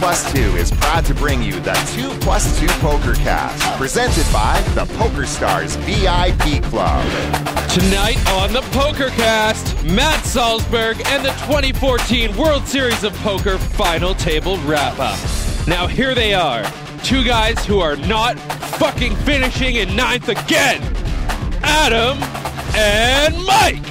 2+2 is proud to bring you the 2+2 Pokercast, presented by the Pokerstars VIP Club. Tonight on the Pokercast, Matt Salsberg and the 2014 World Series of Poker Final Table Wrap-Up. Now here they are, two guys who are not fucking finishing in ninth again. Adam and Mike.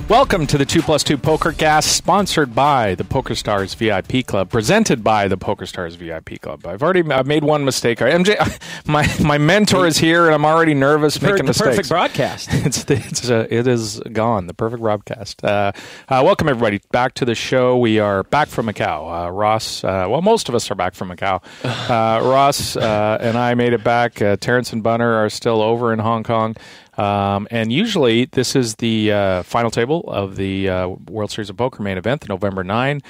Welcome to the 2+2 Pokercast, sponsored by the Pokerstars VIP Club, presented by the Pokerstars VIP Club. I've made one mistake. MJ, my mentor is here, and I'm already nervous making mistakes. The perfect broadcast. It is gone. The perfect broadcast. Welcome everybody back to the show. We are back from Macau. Ross, most of us are back from Macau. Ross and I made it back. Terrence and Bunner are still over in Hong Kong. And usually this is the final table of the World Series of Poker main event, November 9.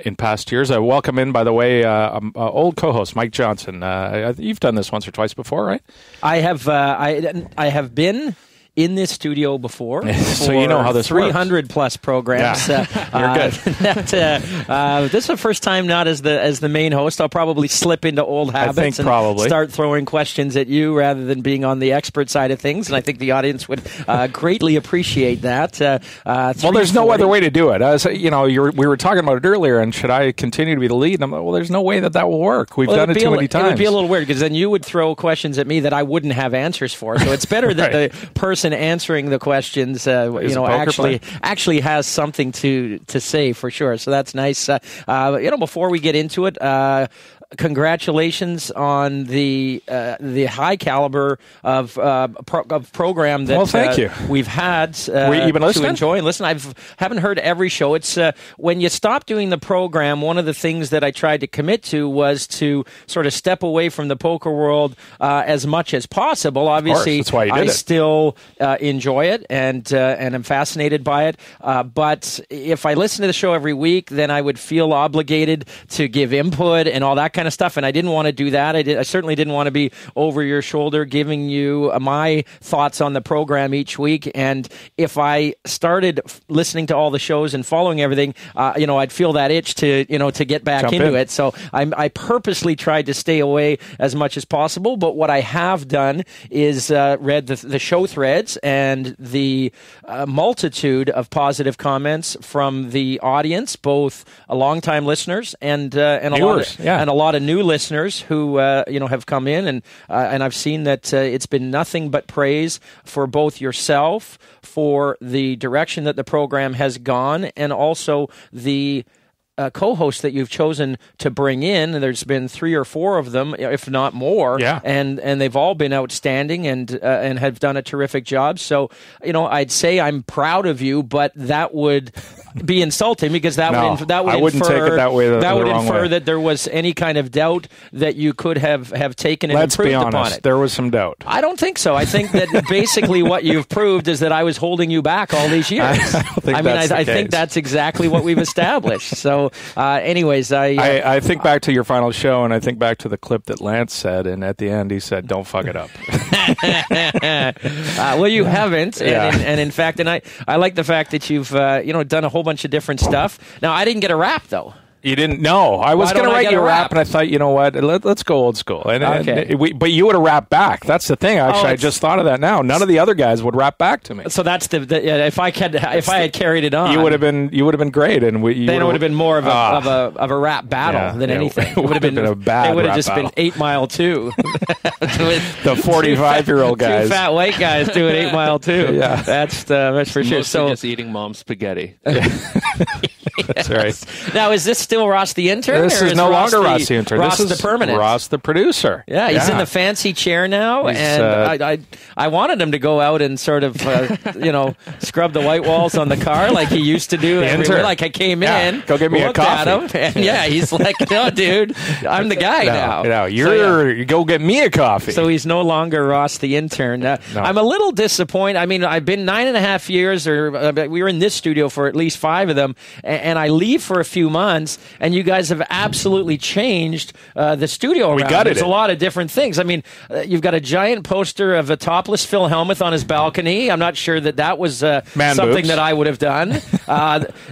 In past years, I welcome in, by the way, old co-host Mike Johnson. You've done this once or twice before, right? I have. I have been in this studio before, so you know how this 300 plus programs. Yeah. You're good. This is the first time not as the main host. I'll probably slip into old habits and start throwing questions at you rather than being on the expert side of things. And I think the audience would greatly appreciate that. Well, there's no other way to do it. We were talking about it earlier, and should I continue to be the lead? And I'm like, well, there's no way that will work. We've done it too many times. It would be a little weird because then you would throw questions at me that I wouldn't have answers for. So it's better that the person answering the questions actually has something to say for sure. So that's nice. Before we get into it, congratulations on the high caliber of program that thank you. We've had to enjoy and listen. Haven't heard every show. It's when you stop doing the program, one of the things that I tried to commit to was to sort of step away from the poker world as much as possible. Obviously, that's why you did I still enjoy it and I'm fascinated by it. But if I listen to the show every week, then I would feel obligated to give input and all that kind of stuff, and I didn't want to do that. I certainly didn't want to be over your shoulder giving you my thoughts on the program each week. And if I started listening to all the shows and following everything, I'd feel that itch to get back into it. So I purposely tried to stay away as much as possible. But what I have done is read the show threads and the multitude of positive comments from the audience, both longtime listeners and a lot of new listeners who have come in, and I've seen that it's been nothing but praise for both yourself, for the direction that the program has gone, and also the co-hosts that you've chosen to bring in. There's been 3 or 4 of them, if not more, and they've all been outstanding and have done a terrific job. So, I'd say I'm proud of you, but that would be insulting because that would I wouldn't infer, take it that way. That would infer that there was any kind of doubt that you could have taken and improved upon it. Let's be honest, there was some doubt. I don't think so. I think that basically what you've proved is that I was holding you back all these years. I think that's exactly what we've established. So, anyways, I think back to your final show, and I think back to the clip that Lance said, and at the end he said, "Don't fuck it up." Well, you haven't, and in fact, and I like the fact that you've done a whole bunch of different stuff. Now, I didn't get a rap though. You didn't? No. I was going to write you a rap, and I thought, you know what, let's go old school. But you would have rapped back. That's the thing. Actually, I just thought of that now. None of the other guys would rap back to me. So that's if I had carried it on, you would have been great, and then it would have been more of a rap battle than anything. It would have been a bad. It would have just battle. Been 8 Mile 2. The 45-year-old guys, 2 fat white guys doing 8 Mile 2. Yeah, that's for sure. So just eating mom's spaghetti. That's right. Now, is this still Ross the intern? This is no longer Ross the intern. Ross this is the permanent. Ross the producer. Yeah, he's in the fancy chair now, and I wanted him to go out and sort of scrub the white walls on the car like he used to do. Like I came in, go get me a coffee. At him, and he's like, "No, dude, I'm the guy now." No, you go get me a coffee. So he's no longer Ross the intern. No. I'm a little disappointed. I mean, I've been 9.5 years, or we were in this studio for at least 5 of them, and I leave for a few months, and you guys have absolutely changed the studio around. We gutted There's it. a lot of different things. I mean, you've got a giant poster of a topless Phil Hellmuth on his balcony. I'm not sure that was something boobs. that I would have done.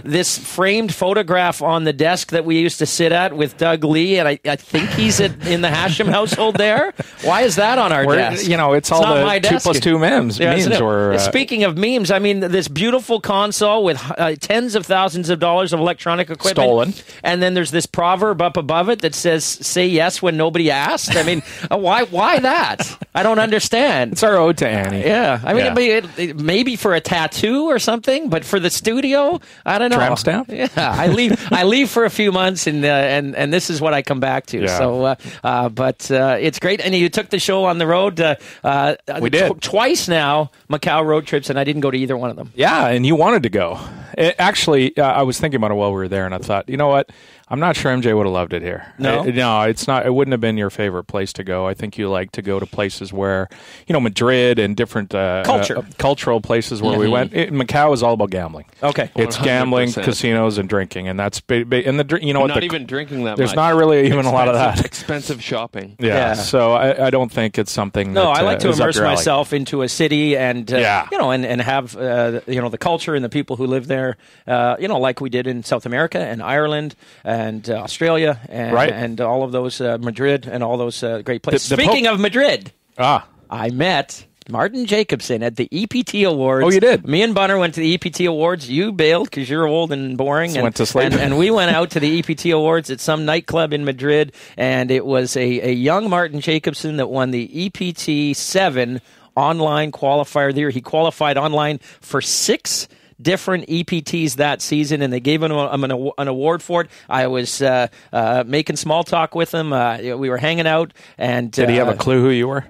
This framed photograph on the desk that we used to sit at with Doug Lee, and I think he's in the Hashem household there. Why is that on our desk? It's all not the my 2 desk. plus 2 memes. Yeah, memes were, Speaking of memes, I mean, this beautiful console with tens of thousands of dollars of electronic equipment. Stolen. And then there's this proverb up above it that says, say yes when nobody asked. I mean, why that? I don't understand. it's our ode to Annie. Yeah. I mean, maybe for a tattoo or something, but for the studio, I don't know. Tramp stamp? Yeah. I leave for a few months, and this is what I come back to. Yeah. So, but it's great. And you took the show on the road. We did. Twice now, Macau road trips, and I didn't go to either one of them. Yeah, and you wanted to go. Actually, I was thinking about it while we were there, and I thought, you know what? I'm not sure MJ would have loved it here. No? No, it's not. It wouldn't have been your favorite place to go. I think you like to go to places where, Madrid and different cultural places where we went. Macau is all about gambling. Okay. It's gambling, 100%. casinos, and drinking, and that's and Not even drinking that there's much. not really even a lot of that. Expensive shopping. Yeah. So I don't think it's something. No, that, I like to is up immerse your alley. myself into a city and Yeah. and have the culture and the people who live there, like we did in South America and Ireland and Australia and Right. and all of those Madrid and all those great places. The Speaking of Madrid, Ah. I met Martin Jacobson at the EPT Awards. Oh, you did? Me and Bunner went to the EPT Awards. You bailed because you're old and boring. And Went to sleep. And we went out to the EPT Awards at some nightclub in Madrid, and it was a young Martin Jacobson that won the EPT 7 online qualifier there. He qualified online for 6 different EPTs that season, and they gave him an award for it. I was making small talk with him. We were hanging out, and Did he have a clue who you were?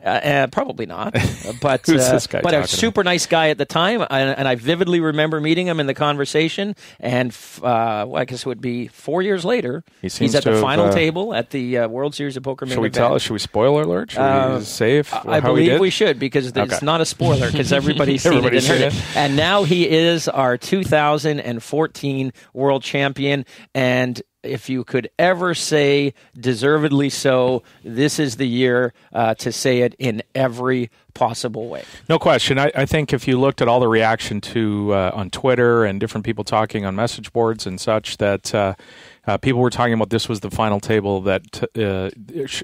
Probably not. But Who's this guy but a talking to? super nice guy at the time, and I vividly remember meeting him in the conversation. And I guess it would be 4 years later. He seems He's at to the have, final table at the World Series of Poker main Should we event. Should we spoiler alert? Should we save I how he believe did? we should, because it's Okay. not a spoiler, because everybody's seen Everybody's it and heard seen it. And now he is our 2014 world champion. And if you could ever say deservedly so, this is the year to say it in every possible way. No question. I think if you looked at all the reaction to on Twitter and different people talking on message boards and such, that people were talking about this was the final table that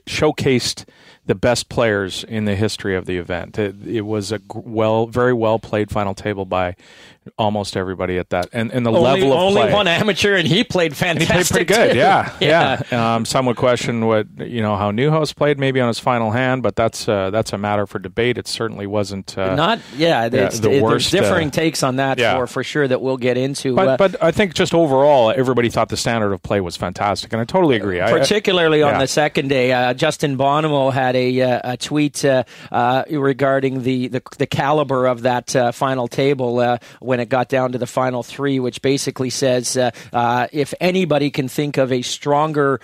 showcased the best players in the history of the event. It was a very well played final table by almost everybody at that, and the level of play. Only one amateur, and he played fantastic. He played pretty good, too. yeah. Some would question how Newhouse played maybe on his final hand, but that's a matter for debate. It certainly wasn't the worst. There's differing takes on that for sure that we'll get into. But I think just overall, everybody thought the standard of play was fantastic, and I totally agree. Particularly on the second day, Justin Bonomo had a tweet regarding the caliber of that final table when it got down to the final 3, which basically says if anybody can think of a stronger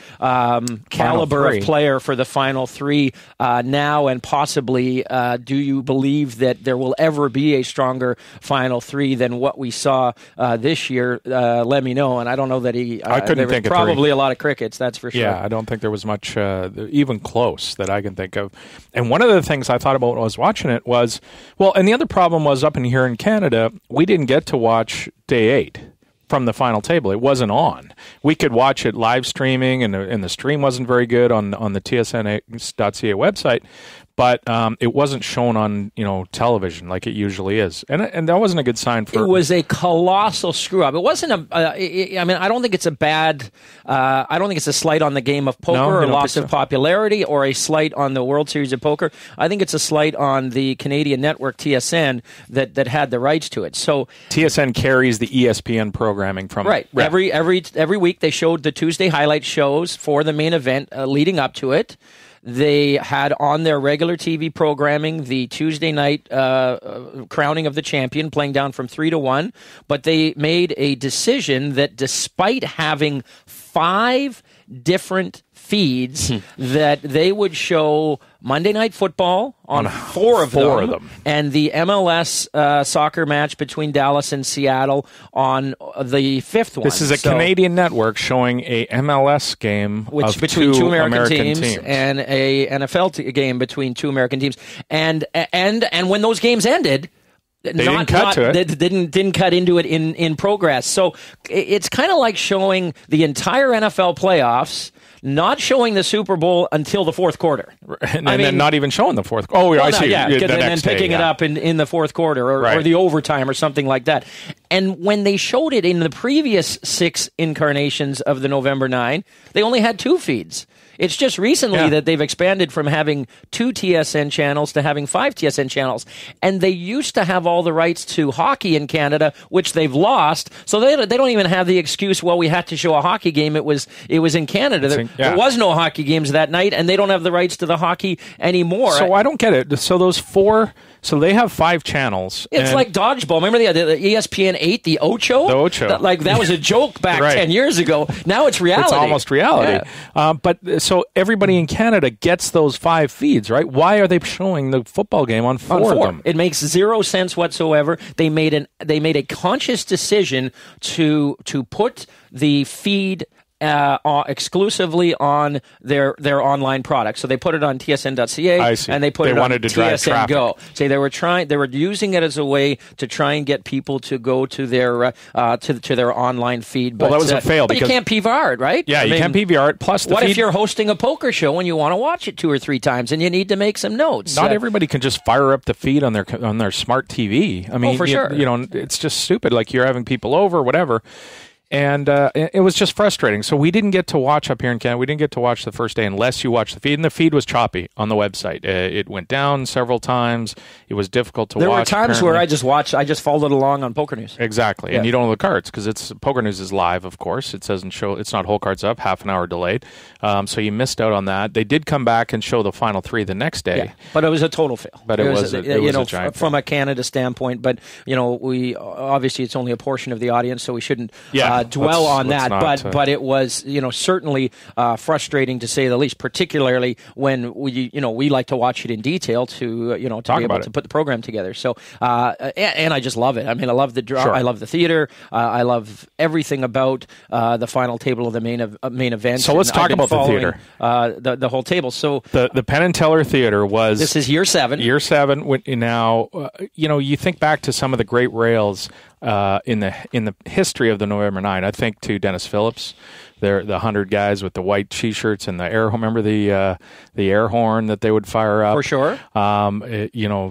caliber of player for the final 3 now and possibly do you believe that there will ever be a stronger final 3 than what we saw this year? Let me know. And I don't know that I couldn't think of probably a lot of crickets, that's for sure. Yeah, I don't think there was much even close that I can think of. And one of the things I thought about when I was watching it was, and the other problem was up in here in Canada, we didn't get to watch day 8 from the final table. It wasn't on. We could watch it live streaming, and the stream wasn't very good on the tsn.ca website. But it wasn't shown on television like it usually is, and that wasn't a good sign for. It was a colossal screw up. It wasn't I don't think it's a bad. I don't think it's a slight on the game of poker or loss of popularity or a slight on the World Series of Poker. I think it's a slight on the Canadian network TSN that had the rights to it. So TSN carries the ESPN programming from right. Every week they showed the Tuesday highlight shows for the main event leading up to it. They had on their regular TV programming the Tuesday night crowning of the champion, playing down from 3 to 1. But they made a decision that despite having 5 different feeds that they would show Monday Night Football on four of them, and the MLS soccer match between Dallas and Seattle on the fifth one. This is a Canadian network showing a MLS game between two American teams and a NFL game between two American teams, and when those games ended, they didn't cut into it in progress. So it's kind of like showing the entire NFL playoffs, not showing the Super Bowl until the fourth quarter. And then not even showing the fourth. I see. Yeah, and then picking it up in the fourth quarter or the overtime or something like that. And when they showed it in the previous 6 incarnations of the November 9, they only had 2 feeds. It's just recently that they've expanded from having 2 TSN channels to having 5 TSN channels. And they used to have all the rights to hockey in Canada, which they've lost. So they don't even have the excuse, well, we had to show a hockey game. It was in Canada. There was no hockey games that night, and they don't have the rights to the hockey anymore. So I don't get it. So those 4... So they have 5 channels. It's like dodgeball. Remember the ESPN 8, the Ocho? The Ocho. That was a joke back 10 years ago. Now it's reality. It's almost reality. Yeah. But so everybody in Canada gets those 5 feeds, right? Why are they showing the football game on 4 of them? It makes zero sense whatsoever. They made a conscious decision to put the feed exclusively on their online product. So they put it on tsn.ca and they put it on TSN Go. So they were using it as a way to try and get people to go to their to their online feed. But that was a fail. But you can't PVR it, right? Yeah, you can't PVR it. Plus, what if you're hosting a poker show and you want to watch it 2 or 3 times and you need to make some notes? Not everybody can just fire up the feed on their smart TV. I mean, for sure. It's just stupid. Like you're having people over, whatever. And it was just frustrating. So we didn't get to watch up here in Canada. We didn't get to watch the first day unless you watch the feed. And the feed was choppy on the website. It went down several times. It was difficult to watch. There were times where I just followed along on Poker News. Exactly. Yeah. And you don't know the cards because Poker News is live, of course. It doesn't show. It's not whole cards up, half an hour delayed. So you missed out on that. They did come back and show the final 3 the next day. Yeah. But it was a total fail. But it was a giant from a Canada standpoint. But we obviously it's only a portion of the audience, so we shouldn't dwell on that. But it was certainly frustrating to say the least, particularly when we like to watch it in detail to be able to put the program together. So and I just love it. I mean, I love the draw. Sure. I love the theater. I love everything about the final table of the main event. So let's talk about the theater, the whole table. So the Penn and Teller Theater was this is year 7. Year 7. Now you think back to some of the great rails in the history of the November 9. I think to Dennis Phillips, the 100 guys with the white T-shirts and the air. Remember the air horn that they would fire up for sure.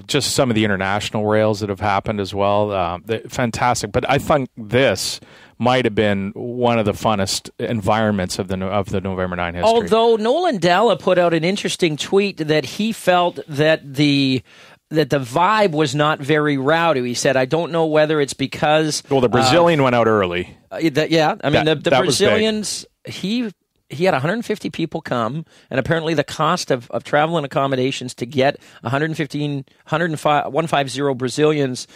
Just some of the international rails that have happened as well. Fantastic, but I think this might have been one of the funnest environments of the November 9 history. Although Nolan Dalla put out an interesting tweet that he felt that the vibe was not very rowdy. He said, I don't know whether it's because... Well, the Brazilian went out early. The Brazilians, he had 150 people come, and apparently the cost of travel and accommodations to get 150 Brazilians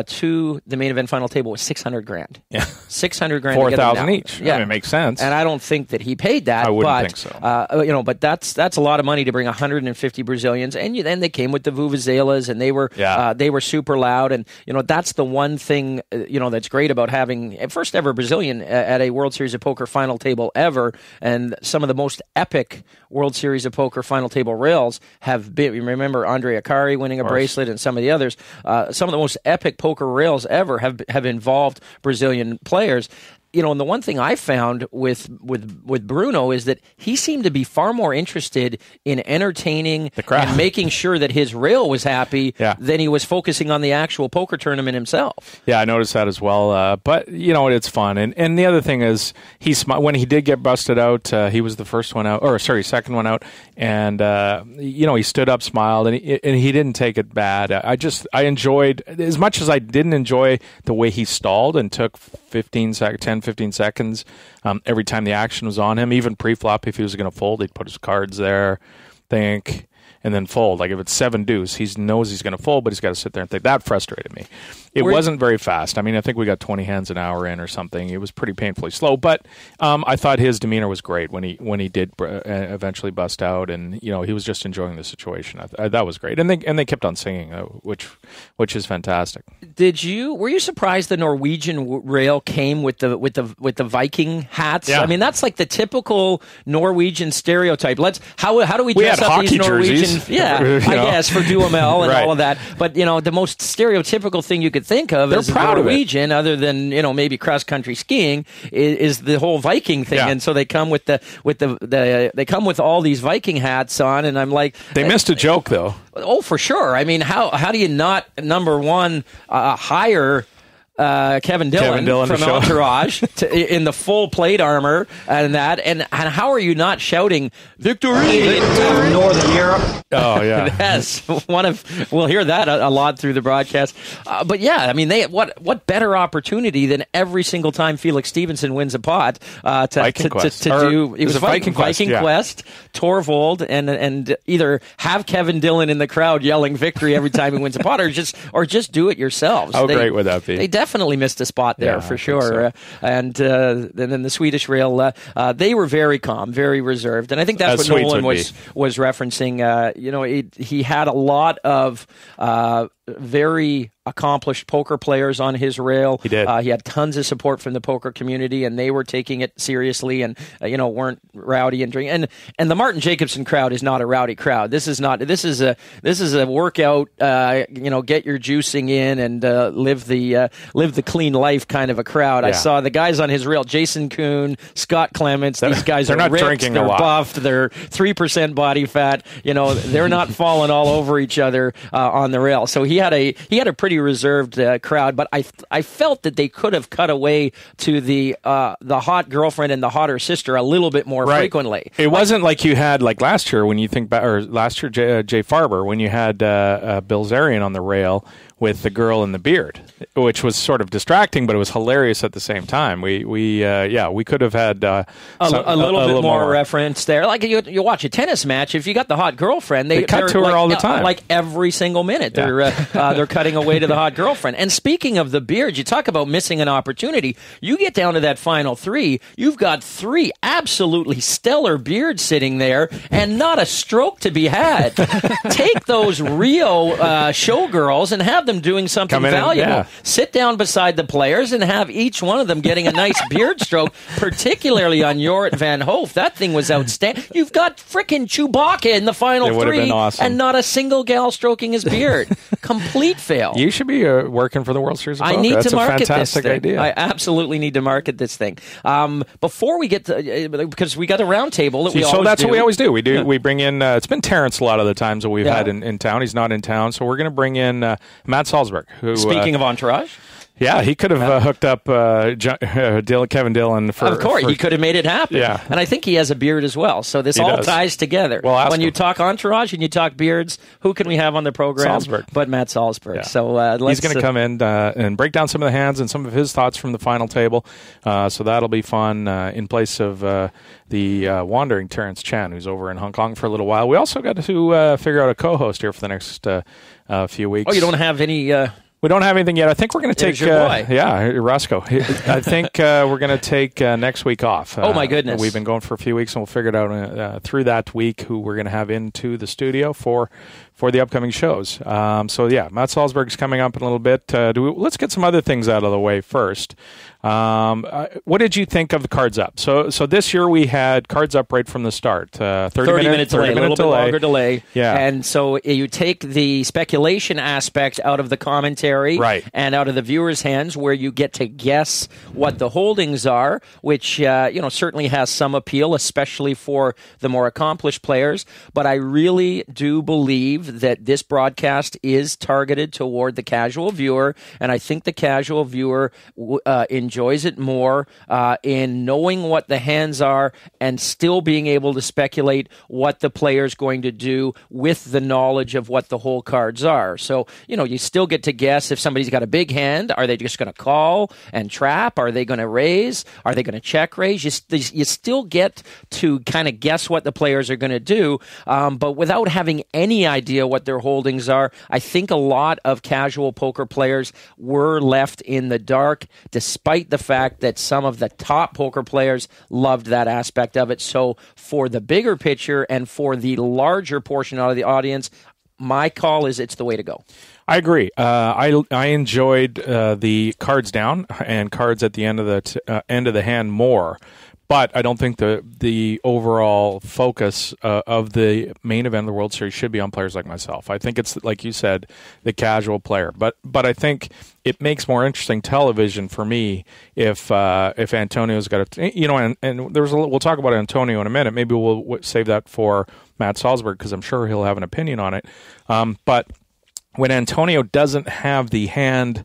to the main event final table was $600,000. Yeah, $600,000. $4,000 each. Yeah, it makes sense. And I don't think that he paid that. I wouldn't think so. But that's a lot of money to bring 150 Brazilians, and then they came with the vuvuzelas, and they were super loud, and that's the one thing that's great about having first ever Brazilian at a World Series of Poker final table ever. And some of the most epic World Series of Poker final table rails have been, remember Andre Akari winning a bracelet and some of the others. Some of the most epic poker rails ever have involved Brazilian players. And the one thing I found with Bruno is that he seemed to be far more interested in entertaining the crowd and making sure that his rail was happy than he was focusing on the actual poker tournament himself. Yeah, I noticed that as well. But it's fun. And the other thing is, when he did get busted out, he was the second one out, and he stood up, smiled, and he didn't take it bad. I enjoyed, as much as I didn't enjoy the way he stalled and took 15 seconds every time the action was on him, even pre-flop. If he was going to fold, he'd put his cards there, think, and then fold. Like if it's 7 deuce, he knows he's going to fold, but he's got to sit there and think. That frustrated me. It wasn't very fast. I mean, I think we got 20 hands an hour in or something. It was pretty painfully slow, but I thought his demeanor was great when he did eventually bust out, and he was just enjoying the situation. That was great, and they kept on singing, which is fantastic. Were you surprised the Norwegian rail came with the Viking hats? Yeah. I mean, that's like the typical Norwegian stereotype. How do we dress up these Norwegian? Jerseys, yeah, I guess for Duhamel and right. all of that. But the most stereotypical thing you could think of as Norwegian, other than maybe cross country skiing, is the whole Viking thing. Yeah. And so they come with they come with all these Viking hats on, and I'm like, they missed a joke though. Oh, for sure. I mean, how do you not number one hire Kevin Dillon from Entourage in the full plate armor and that, and how are you not shouting victory? Northern Europe. Oh yeah, yes. We'll hear that a lot through the broadcast. But yeah, I mean, what better opportunity than every single time Felix Stevenson wins a pot to do it was Viking Quest, Torvald, and either have Kevin Dillon in the crowd yelling victory every time he wins a pot, or just do it yourselves. How great would that be? They definitely missed a spot there for sure. So. And then the Swedish rail, they were very calm, very reserved, and I think that's what Nolan was referencing. He had a lot of very accomplished poker players on his rail. He did. He had tons of support from the poker community, and they were taking it seriously, and weren't rowdy and drinking. And the Martin Jacobson crowd is not a rowdy crowd. This is a workout. Get your juicing in and live the clean life kind of a crowd. Yeah. I saw the guys on his rail: Jason Kuhn, Scott Clements. These guys are not ripped, drinking they're a lot. buffed. They're 3% body fat. They're not falling all over each other on the rail. So he had a pretty reserved crowd, but I felt that they could have cut away to the hot girlfriend and the hotter sister a little bit more frequently. It wasn't like you had like last year when you think back, or last year Jay Farber when you had Bill Zarian on the rail with the girl in the beard, which was sort of distracting, but it was hilarious at the same time. We could have had a little bit more reference there. Like you watch a tennis match, if you got the hot girlfriend, they cut to her all the time. Like every single minute, they're cutting away to the hot girlfriend. And speaking of the beard, you talk about missing an opportunity. You get down to that final 3, you've got 3 absolutely stellar beards sitting there, and not a stroke to be had. Take those Rio showgirls and have them doing something valuable. Sit down beside the players and have each one of them getting a nice beard stroke, particularly on Jorrit Van Hoof. That thing was outstanding. You've got frickin' Chewbacca in the final 3, awesome. And not a single gal stroking his beard. Complete fail. You should be working for the World Series of Poker. I need That's to market a fantastic this thing. idea. I absolutely need to market this thing. Before we get to, because we got a round table that we always do. So that's what we always do. We bring in, it's been Terrence a lot of the times that we've had in town. He's not in town, so we're going to bring in Matt Salsberg. Who, speaking of Entourage? Yeah, he could have hooked up Kevin Dillon for... Of course, he could have made it happen. Yeah. And I think he has a beard as well, so this all ties together. Well, when you talk Entourage and you talk beards, who can we have on the program? Salsberg. But Matt Salsberg. Yeah. So he's going to come in and break down some of the hands and some of his thoughts from the final table. So that'll be fun in place of the wandering Terrence Chan, who's over in Hong Kong for a little while. We also got to figure out a co-host here for the next few weeks. Oh, you don't have any... We don't have anything yet. I think we're going to take... your boy. Roscoe. I think we're going to take next week off. Oh, my goodness. We've been going for a few weeks, and we'll figure it out through that week who we're going to have into the studio for the upcoming shows. Matt Salsberg's coming up in a little bit. Let's get some other things out of the way first. What did you think of the Cards Up? So this year we had Cards Up right from the start. 30 minute delay, a little bit longer delay. Yeah. And so you take the speculation aspect out of the commentary and out of the viewer's hands, where you get to guess what the holdings are, which certainly has some appeal, especially for the more accomplished players. But I really do believe believe that this broadcast is targeted toward the casual viewer, and I think the casual viewer enjoys it more in knowing what the hands are and still being able to speculate what the player's going to do with the knowledge of what the hole cards are. So, you still get to guess if somebody's got a big hand. Are they just going to call and trap? Are they going to raise? Are they going to check raise? You still get to kind of guess what the players are going to do, but without having any idea what their holdings are. I think a lot of casual poker players were left in the dark, despite the fact that some of the top poker players loved that aspect of it. So for the bigger picture and for the larger portion of the audience, my call is it's the way to go. I agree. I enjoyed the cards down and cards at the end of the hand more. But I don't think the overall focus of the main event of the World Series should be on players like myself. I think it's, like you said, the casual player. But I think it makes more interesting television for me if Antonio's got to, and we'll talk about Antonio in a minute. Maybe we'll save that for Matt Salsberg because I'm sure he'll have an opinion on it. But when Antonio doesn't have the hand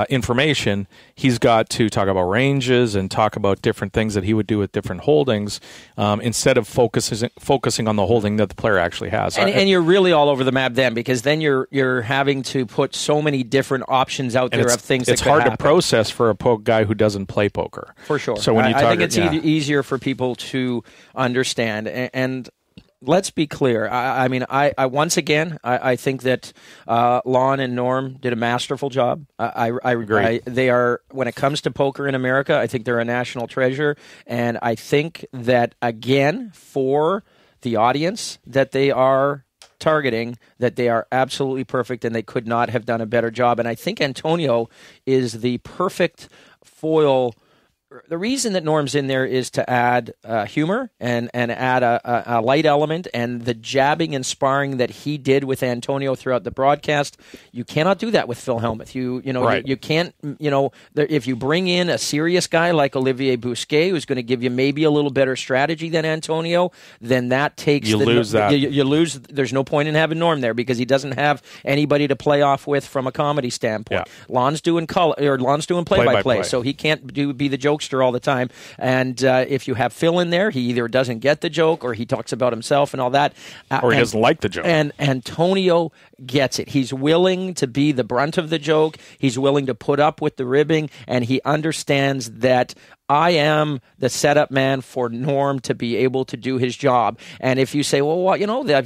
information, he's got to talk about ranges and talk about different things that he would do with different holdings instead of focusing on the holding that the player actually has. And you're really all over the map then, because then you're having to put so many different options out there of things that could happen. It's hard to process for a guy who doesn't play poker. For sure. So when I think it's easier for people to understand. And let's be clear. I once again, I think that Lon and Norm did a masterful job. I agree. They are, when it comes to poker in America, I think they're a national treasure. And I think that, again, for the audience that they are targeting, that they are absolutely perfect and they could not have done a better job. And I think Antonio is the perfect foil. The reason that Norm's in there is to add humor and add a light element, and the jabbing and sparring that he did with Antonio throughout the broadcast. You cannot do that with Phil Hellmuth. You can't. If you bring in a serious guy like Olivier Bousquet, who's going to give you maybe a little better strategy than Antonio, then that takes you lose that. You lose. There's no point in having Norm there because he doesn't have anybody to play off with from a comedy standpoint. Yeah. Lon's doing play-by-play, so he can't be the jokester all the time. And if you have Phil in there, he either doesn't get the joke or he talks about himself and all that. Or he doesn't like the joke. And Antonio gets it. He's willing to be the brunt of the joke. He's willing to put up with the ribbing, and he understands that I am the setup man for Norm to be able to do his job. And if you say, well, what,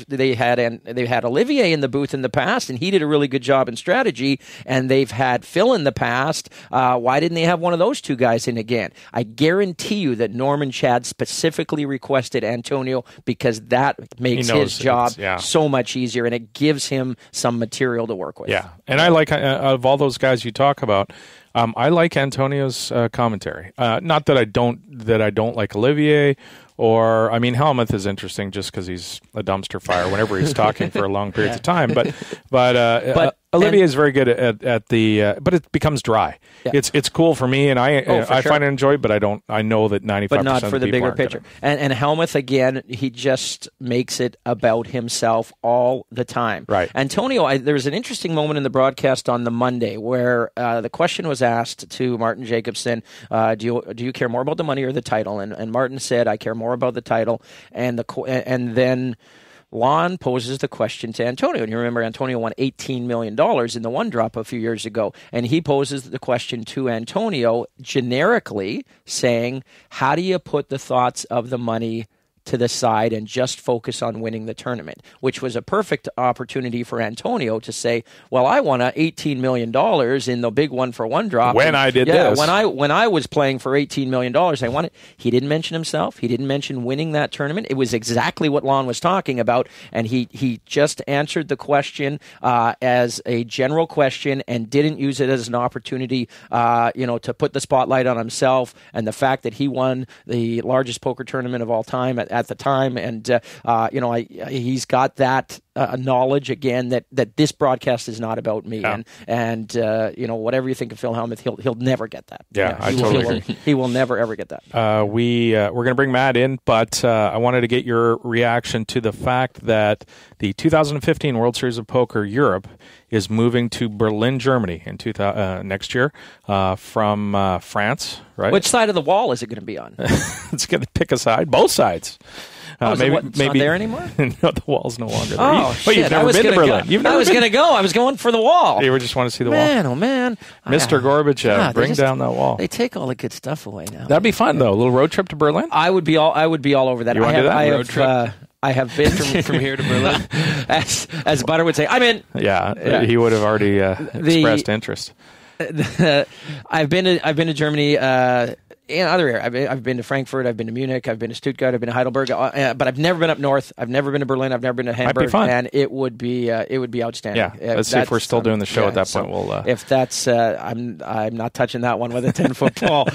they had Olivier in the booth in the past, and he did a really good job in strategy, and they've had Phil in the past, why didn't they have one of those two guys in again? I guarantee you that Norm and Chad specifically requested Antonio because that makes his job so much easier, and it gives him some material to work with. Yeah, and I like, of all those guys you talk about, I like Antonio's commentary. Not that I don't like Olivier, or Hellmuth is interesting just because he's a dumpster fire whenever he's talking for a long period of time. But Olivier is very good at the, but it becomes dry. Yeah. It's cool for me, and I find it enjoyable, but I know that 95% but not for of the people bigger picture. And Hellmuth, again, he just makes it about himself all the time. Right. Antonio, there was an interesting moment in the broadcast on the Monday where the question was asked to Martin Jacobson, do you care more about the money or the title? And Martin said, I care more about the title. And then Lon poses the question to Antonio. And you remember Antonio won $18 million in the one drop a few years ago. And he poses the question to Antonio generically saying, how do you put the thoughts of the money to the side and just focus on winning the tournament, which was a perfect opportunity for Antonio to say, well, I won $18 million in the big one for one drop. When I did this. When I was playing for $18 million, I won it. He didn't mention himself. He didn't mention winning that tournament. It was exactly what Lon was talking about, and he just answered the question as a general question and didn't use it as an opportunity to put the spotlight on himself and the fact that he won the largest poker tournament of all time at the time, and he's got that knowledge again that this broadcast is not about me, and whatever you think of Phil Hellmuth, he'll never get that. I totally agree. He will never ever get that. We're going to bring Matt in, but I wanted to get your reaction to the fact that the 2015 World Series of Poker Europe is moving to Berlin, Germany in next year from France, right? Which side of the wall is it going to be on? It's going to pick a side, both sides. Maybe not there anymore? No, the wall's no longer there. Oh, shit. You've never been to Berlin. I was going to go. I was going for the wall. You just want to see the wall? Oh, man. Mr. Gorbachev, bring down that wall. They take all the good stuff away now. That'd be fun, though. A little road trip to Berlin? I would be all over that. You want to do that? Road trip? I have been from here to Berlin. As Butter would say, I'm in. Yeah. He would have already expressed interest. I've been to Germany in other areas. I've been to Frankfurt, I've been to Munich, I've been to Stuttgart, I've been to Heidelberg, but I've never been up north. I've never been to Berlin. I've never been to Hamburg. Might be fun. And it would be outstanding. Yeah, let's see if we're still doing the show at that point. We'll if that's I'm not touching that one with a 10-foot pole.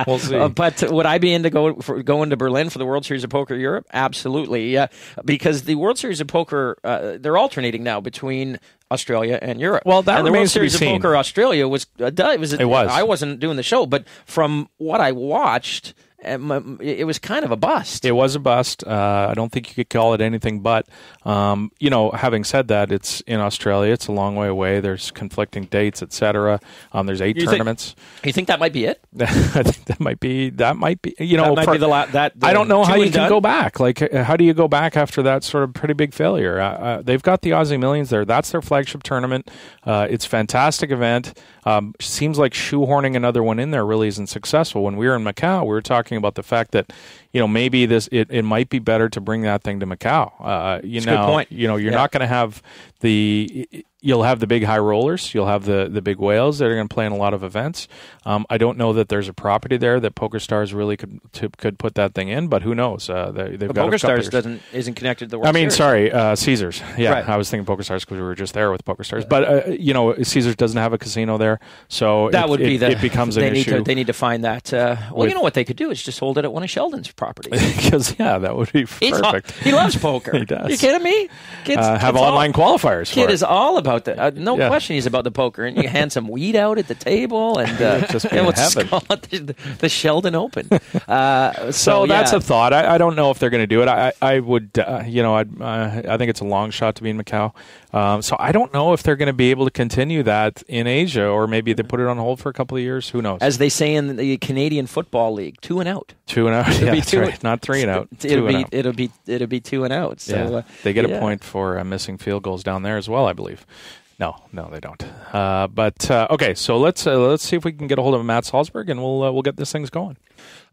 We'll see. But would I be into going to Berlin for the World Series of Poker Europe? Absolutely, because the World Series of Poker they're alternating now between Australia and Europe. Well, that and the World remains to be Series of seen. Poker Australia was. It was. I wasn't doing the show, but from what I watched, it was kind of a bust. It was a bust. I don't think you could call it anything but. Having said that, it's in Australia. It's a long way away. There's conflicting dates, etc. There's 8 tournaments. You think that might be it? I think that might be. That might be the I don't know how you can go back. Like, how do you go back after that sort of pretty big failure? They've got the Aussie Millions there. That's their flagship tournament. It's a fantastic event. Seems like shoehorning another one in there really isn't successful. When we were in Macau, we were talking about the fact that maybe it might be better to bring that thing to Macau. That's a good point. You're not going to have you'll have the big high rollers, you'll have the big whales that are going to play in a lot of events. I don't know that there's a property there that PokerStars really could put that thing in, but who knows? They've got PokerStars isn't connected to the World Series. Sorry, Caesars. Yeah, right. I was thinking PokerStars because we were just there with PokerStars. But Caesars doesn't have a casino there, so it becomes an issue. They need to find that. You know what they could do is just hold it at one of Sheldon's properties. Because that would be perfect. He loves poker. He does. You kidding me? Have online qualifiers. Kid is all about that. No question, he's about the poker. And you hand some weed out at the table, and just call it the Sheldon Open. So that's a thought. I don't know if they're going to do it. I would. I think it's a long shot to be in Macau. So I don't know if they're going to be able to continue that in Asia, or maybe they put it on hold for a couple of years. Who knows? As they say in the Canadian Football League, 2 and out. 2 and out. Yeah, that's right. Not 3 and out. It'll be 2 and out. So they get a point for missing field goals down there as well, I believe. No, they don't. Okay, so let's see if we can get a hold of Matt Salsberg, and we'll get these things going.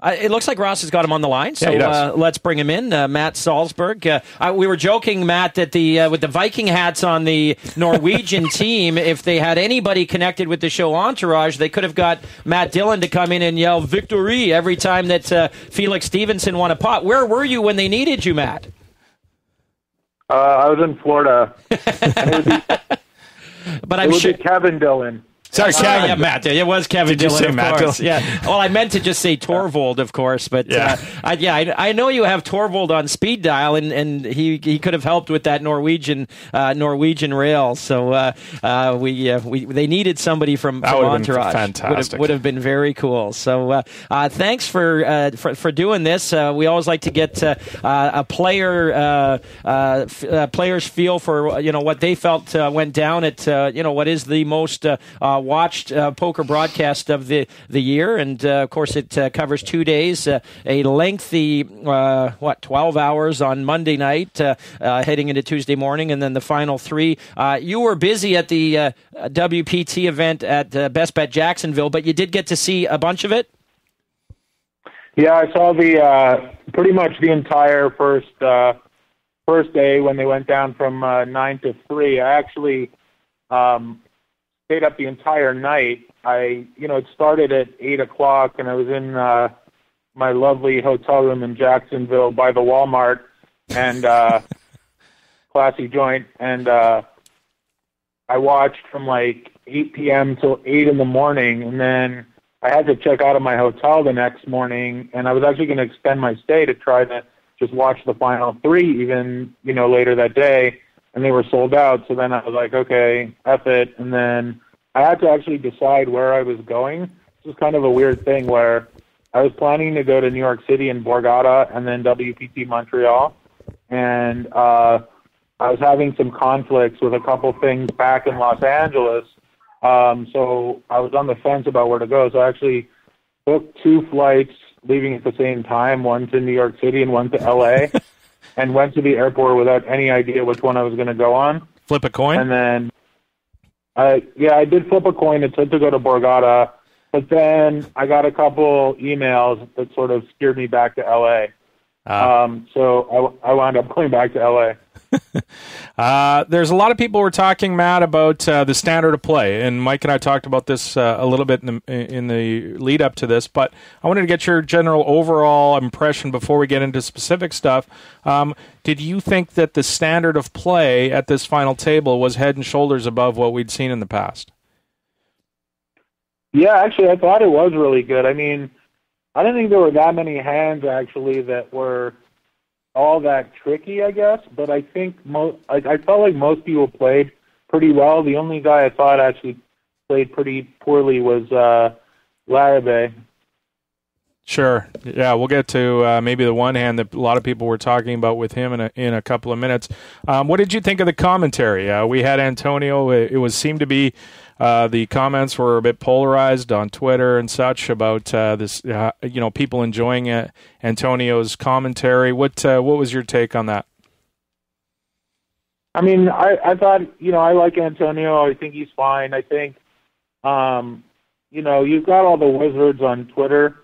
It looks like Ross has got him on the line, so let's bring him in. Matt Salsberg. We were joking, Matt, that with the Viking hats on the Norwegian team, if they had anybody connected with the show Entourage, they could have got Matt Dillon to come in and yell "Victory" every time that Felix Stevenson won a pot. Where were you when they needed you, Matt? I was in Florida. But I'm sure Kevin Dillon. Sorry, Kevin. Yeah, Matt. It was Kevin Did Dillon. You say Matt Dillon? Yeah. Well, I meant to just say Torvald, of course, but I know you have Torvald on speed dial, and he could have helped with that Norwegian rail. So they needed somebody from Entourage. Fantastic. Would have been very cool. So thanks for doing this. We always like to get a player's feel for what they felt went down at what is the most watched poker broadcast of the year, and of course it covers 2 days, a lengthy 12 hours on Monday night, heading into Tuesday morning, and then the final 3. You were busy at the WPT event at Best Bet Jacksonville, but you did get to see a bunch of it. Yeah, I saw pretty much the entire first day when they went down from 9 to 3. I actually stayed up the entire night. It started at 8 o'clock, and I was in my lovely hotel room in Jacksonville by the Walmart, and classy joint, and I watched from like 8 p.m. till 8 in the morning, and then I had to check out of my hotel the next morning, and I was actually going to extend my stay to try to just watch the final three even, later that day, and they were sold out. So then I was like, okay, F it. And then I had to actually decide where I was going. This was kind of a weird thing where I was planning to go to New York City and Borgata and then WPT Montreal. And I was having some conflicts with a couple things back in Los Angeles. So I was on the fence about where to go. So I actually booked 2 flights leaving at the same time, one to New York City and one to LA, and went to the airport without any idea which one I was going to go on. Flip a coin? And then, I did flip a coin. It said to go to Borgata, but then I got a couple emails that sort of steered me back to LA. So I wound up going back to LA. There's a lot of people who are talking, Matt, about the standard of play, and Mike and I talked about this a little bit in the lead up to this, but I wanted to get your general overall impression before we get into specific stuff. Did you think that the standard of play at this final table was head and shoulders above what we'd seen in the past? Yeah, actually, I thought it was really good. I mean, I didn't think there were that many hands, actually, that were all that tricky, I guess. But I think I felt like most people played pretty well. The only guy I thought actually played pretty poorly was Lederer. Sure. Yeah, we'll get to maybe the one hand that a lot of people were talking about with him in a couple of minutes. What did you think of the commentary? We had Antonio. It seemed to be the comments were a bit polarized on Twitter and such about this. People enjoying Antonio's commentary. What was your take on that? I mean, I thought I like Antonio. I think he's fine. I think you've got all the wizards on Twitter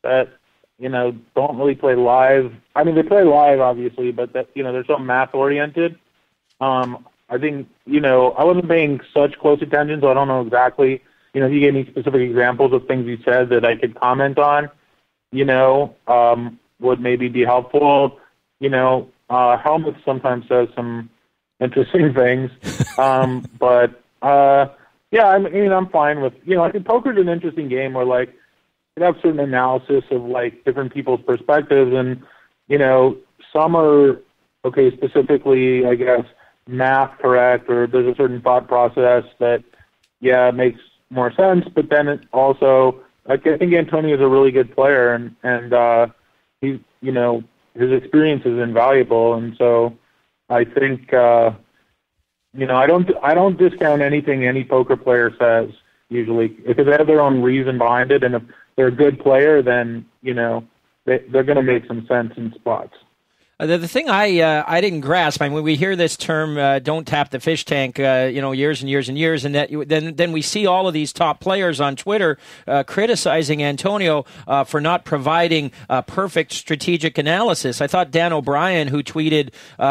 that don't really play live. I mean, they play live obviously, but that they're so math oriented. I think I wasn't paying such close attention, so I don't know exactly. If you gave me specific examples of things he said that I could comment on, would maybe be helpful. Helmut sometimes says some interesting things, but yeah, I mean, I'm fine with. I think poker's an interesting game where you have certain analysis of different people's perspectives, and some are specifically, I guess, math correct, or there's a certain thought process that makes more sense. But then it also, I think Antonio is a really good player, and he his experience is invaluable, and so I think I don't discount anything any poker player says usually, because they have their own reason behind it, and if they're a good player, then they're going to make some sense in spots. The thing I didn't grasp, I mean, we hear this term, don't tap the fish tank, years and years and years, and then we see all of these top players on Twitter criticizing Antonio for not providing perfect strategic analysis. I thought Dan O'Brien, who tweeted,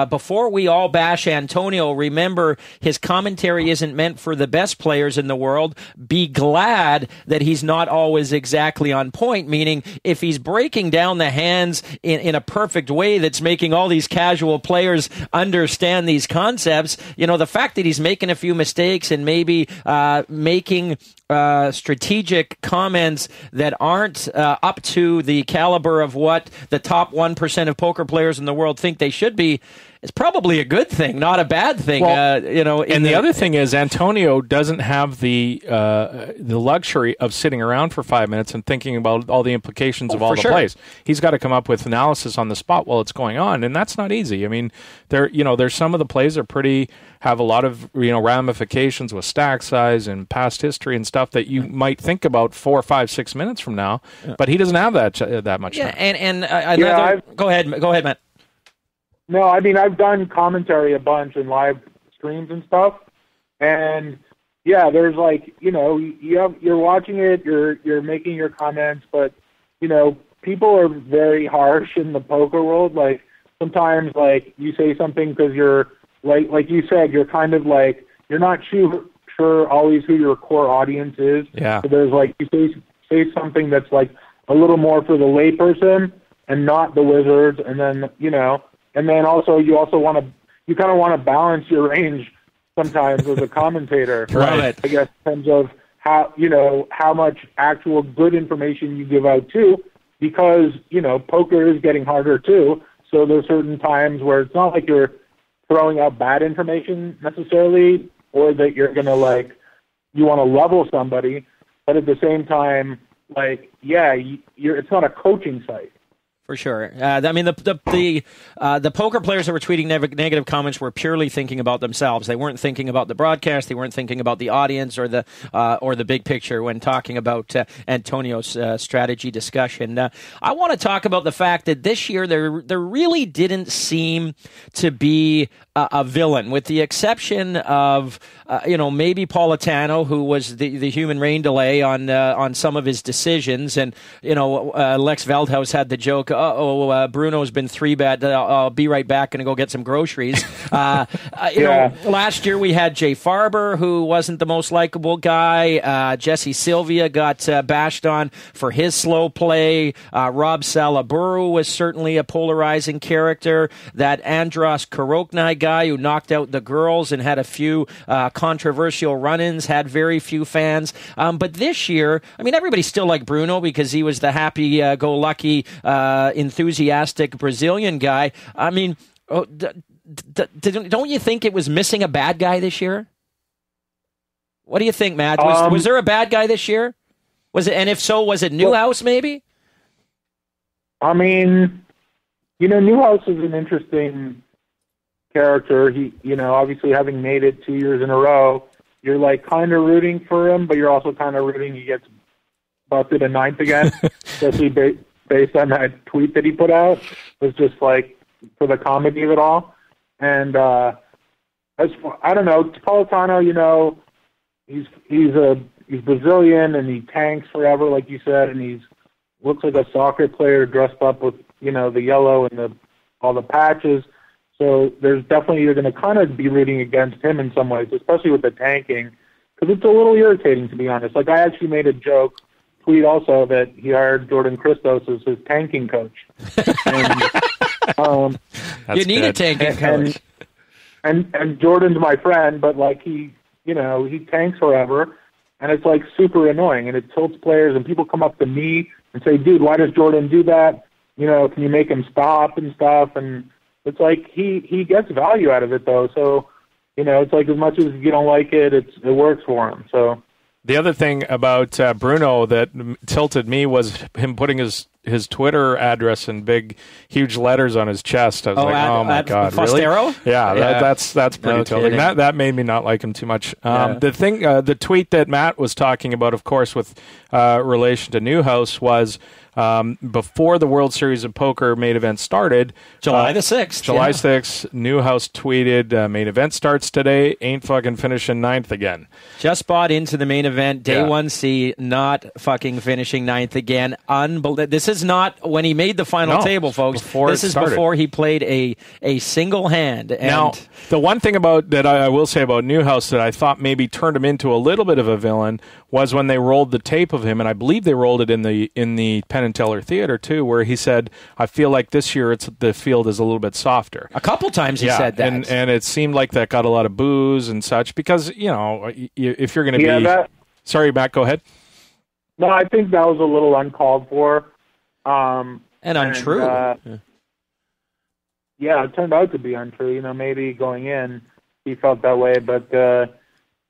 before we all bash Antonio, remember his commentary isn't meant for the best players in the world. Be glad that he's not always exactly on point, meaning if he's breaking down the hands in a perfect way that's making all these casual players understand these concepts, the fact that he's making a few mistakes and maybe making strategic comments that aren't up to the caliber of what the top 1% of poker players in the world think they should be, is probably a good thing, not a bad thing. Well, and the other thing is, Antonio doesn't have the luxury of sitting around for 5 minutes and thinking about all the implications of all the plays. He's got to come up with analysis on the spot while it's going on, and that's not easy. I mean, there's some of the plays that have a lot of ramifications with stack size and past history and stuff that you might think about 4, 5, 6 minutes from now, but he doesn't have that much time. Go ahead, Matt. No, I mean, I've done commentary a bunch in live streams and stuff, and there's you're watching it, you're making your comments, but people are very harsh in the poker world. Sometimes you say something because you're like you said, you're kind of you're not sure always who your core audience is. Yeah. So there's you say something that's a little more for the layperson and not the wizards, and then and then also you kind of want to balance your range sometimes as a commentator. Right. I guess in terms of how much actual good information you give out too, because, poker is getting harder too. So there's certain times where it's not like you're throwing out bad information necessarily, or that you're going to you want to level somebody, but at the same time, it's not a coaching site. For sure. The poker players that were tweeting negative comments were purely thinking about themselves. They weren't thinking about the broadcast. They weren't thinking about the audience or the big picture when talking about Antonio's strategy discussion. I want to talk about the fact that this year there really didn't seem to be a villain, with the exception of maybe Politano, who was the human rain delay on some of his decisions, and Lex Veldhuis had the joke, Bruno's been 3-bet. I'll be right back and go get some groceries. Last year we had Jay Farber, who wasn't the most likable guy. Jesse Sylvia got bashed on for his slow play. Rob Salaburu was certainly a polarizing character. That Andros Koroknai guy who knocked out the girls and had a few controversial run-ins had very few fans. But this year, everybody still liked Bruno because he was the happy-go-lucky enthusiastic Brazilian guy. Don't you think it was missing a bad guy this year? What do you think, Matt? Was there a bad guy this year? Was it? And if so, was it Newhouse maybe? Newhouse is an interesting character. He, obviously having made it 2 years in a row, you're kind of rooting for him, but you're also kind of rooting he gets busted a ninth again, especially based on that tweet that he put out. It was just for the comedy of it all. And I don't know, Politano, he's Brazilian and he tanks forever, like you said, and he's looks like a soccer player dressed up with the yellow and all the patches. So there's definitely, you're going to kind of be rooting against him in some ways, especially with the tanking, because it's a little irritating, to be honest. I actually made a tweet also that he hired Jordan Christos as his tanking coach. And, you need a tanking coach. And Jordan's my friend, but he tanks forever, and it's super annoying, and it tilts players, and people come up to me and say, dude, why does Jordan do that? Can you make him stop and stuff? And it's he gets value out of it, though. So, it's as much as you don't like it, it works for him. So the other thing about Bruno that tilted me was him putting his Twitter address in big, huge letters on his chest. I was oh my God, really? Yeah, that's pretty tilting. That made me not like him too much. The tweet that Matt was talking about, of course, with relation to Newhouse was before the World Series of Poker main event started. July the 6th. July 6th, Newhouse tweeted, main event starts today, ain't fucking finishing ninth again. Just bought into the main event, day 1C, not fucking finishing ninth again. This is not when he made the final table, folks. This is before he played a single hand. And now, the one thing that I will say about Newhouse that I thought maybe turned him into a little bit of a villain was when they rolled the tape of him, and I believe they rolled it in the Penn and Teller Theater too, where he said, "I feel like this year the field is a little bit softer." A couple times he said that, and it seemed like that got a lot of boos and such because if you're going to be sorry, Matt, go ahead. No, I think that was a little uncalled for. And untrue. It turned out to be untrue. Maybe going in, he felt that way. But,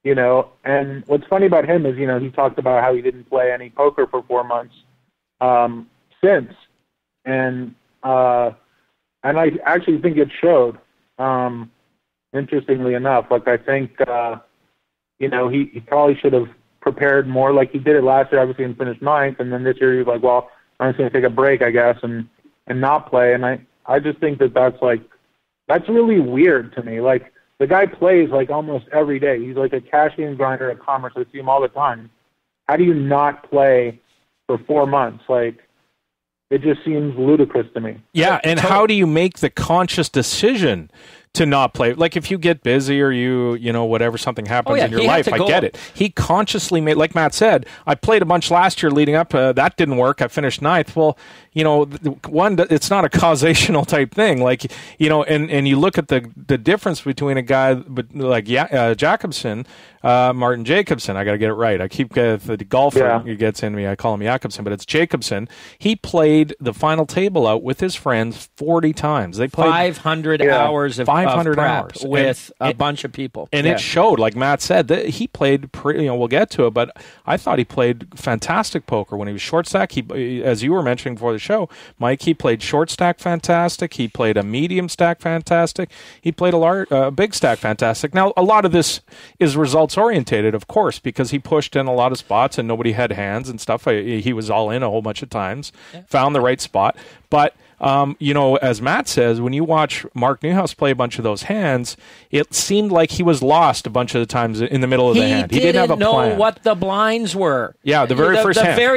and what's funny about him is, he talked about how he didn't play any poker for 4 months since. And I actually think it showed, interestingly enough. I think, he probably should have prepared more like he did it last year, obviously, and finished ninth. And then this year he was like, well, I'm just going to take a break, I guess, and not play. And I just think that's really weird to me. The guy plays almost every day. He's a cash-in grinder at Commerce. I see him all the time. How do you not play for 4 months? It just seems ludicrous to me. Yeah, and how do you make the conscious decision to not play? If you get busy or whatever, something happens in your life, I get it. He consciously made, like Matt said, I played a bunch last year leading up. That didn't work. I finished ninth. Well, one, it's not a causational type thing. And you look at the difference between a guy like Jacobson, Martin Jacobson. I got to get it right. I keep the golfer who gets in me. I call him Jacobson, but it's Jacobson. He played the final table out with his friends 40 times. They played 500 hours of 500 prep hours with a bunch of people, and it showed. Like Matt said, that he played. We'll get to it, but I thought he played fantastic poker when he was short stack. He, as you were mentioning before the show, Mike, he played short stack fantastic. He played a medium stack fantastic. He played a big stack fantastic. Now, a lot of this is results orientated, of course, because he pushed in a lot of spots and nobody had hands and stuff. He was all in a whole bunch of times, found the right spot. But as Matt says, when you watch Mark Newhouse play a bunch of those hands, it seemed like he was lost a bunch of the times in the middle of the hand. He didn't have a plan. He didn't know what the blinds were. Yeah, the very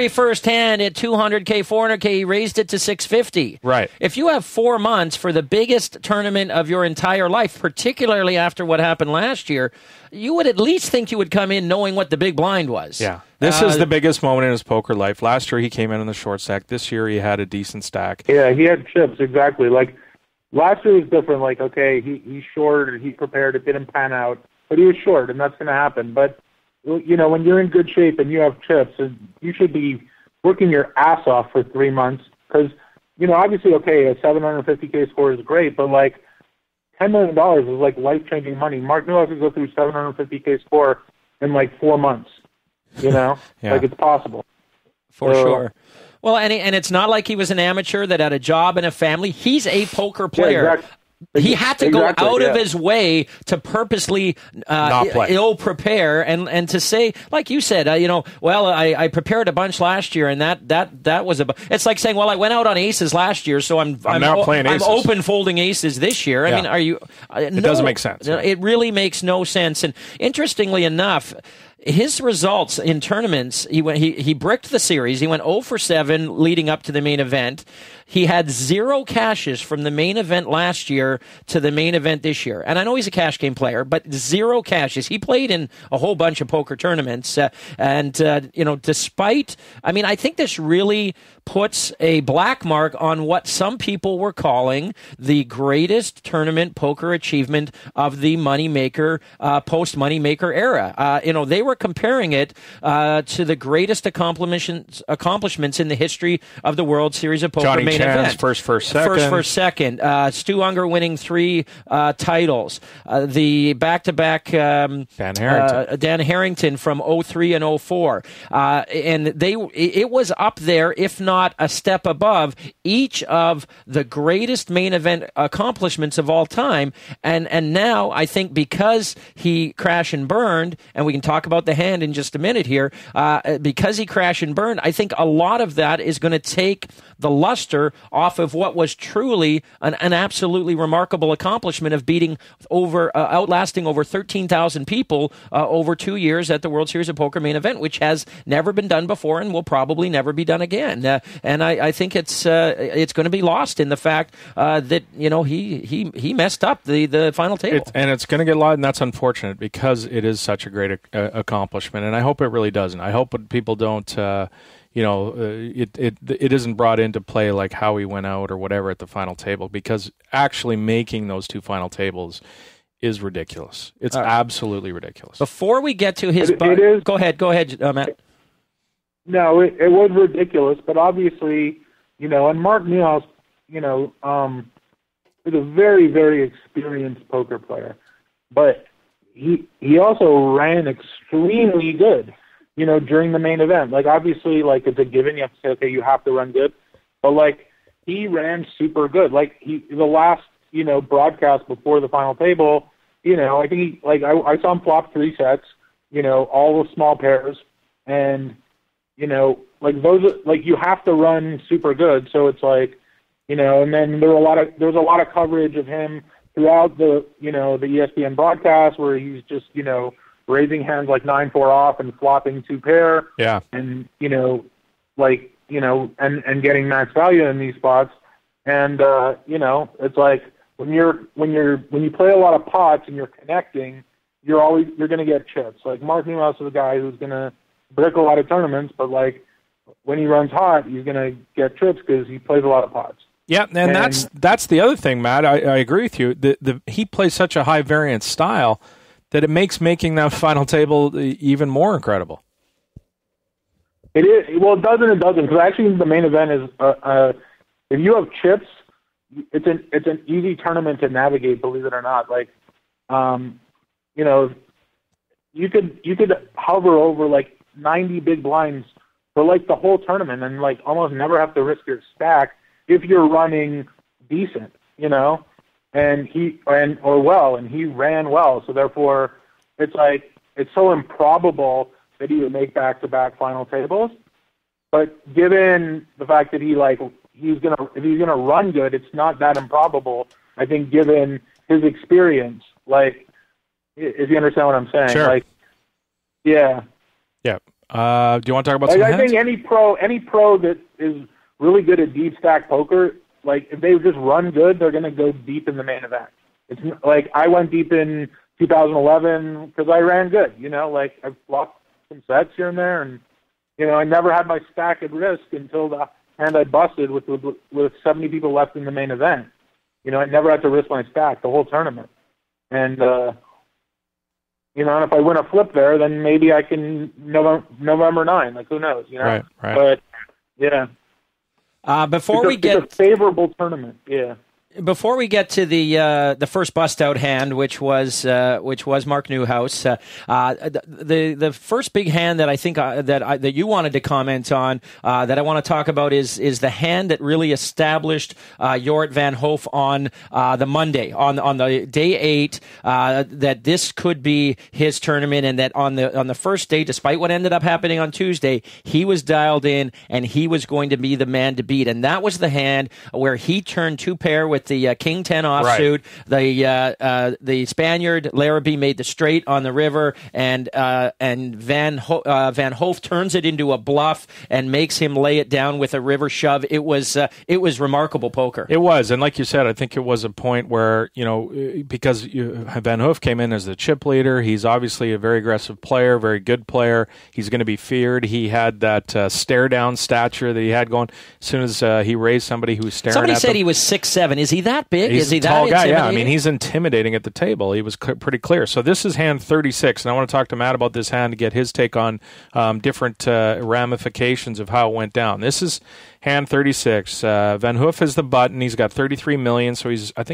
first hand at 200K, 400K, he raised it to 650. Right. If you have 4 months for the biggest tournament of your entire life, particularly after what happened last year, you would at least think you would come in knowing what the big blind was. Yeah. This is the biggest moment in his poker life. Last year he came in the short stack. This year he had a decent stack. Yeah, he had chips, exactly. Like, last year was different. Like, okay, he's short, he prepared, it didn't pan out, but he was short, and that's going to happen. But, when you're in good shape and you have chips, you should be working your ass off for 3 months because, obviously, okay, a 750K score is great, but, like, $10 million is, like, life-changing money. Mark Newhouse could go through 750K score in, like, 4 months. Like, it's possible. For sure. Well, and it's not like he was an amateur that had a job and a family. He's a poker player. Yeah, exactly. He had to go out of his way to purposely ill-prepare and to say, like you said, I prepared a bunch last year, and that was it's like saying, well, I went out on aces last year, so I'm now playing aces. I'm open folding aces this year. I mean, are you? It doesn't make sense. It really makes no sense. And interestingly enough, his results in tournaments, he bricked the series. He went 0 for 7 leading up to the main event. He had 0 cashes from the main event last year to the main event this year. And I know he's a cash game player, but 0 cashes. He played in a whole bunch of poker tournaments. Despite, I think this really puts a black mark on what some people were calling the greatest tournament poker achievement of the moneymaker, post-moneymaker era. They were comparing it to the greatest accomplishments in the history of the World Series of Poker Johnny main Chan's event. First, second. Stu Unger winning 3 titles. The back-to-back Dan Harrington from 03 and 04. And it was up there, if not a step above, each of the greatest main event accomplishments of all time. And now, I think because he crashed and burned, and we can talk about the hand in just a minute here, because he crashed and burned, I think a lot of that is going to take the luster off of what was truly an absolutely remarkable accomplishment of outlasting over 13,000 people over 2 years at the World Series of Poker main event, which has never been done before and will probably never be done again. And I think it's going to be lost in the fact that he messed up the final table, and it's going to get lost, and that's unfortunate because it is such a great accomplishment, and I hope it really doesn't. I hope people don't. It isn't brought into play like how he went out or whatever at the final table, because actually making those 2 final tables is ridiculous. It's absolutely ridiculous. Before we get to his... Go ahead, Matt. No, it was ridiculous, but obviously, and Mark Newhouse, is a very, very experienced poker player, but he also ran extremely good. During the main event. Like, obviously, like, it's a given. You have to say, okay, you have to run good. But, like, he ran super good. Like, the last, broadcast before the final table, I think I saw him flop 3 sets, all the small pairs. And, those, like, you have to run super good. So it's like, and then there was a lot of coverage of him throughout the, the ESPN broadcast where he's just, raising hands like 9-4 off and flopping 2 pair. Yeah. And, and getting max value in these spots. And, it's like when you play a lot of pots and you're connecting, you're going to get chips. Like, Mark Newhouse is a guy who's going to brick a lot of tournaments, but, like, when he runs hot, he's going to get trips because he plays a lot of pots. Yeah, and that's the other thing, Matt. I agree with you. He plays such a high variance style that it makes making that final table even more incredible. It is. Well, it doesn't. It doesn't. Because actually, the main event is if you have chips, it's an easy tournament to navigate. Believe it or not, like you know, you could hover over like 90 big blinds for like the whole tournament and like almost never have to risk your stack if you're running decent, you know, and he ran well. So therefore it's like, it's so improbable that he would make back-to-back final tables. But given the fact that if he's gonna run good, it's not that improbable. I think given his experience, like, if you understand what I'm saying, sure. Like, yeah. Yeah. Do you want to talk about some I hands? think any pro that is really good at deep stack poker, like if they just run good, they're going to go deep in the main event. It's like I went deep in 2011 because I ran good. You know, like I've lost some sets here and there, and you know I never had my stack at risk until the hand I busted with 70 people left in the main event. You know, I never had to risk my stack the whole tournament, and. You know, and if I win a flip there, then maybe I can November 9. Like, who knows? You know, right. But yeah. Before we get it's a favorable tournament, yeah. Before we get to the first bust out hand, which was Mark Newhouse, the first big hand that I think that you wanted to comment on, that I want to talk about is the hand that really established Jorrit van Hoof on the Monday, on the day 8, that this could be his tournament, and that on the first day, despite what ended up happening on Tuesday, he was dialed in and he was going to be the man to beat, and that was the hand where he turned 2-pair with the King 10 offsuit. Right. The Spaniard Larrabee made the straight on the river, and Van Hoof turns it into a bluff and makes him lay it down with a river shove. It was remarkable poker. It was, and like you said, I think it was a point where, you know, because Van Hoof came in as the chip leader, he's obviously a very aggressive player, very good player. He's going to be feared. He had that stare down stature that he had going. As soon as he raised somebody who was staring Somebody at said them, he was 6'7". Is he that big? He's is he a tall that guy? intimidating? Yeah, I mean, he's intimidating at the table. He was pretty clear. So this is hand 36, and I want to talk to Matt about this hand to get his take on different ramifications of how it went down. This is hand 36. Van Hoof is the button. He's got 33 million, so he's up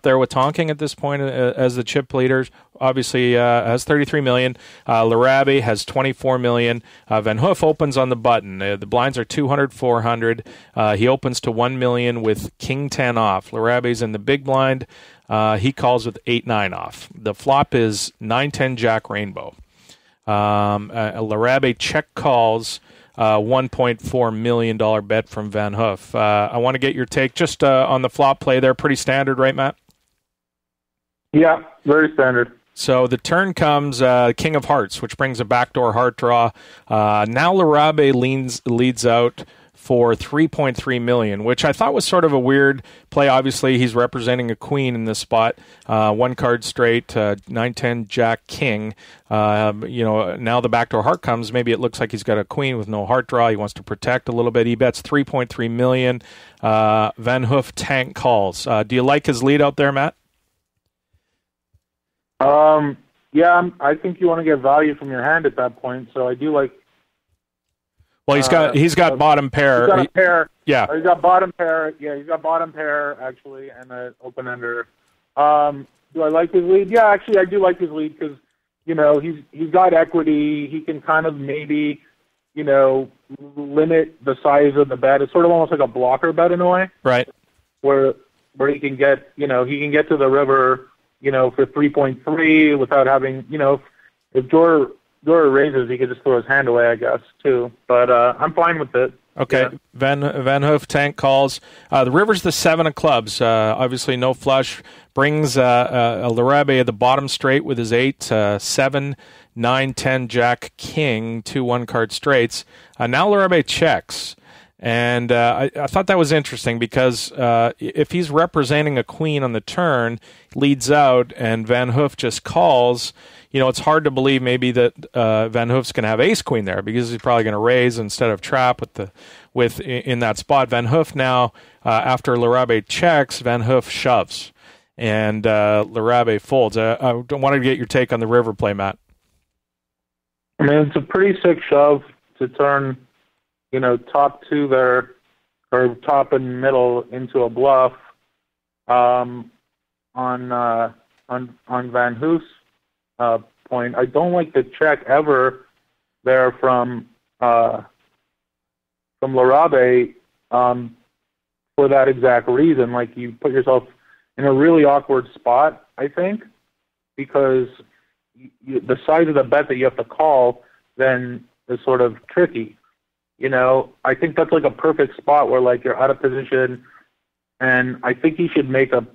there with Tonking at this point as the chip leaders. Obviously, has 33 million. Larrabee has 24 million. Van Hoof opens on the button. The blinds are 200, 400. He opens to 1 million with King 10 off. Larrabee's in the big blind. He calls with 8-9 off. The flop is 9-10 Jack Rainbow. Larrabee check calls. $1.4 million bet from Van Hoof. I want to get your take just on the flop play there. Pretty standard, right, Matt? Yeah, very standard. So the turn comes King of Hearts, which brings a backdoor heart draw. Now Larrabee leads out for $3.3 million, which I thought was sort of a weird play. Obviously, he's representing a queen in this spot. One card straight, 9-10 Jack King. Now the backdoor heart comes. Maybe it looks like he's got a queen with no heart draw. He wants to protect a little bit. He bets $3.3 million. Van Hoof tank calls. Do you like his lead out there, Matt? Yeah, I think you want to get value from your hand at that point. So I do like. Well, he's got bottom pair. He's got a pair. Yeah. He's got bottom pair. Yeah, he's got bottom pair actually, and an open ender. Do I like his lead? Yeah, actually, I do like his lead because he's got equity. He can kind of maybe limit the size of the bet. It's sort of almost like a blocker bet in a way. Right. Where he can get to the river for 3.3 without having if Jorrit raises, he could just throw his hand away, I guess, too. But I'm fine with it. Okay. Yeah. Van Hoof tank calls. The river's the 7 of clubs. Obviously, no flush. Brings a Larrabee at the bottom straight with his 8, 7, 9, 10 Jack King, 2 1-card straights. Now Larrabee checks. And I thought that was interesting because if he's representing a queen on the turn, leads out, and Van Hoof just calls, it's hard to believe maybe that Van Hoof's going to have ace-queen there because he's probably going to raise instead of trap in that spot. Van Hoof now, after Larrabee checks, Van Hoof shoves. and Lerabe folds. I wanted to get your take on the river play, Matt. I mean, it's a pretty sick shove to turn, top two there, or top and middle into a bluff on Van Hoof's point. I don't like the check ever there from Lerabe for that exact reason. Like, you put yourself in a really awkward spot, I think, because the size of the bet that you have to call then is sort of tricky. I think that's like a perfect spot where, like, you're out of position, and I think he should make a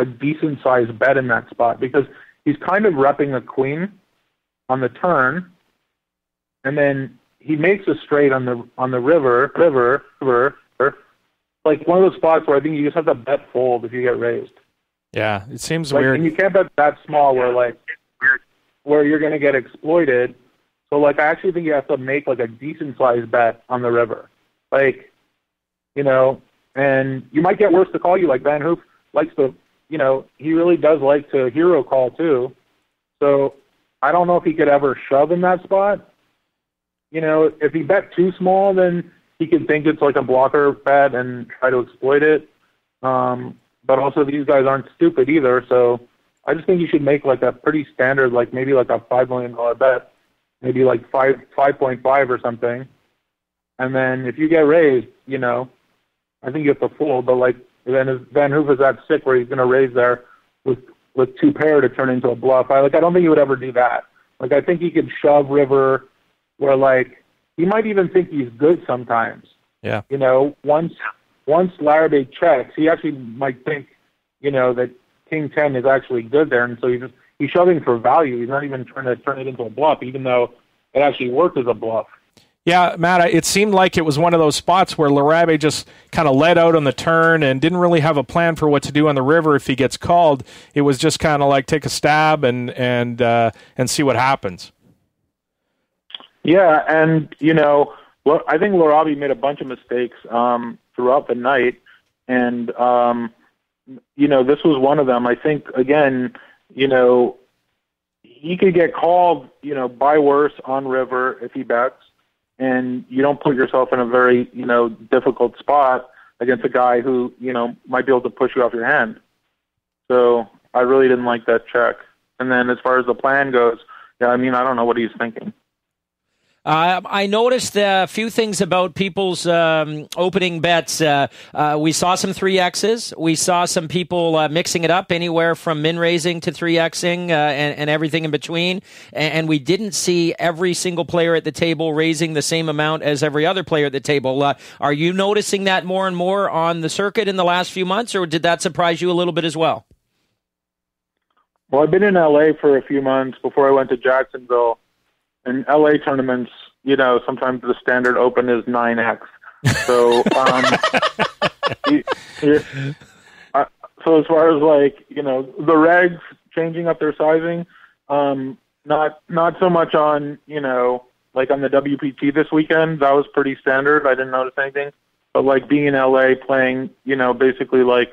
decent sized bet in that spot, because he's kind of repping a queen on the turn, and then he makes a straight on the river, like one of those spots where I think you just have to bet fold if you get raised. Yeah, it seems like, weird. And you can't bet that small where you're going to get exploited. So, like, I actually think you have to make, like, a decent-sized bet on the river. Like, and you might get worse to call you. Like, Van Hoof likes to, he really does like to hero call, too. So, I don't know if he could ever shove in that spot. If he bet too small, then he could think it's like a blocker bet and try to exploit it. But also, these guys aren't stupid either, so I just think you should make, like, a pretty standard, like, maybe like a $5 million bet. Maybe like 5.5 or something, and then if you get raised, I think you have to fold. But like, then Van Hoof is that sick where he's going to raise there with two pair to turn into a bluff. I don't think he would ever do that. Like, I think he could shove river, where, like, he might even think he's good sometimes. Yeah. Once Lerabe checks, he actually might think, that King 10 is actually good there, and so he's shoving for value. He's not even trying to turn it into a bluff, even though it actually worked as a bluff. Yeah, Matt, it seemed like it was one of those spots where Lerabe just kind of led out on the turn and didn't really have a plan for what to do on the river if he gets called. It was just kind of like take a stab and see what happens. Yeah, and, I think Lerabe made a bunch of mistakes throughout the night, and, this was one of them. I think, again, he could get called, by worse on river if he bets, and you don't put yourself in a very, difficult spot against a guy who, might be able to push you off your hand. So I really didn't like that check. And then as far as the plan goes, I don't know what he's thinking. I noticed a few things about people's opening bets. We saw some 3Xs. We saw some people mixing it up anywhere from min-raising to 3Xing and everything in between. And we didn't see every single player at the table raising the same amount as every other player at the table. Are you noticing that more and more on the circuit in the last few months, or did that surprise you a little bit as well? Well, I've been in LA for a few months before I went to Jacksonville. In LA tournaments, sometimes the standard open is 9X. So, so as far as the regs changing up their sizing, not so much on, like on the WPT this weekend. That was pretty standard. I didn't notice anything. But being in LA playing, basically $300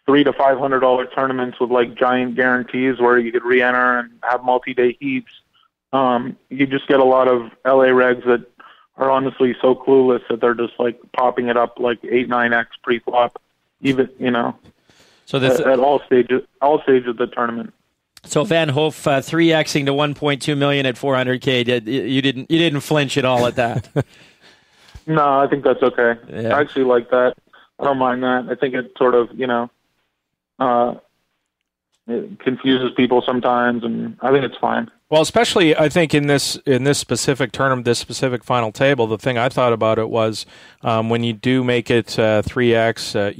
to $500 tournaments with giant guarantees where you could re-enter and have multi-day heats. You just get a lot of LA regs that are honestly so clueless that they're just popping it up 8, 9X pre-flop, even So this, at all stages of the tournament. So Van Hoof 3Xing to 1.2 million at 400K. You didn't flinch at all at that. No, I think that's okay. Yeah. I actually like that. I don't mind that. I think it sort of it confuses people sometimes, and I think it's fine. Well, especially I think in this specific tournament, this specific final table, the thing I thought about it was when you do make it 3X,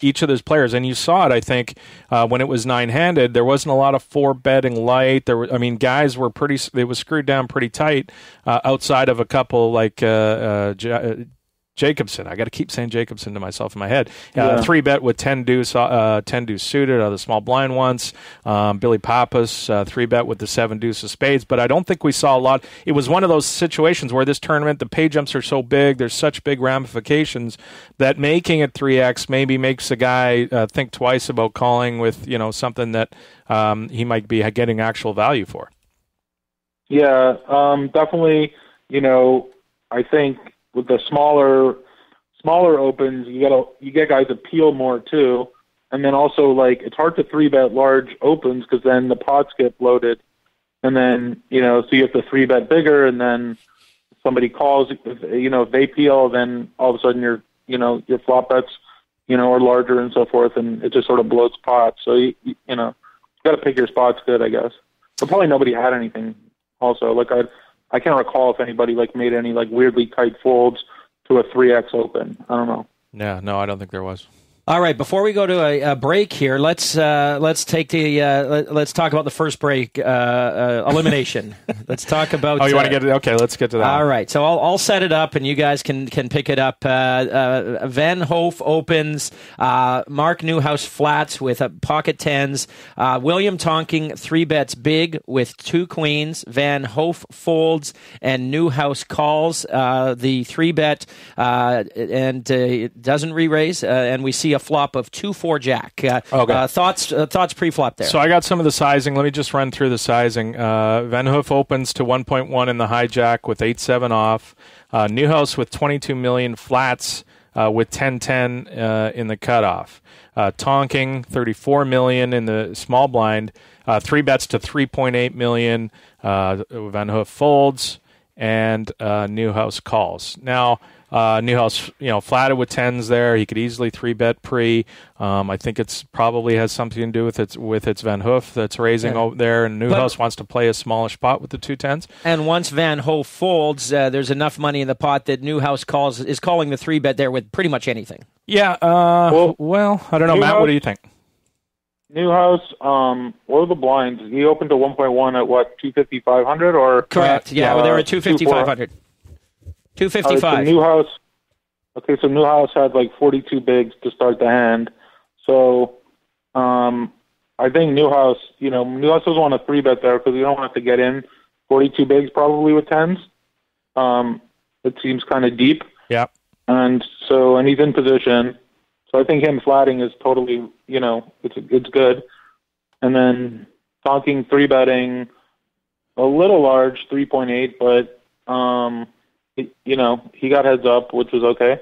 each of those players, and you saw it. I think when it was 9-handed, there wasn't a lot of 4-betting light. Guys were they was screwed down pretty tight outside of a couple Jacobson. I got to keep saying Jacobson to myself in my head. 3-bet with 10 deuce suited out of the small blind once. Billy Pappas 3-bet with the 7 deuce of spades. But I don't think we saw a lot. It was one of those situations where this tournament, the pay jumps are so big, there's such big ramifications that making it 3x maybe makes a guy think twice about calling with something that he might be getting actual value for. Yeah, definitely. I think with the smaller opens, you get guys appeal more too, and then also it's hard to 3-bet large opens because then the pots get bloated, and then so you have to 3-bet bigger, and then somebody calls. If they peel, then all of a sudden your flop bets are larger and so forth, and it just sort of bloats pots. So you got to pick your spots good, I guess. But probably nobody had anything. Also, I can't recall if anybody made any weirdly tight folds to a 3x open. I don't know. Yeah, no, I don't think there was. All right, before we go to a break here, let's take let's talk about the first break elimination. Let's talk about. Oh, you want to get it? Okay, let's get to that. All right, so I'll set it up, and you guys can pick it up. Van Hoof opens. Mark Newhouse flats with pocket tens. William Tonking 3-bets big with 2 queens. Van Hoof folds, and Newhouse calls the 3-bet and doesn't re-raise, and we see a flop of 2-4 jack. Okay. Thoughts pre-flop there. So I got some of the sizing. Let me just run through the sizing. Van Hoof opens to 1.1 in the hijack with 8-7 off. Newhouse with 22 million flats with 10-10 in the cutoff. Tonking 34 million in the small blind. 3-bets to 3.8 million. Van Hoof folds and Newhouse calls. Now, Newhouse, flatted with 10s there. He could easily 3-bet pre. I think it's probably has something to do with its Van Hoof that's raising over there, and Newhouse wants to play a smallish pot with the 2 10s. And once Van Hoof folds, there's enough money in the pot that Newhouse is calling the 3-bet there with pretty much anything. Yeah. Well, I don't know, Matt. What do you think? Newhouse, what are the blinds? He opened to 1.1 at what, 250-500 or? Correct. They were at 250-500. 255. So Newhouse had 42 bigs to start the hand. So I think Newhouse doesn't want to 3-bet there because you don't want to get in 42 bigs probably with 10s. It seems kind of deep. Yeah. And he's in position. So I think him flatting is totally, it's good. And then Tonking 3-betting a little large, 3.8, but he got heads up, which was okay.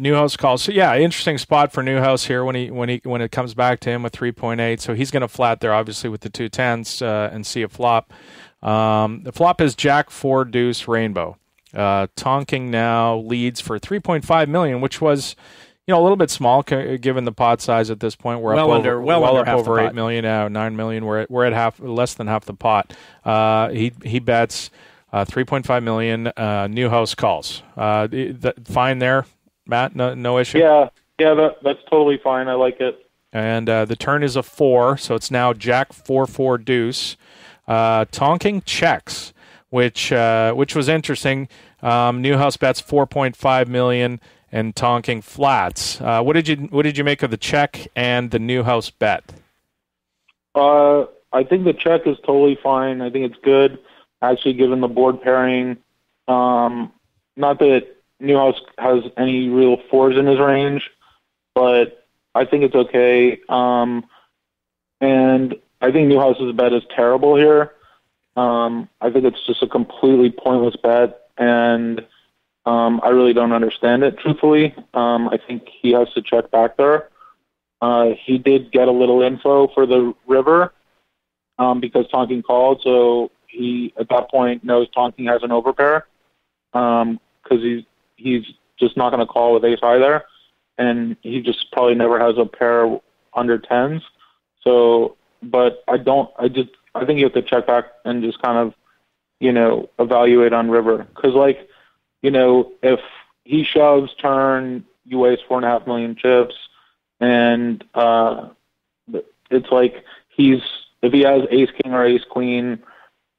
Newhouse calls. So yeah, interesting spot for Newhouse here when it comes back to him with 3.8. So he's going to flat there, obviously with the 2 10s and see a flop. The flop is Jack 4 deuce rainbow. Tonking now leads for 3.5 million, which was a little bit small given the pot size at this point. We're up over 8 million now, 9 million. We're at less than half the pot. He bets 3.5 million. Newhouse calls. Fine there, Matt. No issue. Yeah, that's totally fine. I like it. And the turn is a 4, so it's now Jack 4-4 deuce. Tonking checks, which was interesting. Newhouse bets 4.5 million, and Tonking flats. What did you make of the check and the Newhouse bet? I think the check is totally fine. I think it's good. Actually, given the board pairing, not that Newhouse has any real 4s in his range, but I think it's okay. And I think Newhouse's bet is terrible here. I think it's just a completely pointless bet, and I really don't understand it, truthfully. I think he has to check back there. He did get a little info for the river because Tonking called, so he, at that point, knows Tonking has an overpair because he's just not going to call with ace-high there, and he just probably never has a pair under 10s. So, but I think you have to check back and just kind of, evaluate on river. Because, if he shoves turn, you waste 4.5 million chips, and it's if he has ace-king or ace-queen,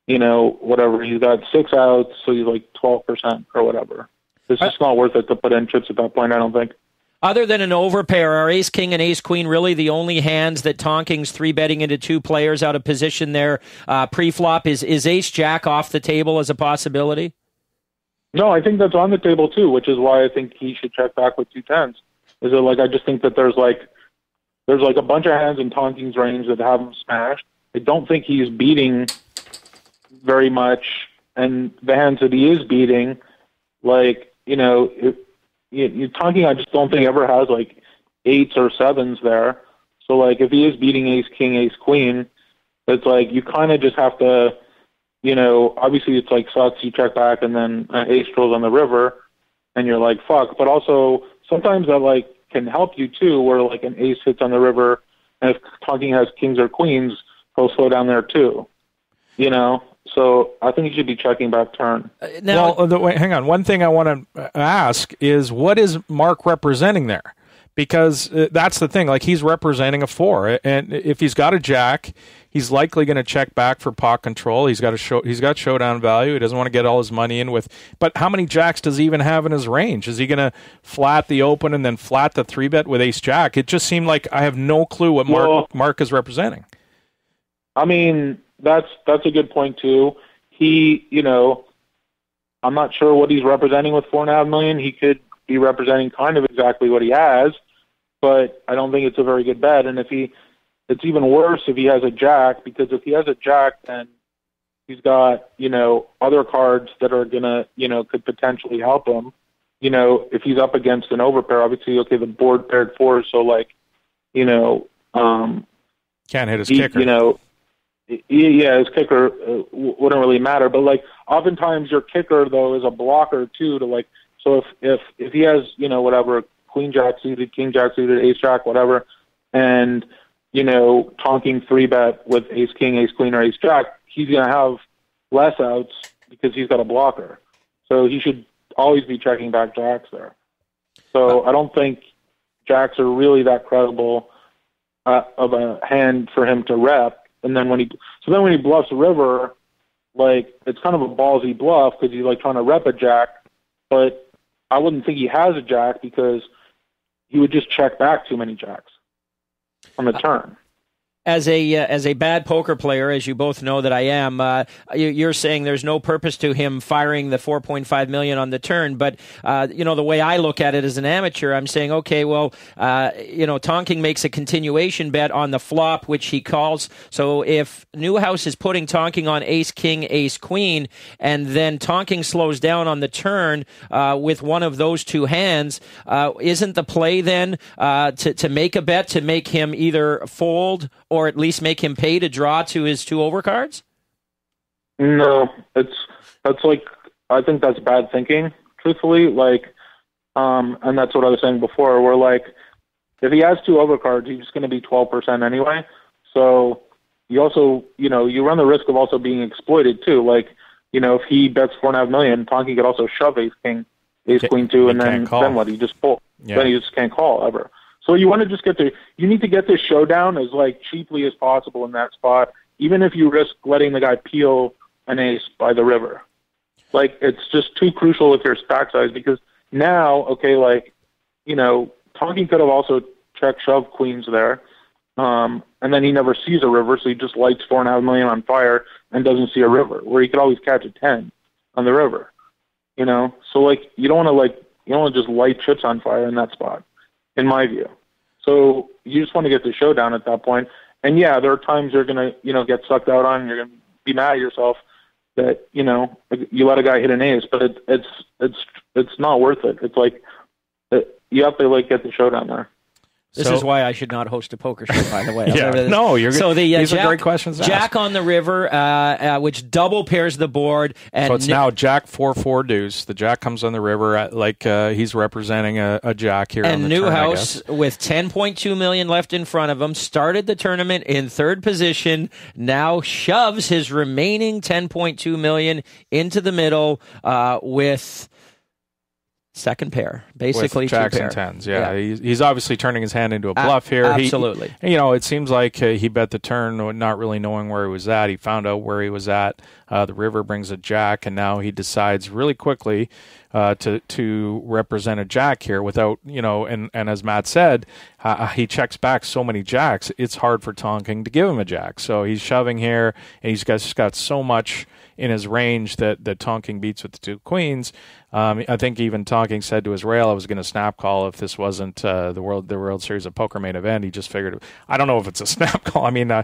whatever, he's got 6 outs, so he's 12% or whatever. It's just not worth it to put in chips at that point, I don't think. Other than an overpair, are ace king and ace queen really the only hands that Tonking's three betting into two players out of position there pre-flop? Is ace jack off the table as a possibility? No, I think that's on the table too, which is why I think he should check back with 2-10s. Is it like I just think that there's a bunch of hands in Tonking's range that have him smashed. I don't think he's beating very much, and the hands that he is beating, Tonking, I just don't think ever has like 8s or 7s there. So like if he is beating ace king, ace queen, it's like you kind of just have to, obviously it's like sucks, you check back and then ace rolls on the river and you're like, fuck. But also sometimes that like can help you too, where like an ace hits on the river and if Tonking has kings or queens, he'll slow down there too, So I think you should be checking back turn. Wait, hang on. One thing I want to ask is, what is Mark representing there? Because that's the thing. Like, he's representing a 4, and if he's got a jack, he's likely going to check back for pot control. He's got showdown value. He doesn't want to get all his money in with. But how many jacks does he even have in his range? Is he going to flat the open and then flat the 3-bet with ace jack? It just seemed like I have no clue what Mark is representing. I mean, that's a good point too. He, I'm not sure what he's representing with $4.5 million. He could be representing kind of exactly what he has, but I don't think it's a very good bet. And it's even worse if he has a jack, because if he has a jack, then he's got, other cards that are gonna, could potentially help him. If he's up against an overpair, obviously, okay, the board paired 4, so like, can't hit his kicker. Yeah, his kicker wouldn't really matter, but like oftentimes your kicker though is a blocker too. To like, so if he has whatever, queen jack suited, king jack suited, ace jack, whatever, and Tonking 3-bet with ace king, ace queen, or ace jack, he's gonna have less outs because he's got a blocker. So he should always be checking back jacks there. So I don't think jacks are really that credible of a hand for him to rep. And then when he bluffs a river, like it's kind of a ballsy bluff because he's like trying to rep a jack, but I wouldn't think he has a jack because he would just check back too many jacks on the turn. As a bad poker player, as you both know that I am, you're saying there's no purpose to him firing the $4.5 million on the turn. But the way I look at it as an amateur, I'm saying, okay, well, Tonking makes a continuation bet on the flop, which he calls. So if Newhouse is putting Tonking on ace king, ace queen, and then Tonking slows down on the turn with one of those two hands, isn't the play then to make a bet to make him either fold or at least make him pay to draw to his 2 overcards? No, that's like, I think that's bad thinking, truthfully. Like, and that's what I was saying before, where like, if he has 2 overcards, he's just going to be 12% anyway. So you also, you run the risk of also being exploited too. Like, if he bets $4.5 million, Tonking could also shove ace king, ace queen 2, and then what? He just pull. Yeah. Then he just can't call ever. So you want to just you need to get this showdown as like cheaply as possible in that spot, even if you risk letting the guy peel an ace by the river. Like, it's just too crucial with your stack size, because now, okay, like, Tonking could have also check shove queens there, and then he never sees a river, so he just lights $4.5 million on fire and doesn't see a river, where he could always catch a 10 on the river. So like, you don't want to just light chips on fire in that spot, in my view. So you just want to get the showdown at that point. And yeah, there are times you're going to, get sucked out on, and you're going to be mad at yourself that, you let a guy hit an ace, but it's not worth it. It's like, you have to like get the showdown there. This is why I should not host a poker show, by the way. Yeah, no, you're good. So these are great questions to Jack ask. on the river, which double pairs the board. And so it's now Jack 4-4 deuce. The Jack comes on the river he's representing a Jack here. And on the Newhouse, turn, with $10.2 million left in front of him, started the tournament in 3rd position. Now shoves his remaining $10.2 million into the middle with second pair, basically with jacks 2 pair. and tens. Yeah. He's obviously turning his hand into a bluff here. Absolutely. It seems like he bet the turn, not really knowing where he was at. He found out where he was at. The river brings a jack, and now he decides really quickly to represent a jack here without, and as Matt said, he checks back so many jacks, it's hard for Tonking to give him a jack. So he's shoving here, and he's just got so much in his range that Tonking beats with the 2 queens. I think even Tonking said to his rail, I was going to snap call if this wasn't the World Series of Poker main event. He just figured, I don't know if it's a snap call. I mean, I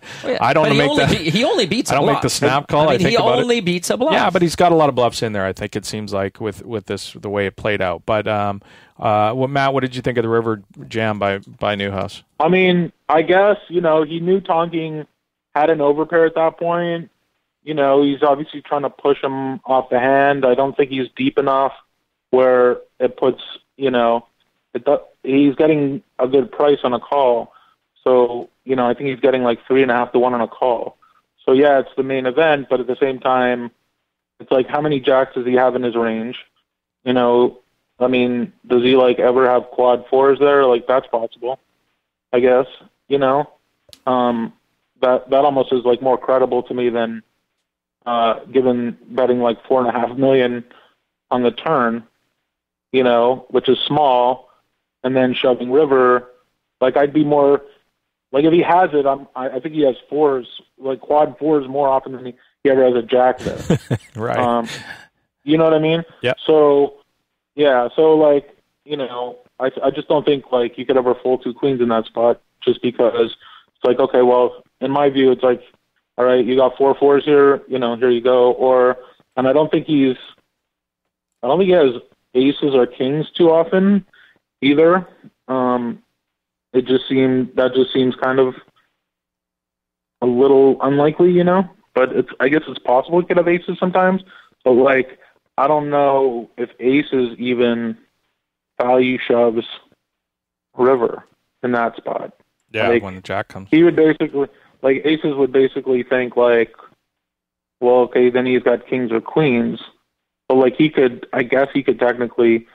don't make that. He only beets a bluff. I don't make the snap call. I mean, he only beats a bluff. Yeah, but he's got a lot of bluffs in there, I think it seems like, with this, the way it played out. But Matt, what did you think of the river jam by Newhouse? I mean, I guess, he knew Tonking had an overpair at that point. He's obviously trying to push him off the hand. I don't think he's deep enough where it puts, he's getting a good price on a call. So, I think he's getting like 3.5 to 1 on a call. So, yeah, it's the main event, but at the same time, it's like, how many jacks does he have in his range? I mean, does he like ever have quad 4s there? Like, that's possible, I guess, that almost is like more credible to me than, given betting like $4.5 million on the turn, which is small, and then shoving river. Like, I'd be more like, if he has it, I think he has 4s, like quad 4s more often than he ever has a jack there. Right. You know what I mean? Yeah. So, yeah. So, like, I just don't think like you could ever fold 2 queens in that spot, just because it's like, okay, well, in my view, it's like, all right, you got 4 4s here, here you go. And I don't think he has aces or kings too often either. That just seems kind of a little unlikely, but I guess it's possible he could have aces sometimes. But like, I don't know if aces even value shoves river in that spot. Yeah, like, when the jack comes. He would basically, like, aces would basically think like, well, okay, then he's got kings or queens. But like, he could technically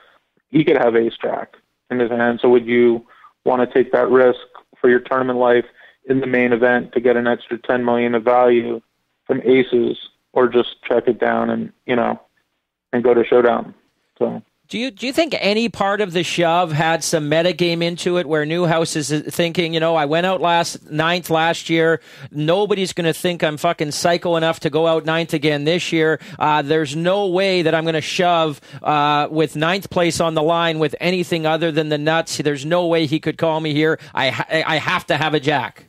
have ace jack in his hand. So would you want to take that risk for your tournament life in the main event to get an extra 10 million of value from aces, or just check it down and and go to showdown? So do you think any part of the shove had some metagame into it, where Newhouse is thinking, I went out ninth last year, nobody's going to think I'm fucking psycho enough to go out ninth again this year. There's no way that I'm going to shove with ninth place on the line with anything other than the nuts. There's no way he could call me here. I have to have a jack.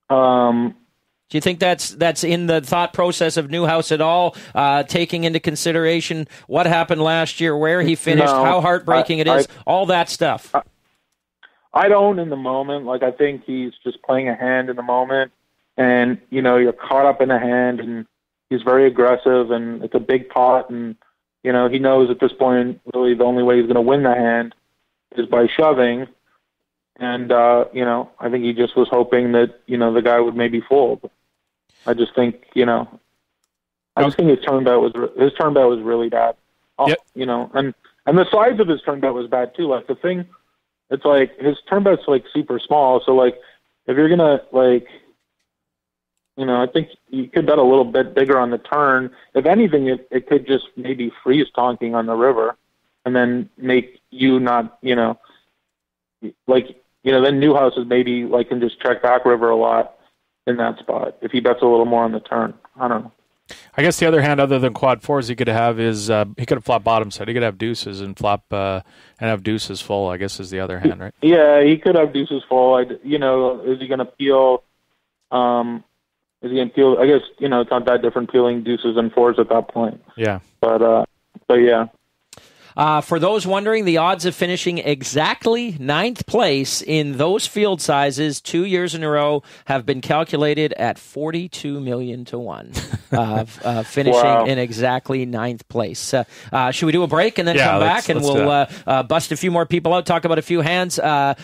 Do you think that's in the thought process of Newhouse at all, taking into consideration what happened last year, where he finished, how heartbreaking it is, all that stuff? I don't in the moment. Like, I think he's just playing a hand in the moment, and, you're caught up in a hand, and he's very aggressive, and it's a big pot, and, he knows at this point really the only way he's going to win the hand is by shoving. And, I think he just was hoping that, the guy would maybe fold. I just think, his turn bet was really bad. Yep. And the size of his turn bet was bad too. Like, the thing, it's like his turn bet's like super small. So like, if you're gonna like, I think you could bet a little bit bigger on the turn. If anything, it could just maybe freeze Tonking on the river, and then make you not, then Newhouse is maybe like can just check back river a lot in that spot if he bets a little more on the turn. I don't know. I guess the other hand, other than quad 4s, he could have is he could have flop bottom set. He could have deuces and flop and have deuces full, I guess, is the other hand, right? Yeah, he could have deuces full. Is he going to peel? Is he going to peel? I guess it's not that different peeling deuces and 4s at that point. Yeah, but yeah. For those wondering, the odds of finishing exactly ninth place in those field sizes 2 years in a row have been calculated at 42 million to 1. Finishing in exactly ninth place. Should we do a break and then come back and we'll bust a few more people out, talk about a few hands?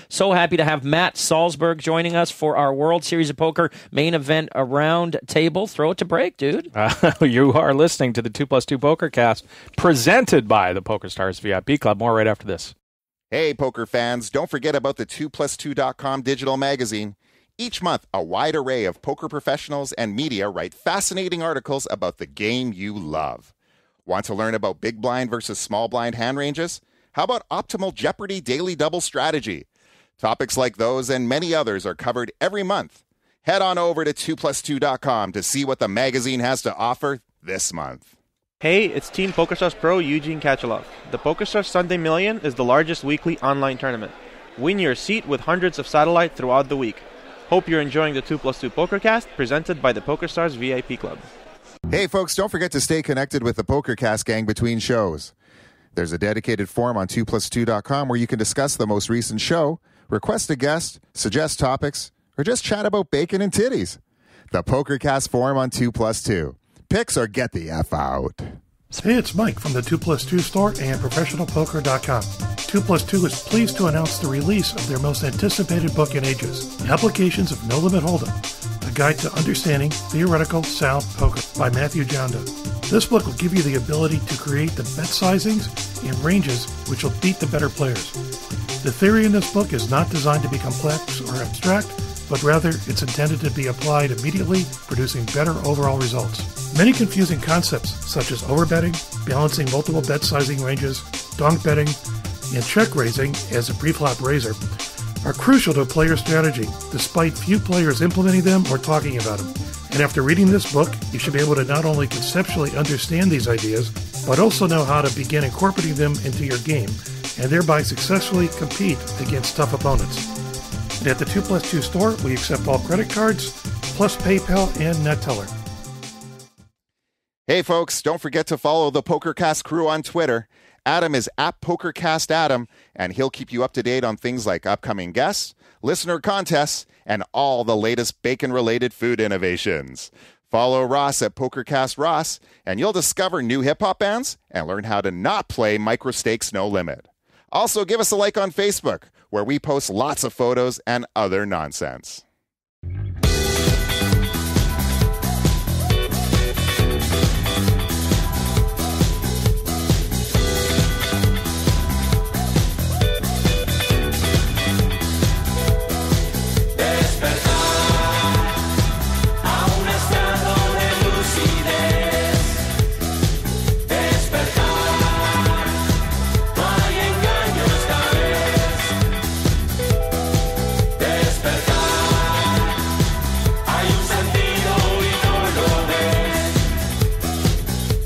So happy to have Matt Salsberg joining us for our World Series of Poker main event around table. Throw it to break, dude. You are listening to the 2+2 Pokercast, presented by the Pokerstars VIP Club. More right after this. Hey, poker fans, don't forget about the 2plus2.com digital magazine. Each month, a wide array of poker professionals and media write fascinating articles about the game you love. Want to learn about big blind versus small blind hand ranges? How about optimal Jeopardy daily double strategy? Topics like those and many others are covered every month. Head on over to 2plus2.com to see what the magazine has to offer this month. Hey, it's Team Pokerstars Pro Eugene Kachalov. The Pokerstars Sunday Million is the largest weekly online tournament. Win your seat with hundreds of satellite throughout the week. Hope you're enjoying the 2plus2 Pokercast presented by the Pokerstars VIP Club. Hey folks, don't forget to stay connected with the Pokercast gang between shows. There's a dedicated forum on 2plus2.com where you can discuss the most recent show, request a guest, suggest topics, or just chat about bacon and titties. The Pokercast forum on 2plus2. Picks or get the F out. Hey, it's Mike from the 2plus2 store and professionalpoker.com. 2plus2 is pleased to announce the release of their most anticipated book in ages, Applications of No Limit Hold'em, a guide to understanding theoretical sound poker by Matthew Jonda. This book will give you the ability to create the bet sizings and ranges which will beat the better players. The theory in this book is not designed to be complex or abstract, but rather it's intended to be applied immediately, producing better overall results. Many confusing concepts, such as overbetting, balancing multiple bet sizing ranges, donk betting, and check raising as a preflop raiser, are crucial to a player's strategy, despite few players implementing them or talking about them. And after reading this book, you should be able to not only conceptually understand these ideas, but also know how to begin incorporating them into your game, and thereby successfully compete against tough opponents. And at the 2plus2 store, we accept all credit cards, plus PayPal and NetTeller. Hey folks, don't forget to follow the Pokercast crew on Twitter. Adam is at PokercastAdam, and he'll keep you up to date on things like upcoming guests, listener contests, and all the latest bacon-related food innovations. Follow Ross at PokercastRoss, and you'll discover new hip-hop bands and learn how to not play Micro Stakes No Limit. Also, give us a like on Facebook, where we post lots of photos and other nonsense.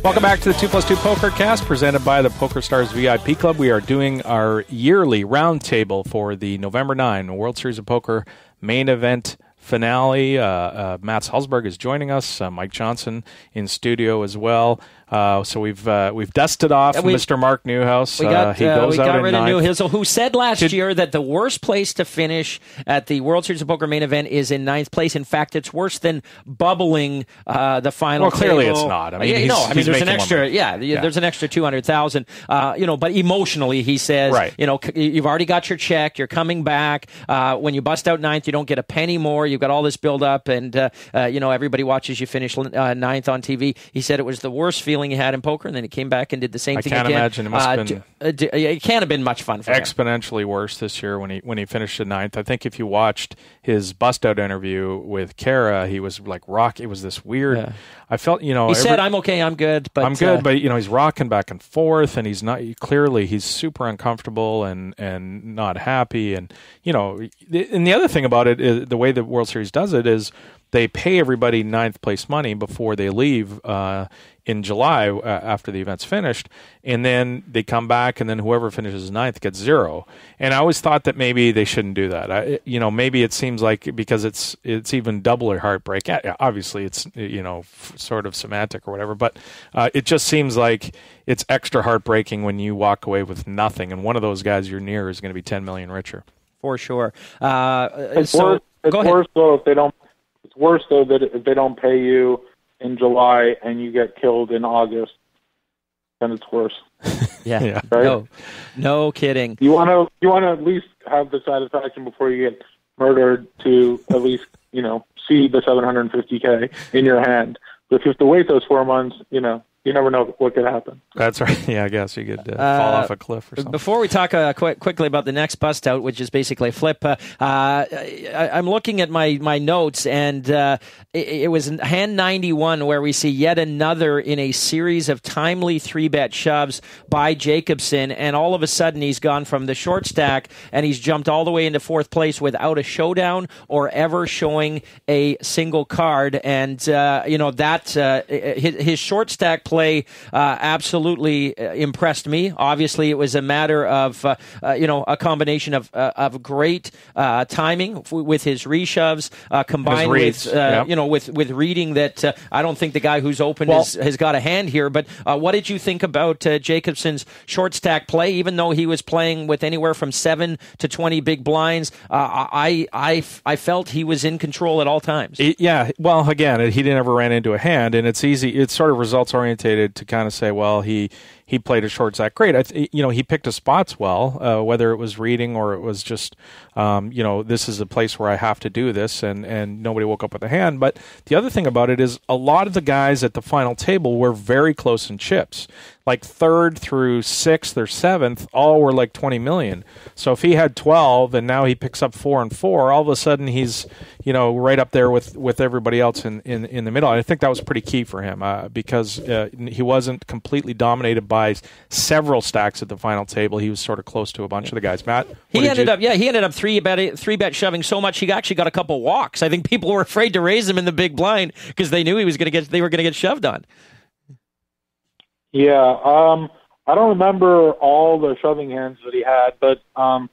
Welcome back to the 2plus2 Pokercast, presented by the Pokerstars VIP Club. We are doing our yearly roundtable for the November 9 World Series of Poker main event finale. Matt Salsberg is joining us. Mike Johnson in studio as well. So we've dusted off Mr. Mark Newhouse. We got rid of Newhouse, who said last year that the worst place to finish at the World Series of Poker main event is in ninth place. In fact, it's worse than bubbling the final. Well, clearly table. it's not. I mean, there's an extra. There's an extra 200,000. But emotionally, he says, right. You've already got your check. You're coming back. When you bust out ninth, you don't get a penny more. You've got all this build up, and everybody watches you finish ninth on TV. He said it was the worst feeling he had in poker, and then he came back and did the same thing again. I can't imagine it must have been it can't have been much fun for him. Exponentially worse this year when he finished at ninth. I think if you watched his bust out interview with Kara, he was like rock. It was this weird. Yeah. I felt he said, "I'm okay, I'm good," but I'm good, but he's rocking back and forth, and he's not clearly he's super uncomfortable and not happy, and and the other thing about it is the way the World Series does it is they pay everybody ninth place money before they leave in July after the event's finished, and then they come back, and then whoever finishes ninth gets zero. And I always thought that maybe they shouldn't do that. Maybe it seems like because it's even doubly heartbreak. Obviously, it's sort of semantic or whatever, but it just seems like it's extra heartbreaking when you walk away with nothing, and one of those guys you're near is going to be 10 million richer. For sure. It's worse though if they don't. It's worse though that if they don't pay you in July and you get killed in August, then it's worse. Yeah. Right? No kidding. You want to at least have the satisfaction before you get murdered to at least see the $750K in your hand. But if you have to wait those 4 months, you never know what could happen. That's right. Yeah, I guess you could fall off a cliff or something. Before we talk quickly about the next bust out, which is basically a flip, I'm looking at my notes, and it was hand 91 where we see yet another in a series of timely 3-bet shoves by Jacobson, and all of a sudden he's gone from the short stack and he's jumped all the way into fourth place without a showdown or ever showing a single card. And his short stack play absolutely impressed me. Obviously, it was a matter of a combination of great timing with his reshoves combined with reading that I don't think the guy who's open has got a hand here. But what did you think about Jacobson's short stack play? Even though he was playing with anywhere from 7 to 20 big blinds, I felt he was in control at all times. Well, again, he never ran into a hand, and it's easy. It's sort of results orientated to kind of say, well, he played a short stack great. He picked his spots well, whether it was reading or it was just, this is a place where I have to do this, and nobody woke up with a hand. But the other thing about it is a lot of the guys at the final table were very close in chips. Like 3rd through 6th or 7th, all were like 20 million. So if he had 12 and now he picks up 4 and 4, all of a sudden he's, right up there with everybody else in the middle. And I think that was pretty key for him because he wasn't completely dominated by several stacks at the final table. He was sort of close to a bunch of the guys. Matt, he ended up 3-bet shoving so much he actually got a couple walks. I think people were afraid to raise him in the big blind because they knew they were going to get shoved on. Yeah, I don't remember all the shoving hands that he had, but Martin,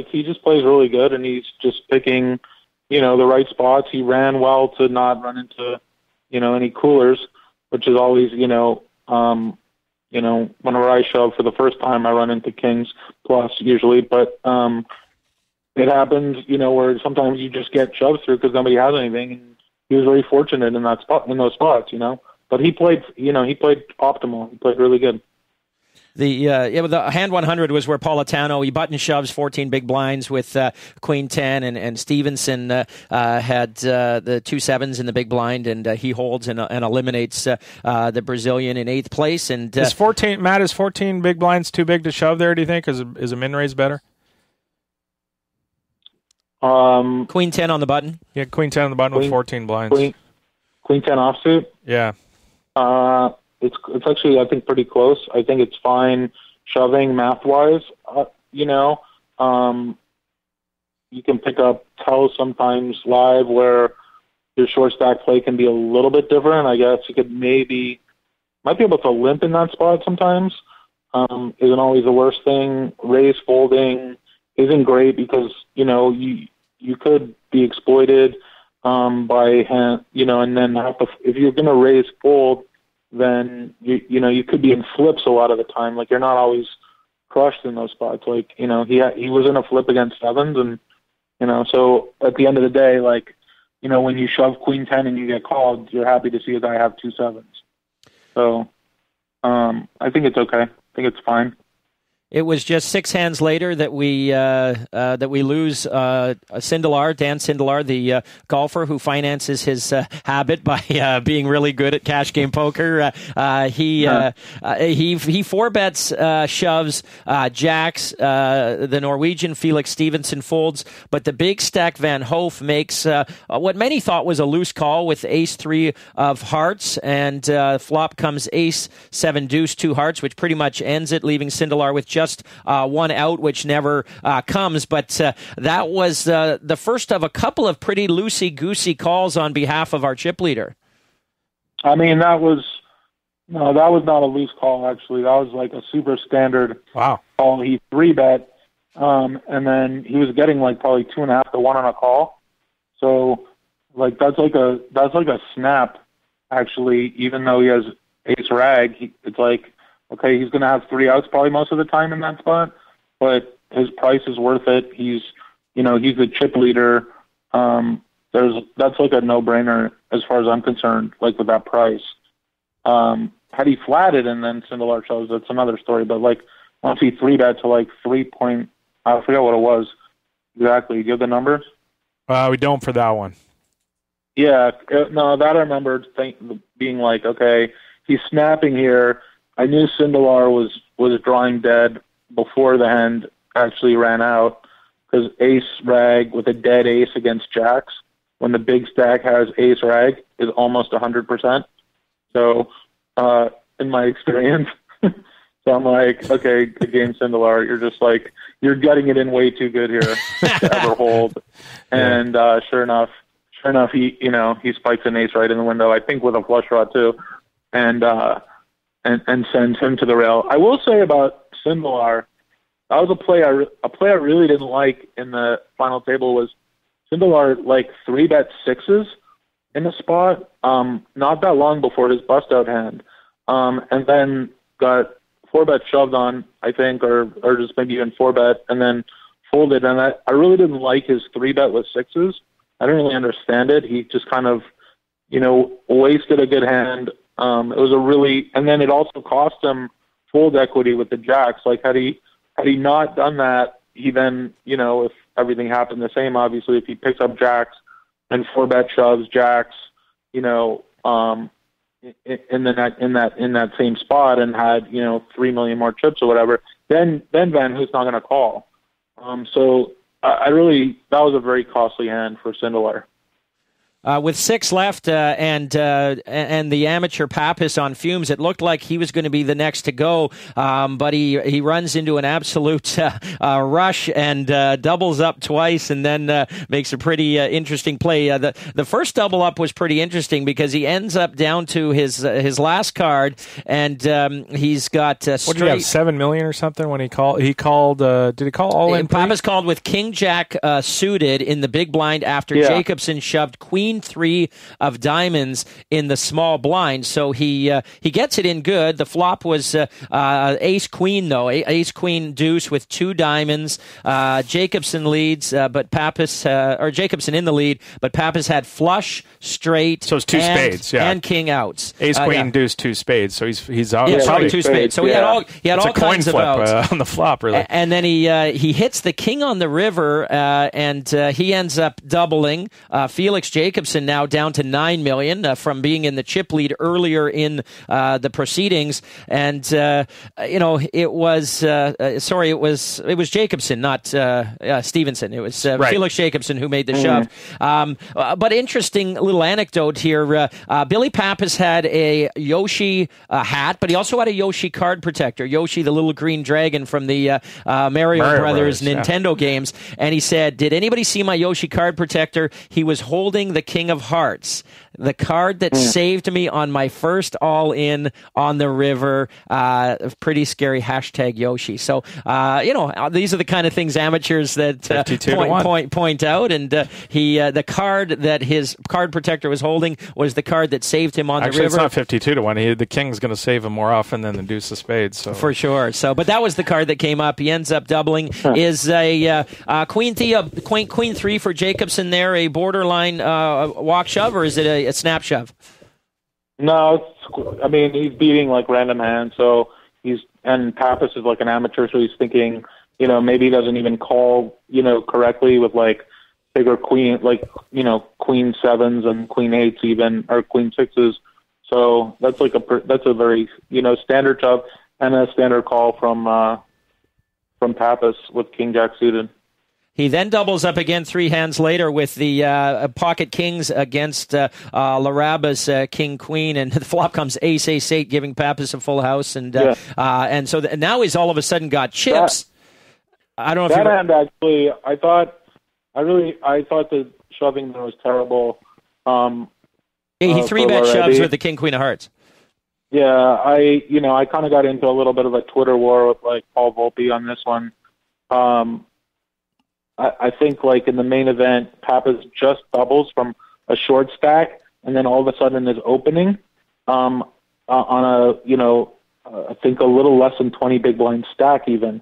he just plays really good, and he's just picking, the right spots. He ran well to not run into, any coolers, which is always, whenever I shove for the first time, I run into kings plus usually, but it happens, where sometimes you just get shoved through because nobody has anything, and he was very fortunate in those spots, But he played optimal. He played really good. The hand 100 was where Politano, he button shoves 14 big blinds with Queen 10, and Stevenson had the 2 7s in the big blind, and he holds and eliminates the Brazilian in 8th place. And is 14 big blinds too big to shove there? Do you think is a min raise better? Queen 10 on the button. Yeah, Queen 10 on the button with 14 blinds. Queen 10 offsuit. Yeah. It's actually, I think, pretty close. I think it's fine shoving math-wise. You can pick up tells sometimes live where your short stack play can be a little bit different. I guess you might be able to limp in that spot sometimes. Isn't always the worst thing. Raise folding isn't great because, you could be exploited by hand, and then if you're going to raise fold, then you could be in flips a lot of the time. Like you're not always crushed in those spots. Like he was in a flip against 7s, and so at the end of the day, when you shove Queen 10 and you get called, you're happy to see a guy have 2 7s. So I think it's okay. I think it's fine. It was just 6 hands later that we lose Sindelar, Dan Sindelar, the golfer who finances his habit by being really good at cash game poker. He 4-bets shoves jacks. The Norwegian Felix Stevenson folds, but the big stack Van Hoof makes what many thought was a loose call with ace 3 of hearts, and flop comes ace 7 deuce 2 hearts, which pretty much ends it, leaving Sindelar with just one out, which never comes. But that was the first of a couple of pretty loosey-goosey calls on behalf of our chip leader. I mean, that was not a loose call, actually. That was like a super standard call. He 3-bet, and then he was getting probably 2.5 to 1 on a call. So that's like a snap, actually, even though he has ace rag. It's like, okay, he's going to have 3 outs probably most of the time in that spot, but his price is worth it. He's the chip leader. That's like a no-brainer as far as I'm concerned, with that price. Had he flatted and then Sindelar shows, that's another story. But once he 3-bet to 3 point, I forget what it was exactly. Do you have the numbers? We don't for that one. Yeah, no, that I remember being okay, he's snapping here. I knew Sindelar was drawing dead before the hand actually ran out, because ace rag with a dead ace against jacks, when the big stack has ace rag, is almost 100%. So in my experience, so I'm like, okay, good game, Sindelar. You're just like, you're gutting it in way too good here to ever hold. And sure enough, he spikes an ace right in the window, I think with a flush draw too, and sends him to the rail. I will say about Sindelar, that was a play I really didn't like in the final table. Was Sindelar like 3-bet sixes in the spot, not that long before his bust out hand, and then got 4-bet shoved on, I think, or just maybe even 4-bet, and then folded. And I really didn't like his 3-bet with sixes. I didn't really understand it. He just kind of, wasted a good hand. It was and then it also cost him fold equity with the jacks. Like had he not done that, he then, if everything happened the same, obviously, if he picks up jacks and 4-bet shoves jacks, in that same spot and had 3 million more chips or whatever, then Van Hoot's not going to call. So that was a very costly hand for Sindelar. With 6 left and the amateur Pappas on fumes, it looked like he was going to be the next to go, but he runs into an absolute rush and doubles up twice, and then makes a pretty interesting play. The first double up was pretty interesting because he ends up down to his last card, and he's got straight. What did he have, 7 million or something when he called? He called. Did he call all in? Pappas called with King Jack suited in the big blind after Jacobson shoved Queen 3 of diamonds in the small blind, so he gets it in good. The flop was ace queen though, ace queen deuce with 2 diamonds. Jacobson leads, but Pappas or Jacobson in the lead, but Pappas had flush, straight, so it's 2 spades, and king outs. Ace queen deuce 2 spades, so he's out. Yeah, probably 2 spades. So he had all kinds of outs on the flop, really. And then he hits the king on the river, and he ends up doubling. Felix Jacobson now down to 9 million from being in the chip lead earlier in the proceedings, and it was Jacobson, not Stevenson. It was Felix Jacobson who made the shove. But interesting little anecdote here. Billy Pappas had a Yoshi hat, but he also had a Yoshi card protector. Yoshi, the little green dragon from the Mario Brothers Nintendo games, and he said, "Did anybody see my Yoshi card protector? He was holding the King of Hearts, the card that saved me on my first all-in on the river." Pretty scary hashtag Yoshi. So, these are the kind of things amateurs that point out. And the card that his card protector was holding was the card that saved him on the river. It's not 52-1. The King's going to save him more often than the deuce of spades. So. For sure. So, but that was the card that came up. He ends up doubling. Is a Queen 3 for Jacobson there a borderline walk shove, or is it a snap shove? No, he's beating like random hands, and Pappas is like an amateur, so he's thinking, maybe he doesn't even call, correctly with like bigger queen, like, queen 7s and queen 8s even, or queen 6s. So that's a very, standard shove and a standard call from Pappas with King Jack suited. He then doubles up again 3 hands later with the pocket kings against Laraba's King Queen, and the flop comes Ace Ace 8, giving Pappas a full house, and so now he's all of a sudden got chips. I don't know if that hand actually. I thought the shoving there was terrible. He 3-bet shoves with the King Queen of Hearts. Yeah, I kind of got into a little bit of a Twitter war with like Paul Volpe on this one. I think, like, in the main event, Pappas just doubles from a short stack, and then all of a sudden is opening on a, I think a little less than 20 big blind stack even.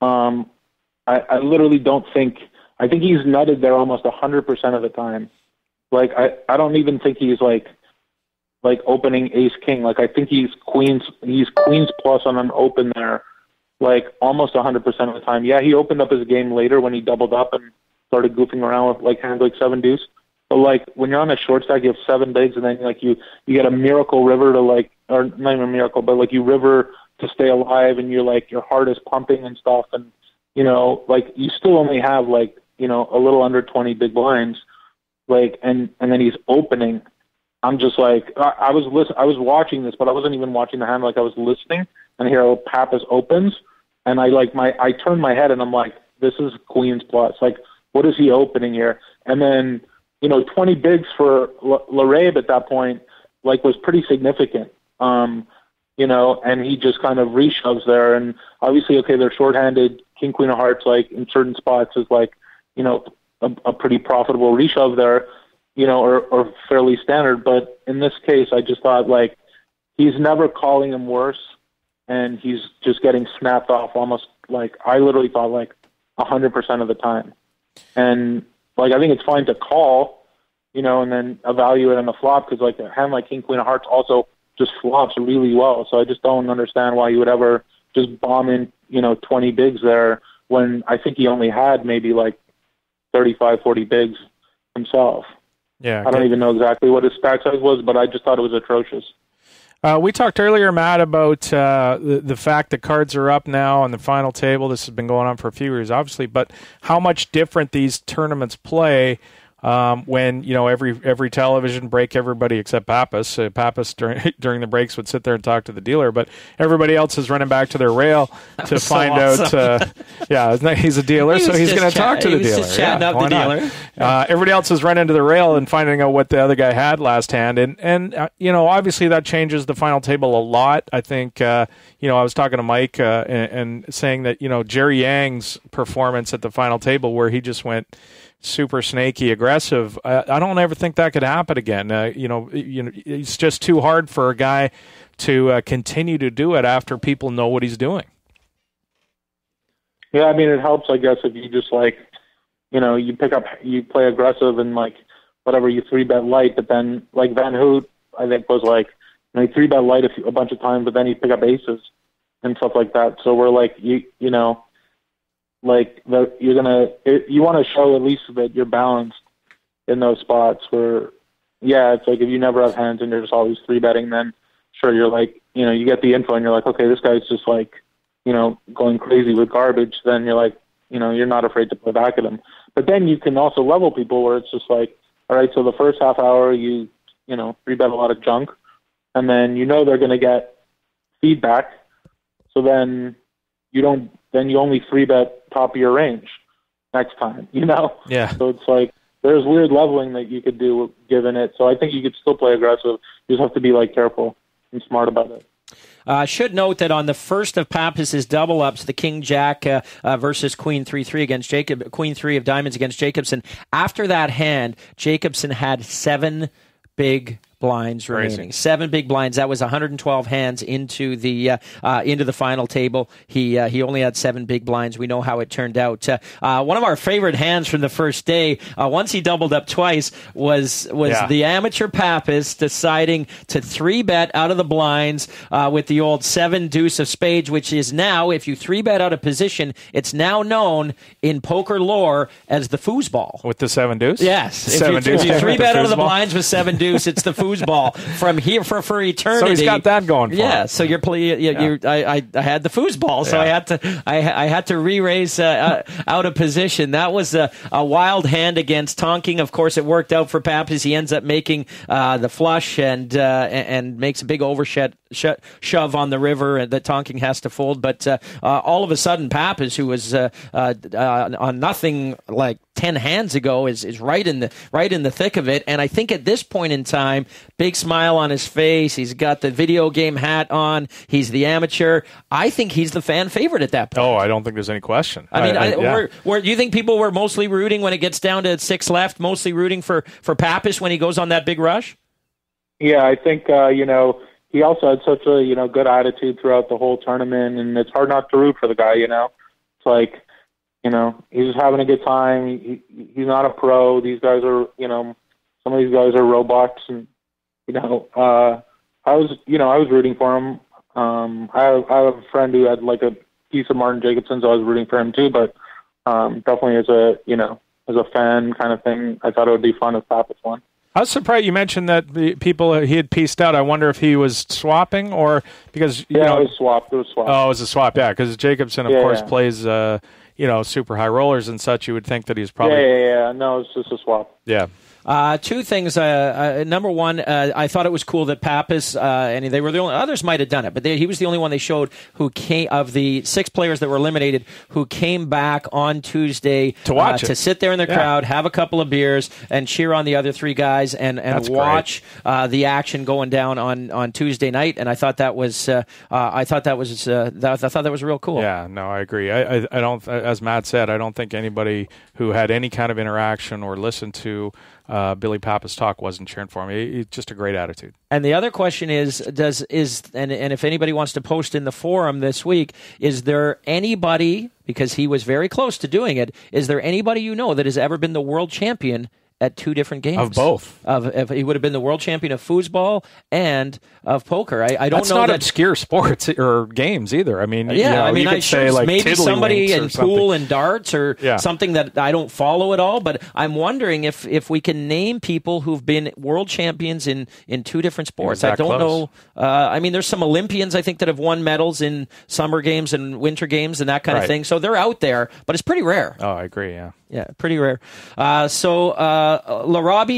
I literally don't think – I think he's nutted there almost 100% of the time. Like, I don't even think he's, like opening ace-king. Like, I think he's queens plus on an open there. Like, almost 100% of the time. Yeah, he opened up his game later when he doubled up and started goofing around with, like, hands like 7 deuce. But like when you're on a short stack, you have 7 bigs, and then like you get a miracle river to like, or not even a miracle, but like you river to stay alive, and you're like your heart is pumping and stuff, and you know, like you still only have like, you know, a little under 20 big blinds, like, and then he's opening. I'm just like, I was watching this, but I wasn't even watching the hand. Like I was listening, and here Pappas opens, and I turned my head, and I'm like, this is Queens plus. Like, what is he opening here? And then, you know, 20 bigs for Lerabe at that point, like, was pretty significant. You know, and he just kind of reshoves there, and obviously, okay, they're shorthanded. King, Queen of Hearts, like in certain spots, is like, you know, a pretty profitable reshove there, you know, or fairly standard. But in this case, I just thought like he's never calling him worse, and he's just getting snapped off almost like I literally thought like 100% of the time. And like I think it's fine to call, you know, and then evaluate on the flop because like a hand like King, Queen of Hearts also just flops really well. So I just don't understand why you would ever just bomb in, you know, 20 bigs there when I think he only had maybe like 35, 40 bigs himself. Yeah, I don't even know exactly what his stack size was, but I just thought it was atrocious. We talked earlier, Matt, about the fact that cards are up now on the final table. This has been going on for a few years, obviously, but how much different these tournaments play when, you know, every television break, everybody except Pappas. Pappas during the breaks would sit there and talk to the dealer, but everybody else is running back to their rail to find out. Yeah, he's a dealer, so he's going to talk to the dealer. Just chatting up the dealer. Everybody else is running to the rail and finding out what the other guy had last hand, and you know, obviously that changes the final table a lot. I think you know, I was talking to Mike and saying that, you know, Jerry Yang's performance at the final table where he just went super snaky aggressive. I don't ever think that could happen again. You know, it's just too hard for a guy to continue to do it after people know what he's doing. Yeah, I mean, it helps, I guess, if you just like, you know, you play aggressive and like whatever, you 3-bet light, but then like Van Hoot, I think was like, you know, he 3-bet light a bunch of times, but then he'd pick up aces and stuff like that. So we're like, you know, like you want to show at least that you're balanced in those spots where, yeah, it's like if you never have hands and you're just always 3-betting, then sure, you're like, you know, you get the info and you're like, okay, this guy's just like, you know, going crazy with garbage. Then you're like, you know, you're not afraid to play back at him. But then you can also level people where it's just like, all right, so the first half hour you know, 3-bet a lot of junk, and then you know they're going to get feedback, so then you only 3-bet top of your range next time, you know? Yeah. So it's like there's weird leveling that you could do given it. So I think you could still play aggressive. You just have to be like careful and smart about it. Should note that on the first of Pappas's double ups, the King Jack versus Queen 3-3 against Jacob, Queen 3 of diamonds against Jacobson. After that hand, Jacobson had 7 big blinds remaining. 7 big blinds. That was 112 hands into the final table. He only had 7 big blinds. We know how it turned out. One of our favorite hands from the first day, once he doubled up twice, was the amateur Pappas deciding to 3-bet out of the blinds with the old 7 deuce of spades, which is now, if you 3-bet out of position, it's now known in poker lore as the foosball. With the 7 deuce? Yes. If you 3-bet out of the blinds with 7 deuce, it's the foosball from here for eternity. So he's got that going for him. Yeah. So you're playing. I had the foosball, so I had to re-raise out of position. That was a wild hand against Tonking. Of course, it worked out for Pappas. He ends up making the flush and makes a big shove on the river that Tonking has to fold. But all of a sudden, Pappas, who was on nothing like 10 hands ago, is right in the thick of it. And I think at this point in time, big smile on his face. He's got the video game hat on. He's the amateur. I think he's the fan favorite at that point. Oh, I don't think there's any question. I mean, do you think people were mostly rooting when it gets down to 6 left, mostly rooting for Pappas when he goes on that big rush? Yeah, I think, you know, he also had such a, you know, good attitude throughout the whole tournament, and it's hard not to root for the guy, you know. It's like, you know, he's just having a good time. He's not a pro. These guys are, you know, some of these guys are robots, and, you know, I was rooting for him. I have a friend who had like a piece of Martin Jacobson, so I was rooting for him too, but definitely as a as a fan kind of thing. I thought it would be fun if Pappas won. I was surprised you mentioned that the people he had pieced out. I wonder if he was swapping or because it was swapped. It was swapped. Oh, it was a swap. Yeah, because Jacobson, of course, plays super high rollers and such. You would think that he's probably No, it's just a swap. Yeah. Two things. Number one, I thought it was cool that Pappas, and they were the only others might have done it, but he was the only one they showed who came of the 6 players that were eliminated who came back on Tuesday to watch to sit there in the crowd, have a couple of beers, and cheer on the other 3 guys, and watch the action going down on Tuesday night. And I thought that was real cool. Yeah, no, I agree. I don't, as Matt said, I don't think anybody who had any kind of interaction or listened to Billy Pappas talk wasn't cheering for him. He's just a great attitude. And the other question is if anybody wants to post in the forum this week, is there anybody, because he was very close to doing it, is there anybody you know that has ever been the world champion at 2 different games? Of both. If he would have been the world champion of foosball and of poker. I don't That's know. That's not that, obscure sports or games either. I mean, you could say like maybe somebody in pool and darts or Yeah. something that I don't follow at all. But I'm wondering if we can name people who've been world champions in 2 different sports. I don't know. I mean, there's some Olympians I think that have won medals in summer games and winter games and that kind of thing. So they're out there, but it's pretty rare. Oh, I agree. Yeah. Yeah, pretty rare. Larabi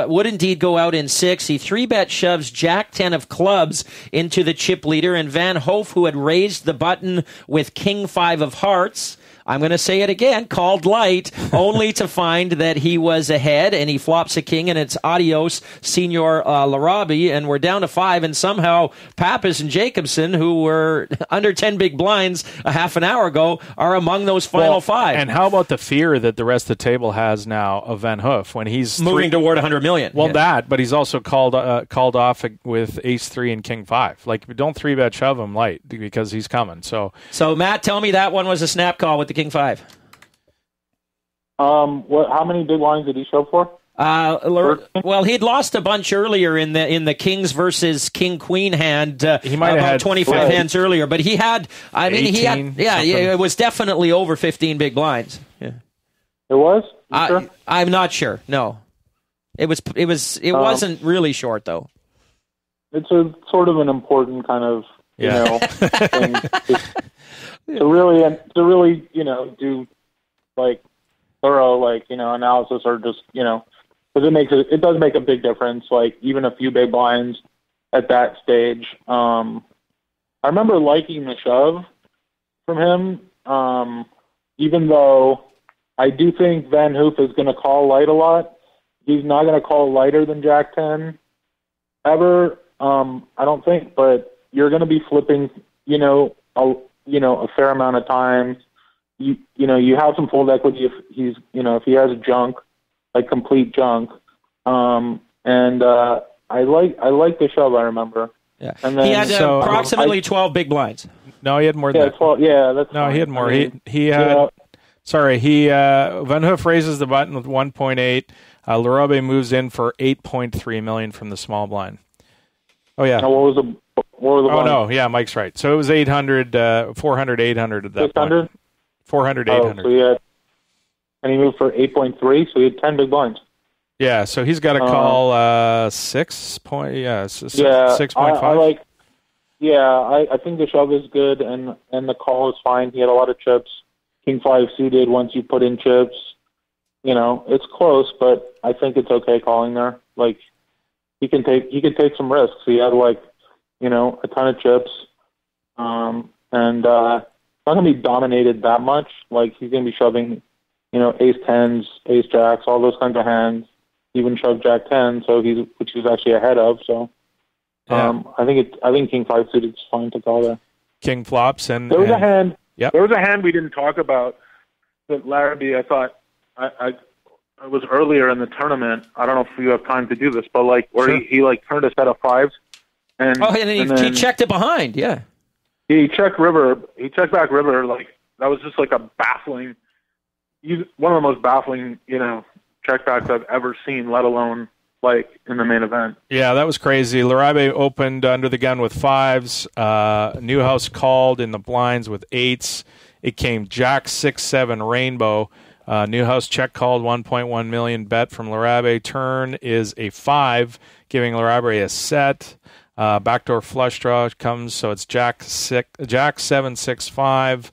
would indeed go out in 6. He 3-bet shoves Jack 10 of clubs into the chip leader, and Van Hoof, who had raised the button with King 5 of hearts, I'm going to say it again, called light, only to find that he was ahead, and he flops a king, and it's adios, Senor Larabi, and we're down to 5, and somehow Pappas and Jacobson, who were under 10 big blinds a half an hour ago, are among those final 5. And how about the fear that the rest of the table has now of Van Hoof when he's moving toward 100 million? Well, but he's also called off with Ace 3 and King 5. Like, don't 3-bet shove him light because he's coming. So Matt, tell me that one was a snap call with the King 5. How many big lines did he show for? Well, he'd lost a bunch earlier in the Kings versus King Queen hand. He might have had 25 hands earlier, but he had. I mean, 18, it was definitely over 15 big blinds. Yeah, it was. Sure? I'm not sure. No, it wasn't really short though. It's a sort of an important kind of thing. To really do like thorough analysis or just because it does make a big difference, like even a few big blinds at that stage. I remember liking the shove from him, even though I do think Van Hoof is going to call light a lot. He's not going to call lighter than Jack 10 ever, I don't think, but you're going to be flipping, a fair amount of time. You have some fold equity if he's, if he has junk, like complete junk. I like the shove, I remember. Yeah. And then, he had approximately 12 big blinds. No, he had more than that. 12, yeah, that's no, fine. He had more. He had. Sorry, Van Hoof raises the button with 1.8. Larabe moves in for 8.3 million from the small blind. Oh yeah. Now, what was the Oh no, yeah, Mike's right. So it was 800, 400, 800 at that 600? point. 400, 800. So he had, and he moved for 8.3, so he had 10 big blinds. Yeah, so he's got to call 6.5. I think the shove is good, and the call is fine. He had a lot of chips. King 5 suited once you put in chips. It's close, but I think it's okay calling there. Like, he could take some risks. He had a ton of chips, and not going to be dominated that much. Like, he's going to be shoving, ace 10s, ace jacks, all those kinds of hands. Even shoved Jack 10, which he's actually ahead of. So, I think King 5 suited is fine to call there. King flops and there was a hand. Yep. There was a hand we didn't talk about that Larrabee. I thought I was earlier in the tournament. I don't know if you have time to do this, but where he turned a set of 5s. And he checked it behind. Yeah. He checked river. He checked back river. That was just a baffling. One of the most baffling, checkbacks I've ever seen, let alone in the main event. Yeah, that was crazy. Larabe opened under the gun with 5s. Newhouse called in the blinds with 8s. It came Jack 6-7 rainbow. Newhouse check called, 1.1 million bet from Larabe. Turn is a 5, giving Larabe a set. Backdoor flush draw comes, so it's Jack 7 6 5.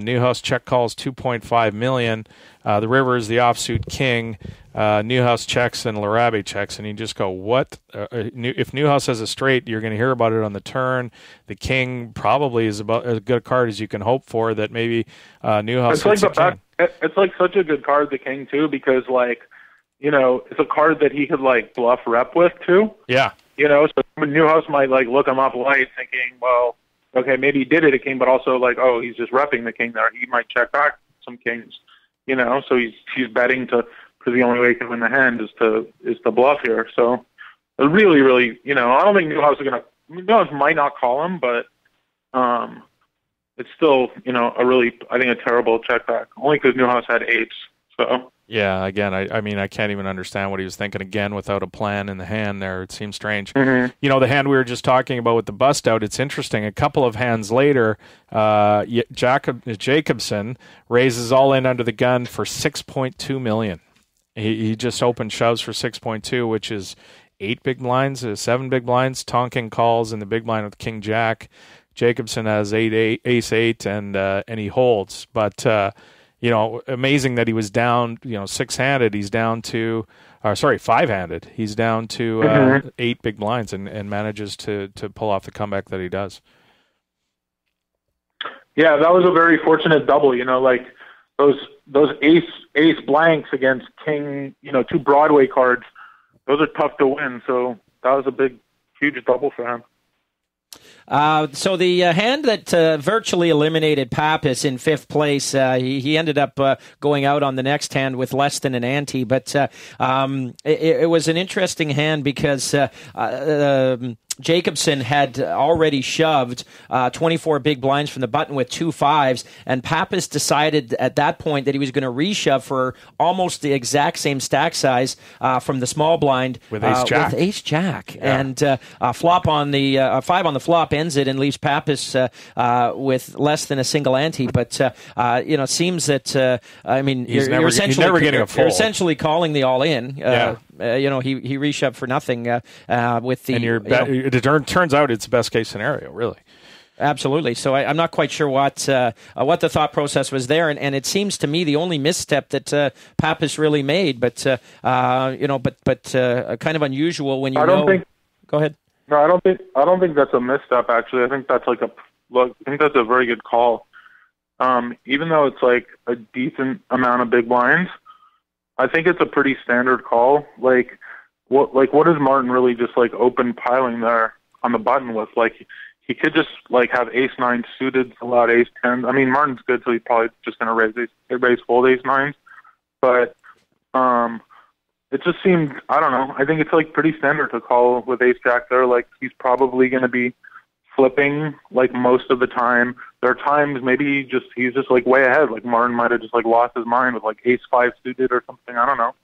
Newhouse check calls 2.5 million. The river is the offsuit king. Newhouse checks and Larabe checks, and you just go, what? If Newhouse has a straight, you're going to hear about it on the turn. The king probably is about as good a card as you can hope for. That maybe Newhouse. It's like such a good card, the king too, because it's a card that he could bluff rep with too. Yeah. So Newhouse might look him up light, thinking, well, okay, maybe he did it a king, but also oh, he's just repping the king there. He might check back some kings, So he's betting because the only way he can win the hand is to bluff here. So really, really, I don't think Newhouse might not call him, but it's still I think a terrible check back, only because Newhouse had eights. So. Yeah, again, I mean, I can't even understand what he was thinking again without a plan in the hand there. It seems strange. Mm-hmm. The hand we were just talking about with the bust out, it's interesting. A couple of hands later, Jacobson raises all in under the gun for 6.2 million. He just opened shoves for 6.2, which is 8 big blinds, 7 big blinds, Tonkin calls in the big blind with King Jack. Jacobson has ace 8, and he holds. But amazing that he was down, 6-handed. He's down to, 5-handed. He's down to 8 big blinds and manages to pull off the comeback that he does. Yeah, that was a very fortunate double. Those ace blanks against king, 2 Broadway cards. Those are tough to win. So that was a huge double for him. So the hand that virtually eliminated Pappas in 5th place, he ended up going out on the next hand with less than an ante. But it was an interesting hand because Jacobson had already shoved 24 big blinds from the button with 2 5s, and Pappas decided at that point that he was going to reshove for almost the exact same stack size from the small blind with ace jack. Yeah. And flop on the 5 on the flop ends it and leaves Pappas with less than a single ante. But it seems that he's never getting a fold. You're essentially calling the all in. He reshoved for nothing with the. And it turns out it's the best case scenario, really. Absolutely. So I'm not quite sure what the thought process was there, and it seems to me the only misstep that Pappas really made, but kind of unusual when Go ahead. No, I don't think that's a misstep. Actually, I think that's a very good call. Even though it's a decent amount of big blinds, I think it's a pretty standard call. What is Martin really just open piling there on the button with? He could just have ace 9 suited, allowed ace 10. I mean, Martin's good, so he's probably just going to raise fold ace 9s. But it just seemed, I don't know. I think it's pretty standard to call with ace jack there. He's probably going to be flipping most of the time. There are times maybe he's just way ahead. Martin might have just lost his mind with ace 5 suited or something. I don't know.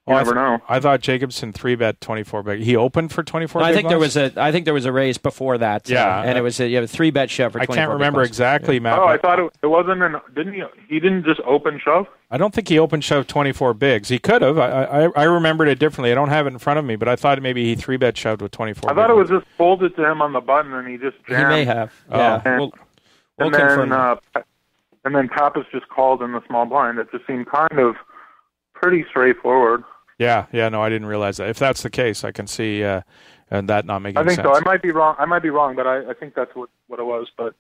You never know. I thought Jacobson 3-bet 24 big. He opened for 24 big. I think there was a raise before that. Yeah, and it was a 3-bet shove for 24. I can't remember exactly, Matt. Oh, I thought it wasn't didn't he? He didn't just open shove. I don't think he open shoved 24 bigs. He could have. I remembered it differently. I don't have it in front of me, but I thought maybe he 3-bet shoved with 24. I thought it was just folded to him on the button, and he just jammed. He may have. Yeah, we'll confirm. And then Pappas just called in the small blind. It just seemed kind of pretty straightforward. Yeah, no, I didn't realize that. If that's the case, I can see that not making sense. I think so. I might be wrong, but I think that's what it was. But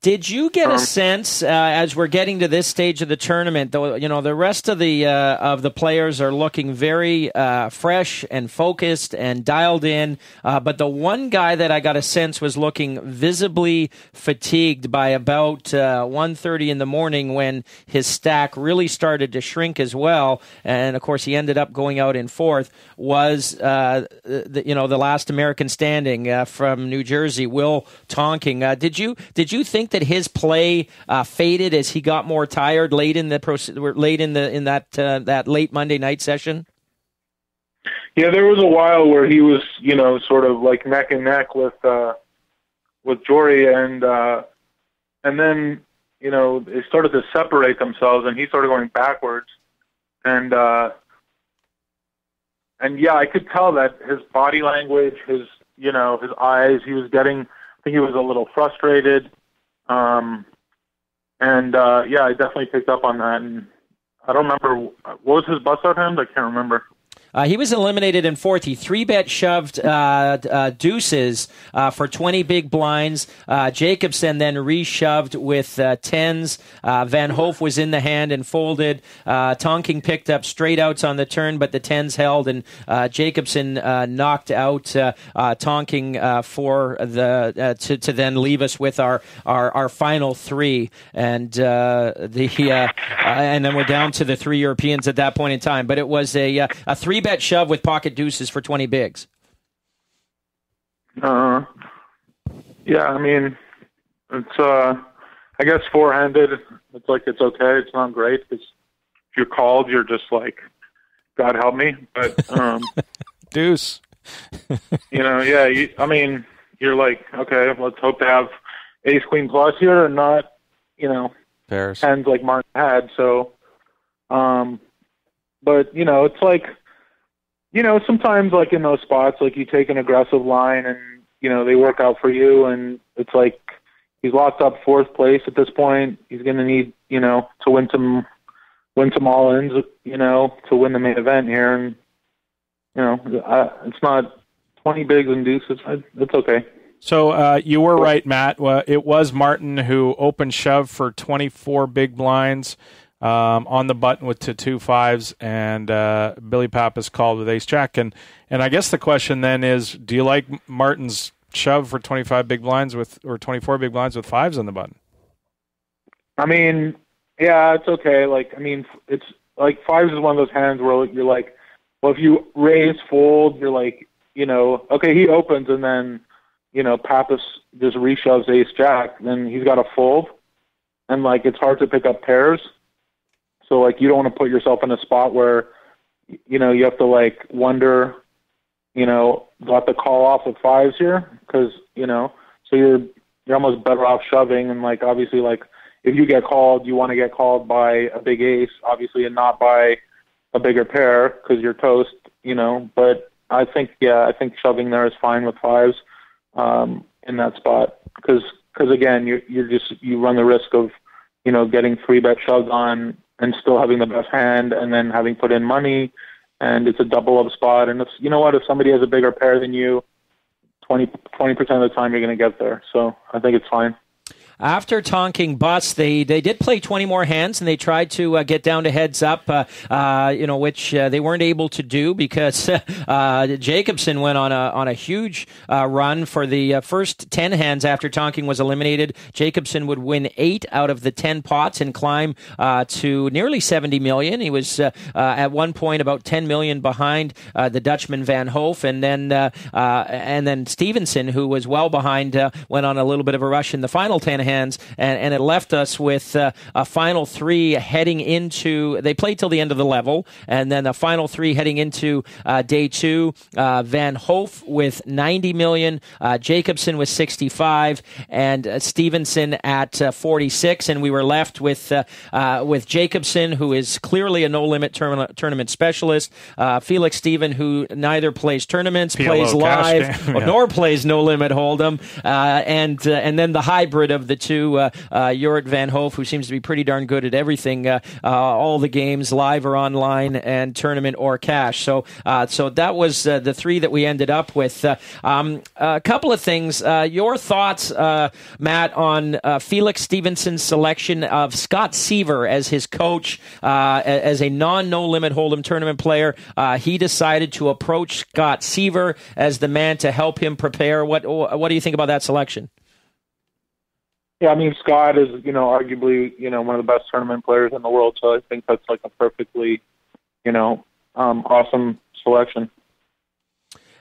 did you get a sense as we're getting to this stage of the tournament, though? The rest of the players are looking very fresh and focused and dialed in. But the one guy that I got a sense was looking visibly fatigued by about 1:30 in the morning when his stack really started to shrink as well. And of course, he ended up going out in 4th. Was the last American standing from New Jersey, Will Tonking? Did you think that his play faded as he got more tired late in that late Monday night session? Yeah, there was a while where he was, sort of neck and neck with Jory, and then they started to separate themselves, and he started going backwards. And yeah, I could tell that his body language, his eyes, I think he was a little frustrated. Yeah, I definitely picked up on that. And I don't remember, what was his bust-out hand? I can't remember. He was eliminated in fourth. He 3-bet shoved deuces for 20 big blinds. Jacobson then reshoved with tens. Van Hoof was in the hand and folded. Tonking picked up straight outs on the turn, but the tens held, and Jacobson knocked out Tonking for to then leave us with our final three. And and then we're down to the 3 Europeans at that point in time. But it was a 3-bet shove with pocket deuces for 20 bigs. Yeah, I mean, it's I guess four-handed. It's like it's okay. It's not great because if you're called, you're just like, God help me. But deuce. Yeah. You're like, okay, let's hope to have ace queen plus here and not, pairs. Hands like Martin had. So, but it's like, sometimes like in those spots, like you take an aggressive line and, they work out for you, and it's like he's locked up fourth place at this point. He's going to need, to win some all-ins, to win the main event here. And, it's not 20 bigs and deuces. It's okay. So you were right, Matt. It was Martin who opened shove for 24 big blinds on the button with 2 5s, and Billy Pappas called with ace jack. And I guess the question then is, do you like Martin's shove for 25 big blinds or 24 big blinds with 5s on the button? I mean, yeah, it's okay. Like, I mean, it's like 5s is one of those hands where you're like, well, if you raise, fold, you're like, okay, he opens and then, Pappas just reshoves ace jack, then he's got to fold, and like it's hard to pick up pairs. So like you don't want to put yourself in a spot where, you have to like wonder, got the call off with 5s here, because so you're almost better off shoving, and like obviously like if you get called, you want to get called by a big ace, obviously, and not by a bigger pair because you're toast, But I think shoving there is fine with 5s in that spot, because again you run the risk of getting 3-bet shoved on and still having the best hand, and then having put in money, and it's a double up spot. And if somebody has a bigger pair than you, 20% of the time you're going to get there. So I think it's fine. After Tonking bust, they did play 20 more hands, and they tried to get down to heads up, which they weren't able to do because Jacobson went on a huge run for the first 10 hands after Tonking was eliminated. Jacobson would win 8 out of the 10 pots and climb to nearly 70 million. He was at one point about 10 million behind the Dutchman Van Hoof, and then Stevenson, who was well behind, went on a little bit of a rush in the final 10 hands, and it left us with a final 3 heading into. They played till the end of the level, and then a final 3 heading into day 2. Van Hoof with 90 million, Jacobson with 65, and Stevenson at 46, and we were left with Jacobson, who is clearly a no-limit tournament specialist, Felix Steven, who neither plays tournaments, plays live, nor plays no-limit hold'em, and then the hybrid of the two, Jorrit Van Hoof, who seems to be pretty darn good at everything, all the games, live or online, and tournament or cash. So that was the 3 that we ended up with. A couple of things. Your thoughts, Matt, on Felix Stevenson's selection of Scott Seaver as his coach, as a no-limit hold'em tournament player. He decided to approach Scott Seaver as the man to help him prepare. What do you think about that selection? Yeah, I mean, Scott is, arguably, one of the best tournament players in the world. So I think that's like a perfectly, awesome selection.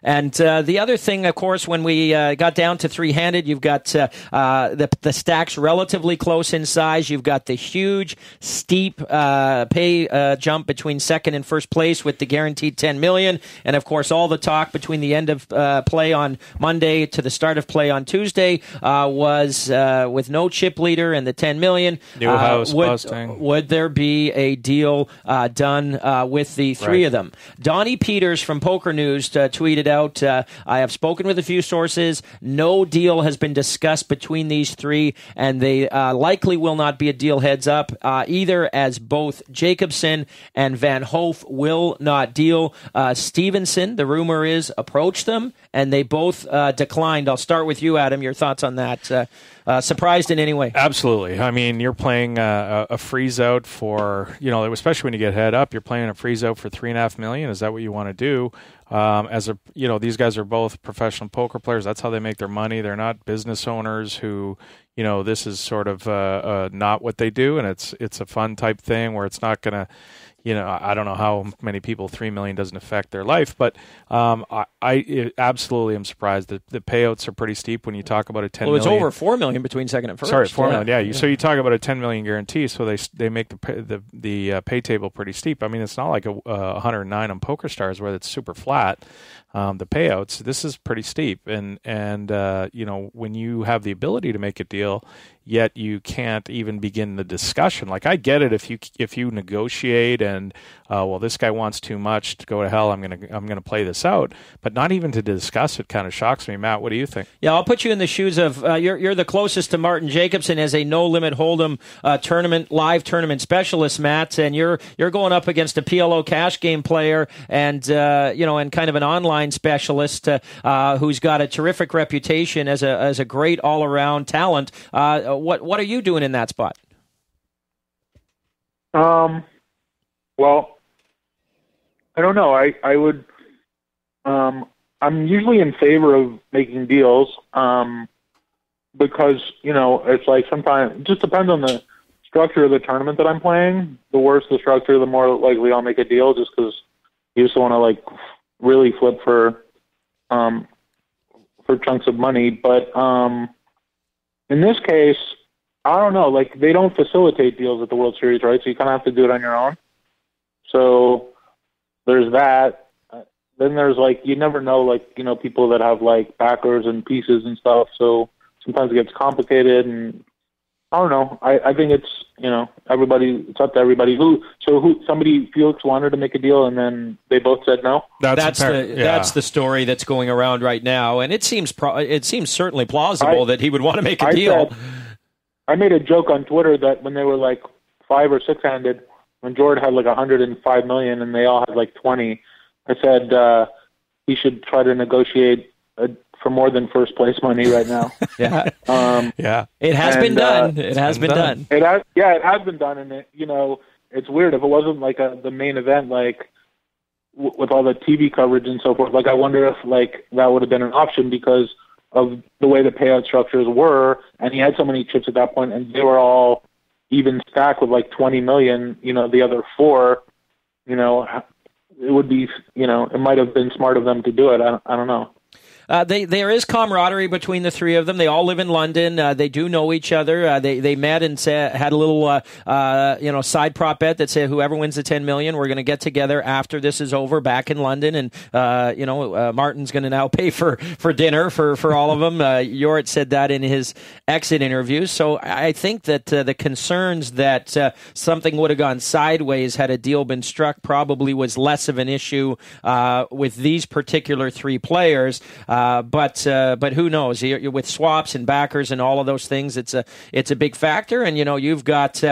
And the other thing, of course, when we got down to three-handed, you've got the stacks relatively close in size. You've got the huge, steep pay jump between second and first place with the guaranteed $10 million. And, of course, all the talk between the end of play on Monday to the start of play on Tuesday was with no chip leader and the $10 million. New house busting. Would there be a deal done with the three of them? Donnie Peters from Poker News tweeted out, I have spoken with a few sources. No deal has been discussed between these three, and they likely will not be a deal heads up either, as both Jacobson and Van Hoof will not deal. Stevenson, the rumor is, approached them, and they both declined. I'll start with you, Adam. Your thoughts on that? Surprised in any way? Absolutely. I mean, you're playing a freeze out for, especially when you get head up, you're playing a freeze out for $3.5 million. Is that what you want to do? These guys are both professional poker players. That's how they make their money. They're not business owners who, this is sort of not what they do, and it's a fun type thing where it's not going to. I don't know how many people $3 million doesn't affect their life, but I absolutely am surprised that the payouts are pretty steep when you talk about a $10 million. Well, it's over $4 million between second and first. Sorry, $4 million. Yeah. So you talk about a $10 million guarantee, so they make the pay table pretty steep. I mean, it's not like a 109 on Pokerstars where it's super flat. The payouts, this is pretty steep, and when you have the ability to make a deal, yet you can't even begin the discussion. Like, I get it if you negotiate and this guy wants too much, to go to hell, I'm gonna play this out, but not even to discuss it kind of shocks me. Matt, what do you think? Yeah, I'll put you in the shoes of you're the closest to Martin Jacobson as a no limit hold'em live tournament specialist, Matt, and you're going up against a PLO cash game player and and kind of an online specialist who's got a terrific reputation as a great all around talent. What are you doing in that spot? Well, I don't know. I would. I'm usually in favor of making deals because it's like sometimes it just depends on the structure of the tournament that I'm playing. The worse the structure, the more likely I'll make a deal, just because you just want to really flip for chunks of money. But in this case, I don't know. They don't facilitate deals at the World Series, right? So you kind of have to do it on your own. So there's that. Then there's you never know, people that have backers and pieces and stuff. So sometimes it gets complicated, and I don't know. I think it's it's up to everybody. Felix wanted to make a deal, and then they both said no. That's the story that's going around right now, and it seems certainly plausible that he would want to make a deal. I made a joke on Twitter that when they were 5 or 6 handed, when Jordan had $105 million and they all had 20, I said he should try to negotiate for more than first place money right now. Yeah. Yeah. It has been done. It has been done. It has been done, and it's weird if it wasn't the main event, with all the TV coverage and so forth. I wonder if that would have been an option because of the way the payout structures were, and he had so many chips at that point, and they were all even stacked with $20 million. The other 4, it would be, it might have been smart of them to do it. I don't know. There is camaraderie between the three of them. They all live in London. They do know each other. They met and had a little side prop bet that said whoever wins the $10 million, we're going to get together after this is over back in London, and Martin's going to now pay for dinner for all of them. Jorrit said that in his exit interview. So I think that the concerns that something would have gone sideways had a deal been struck probably was less of an issue with these particular three players. But who knows? With swaps and backers and all of those things, it's a big factor. And you've got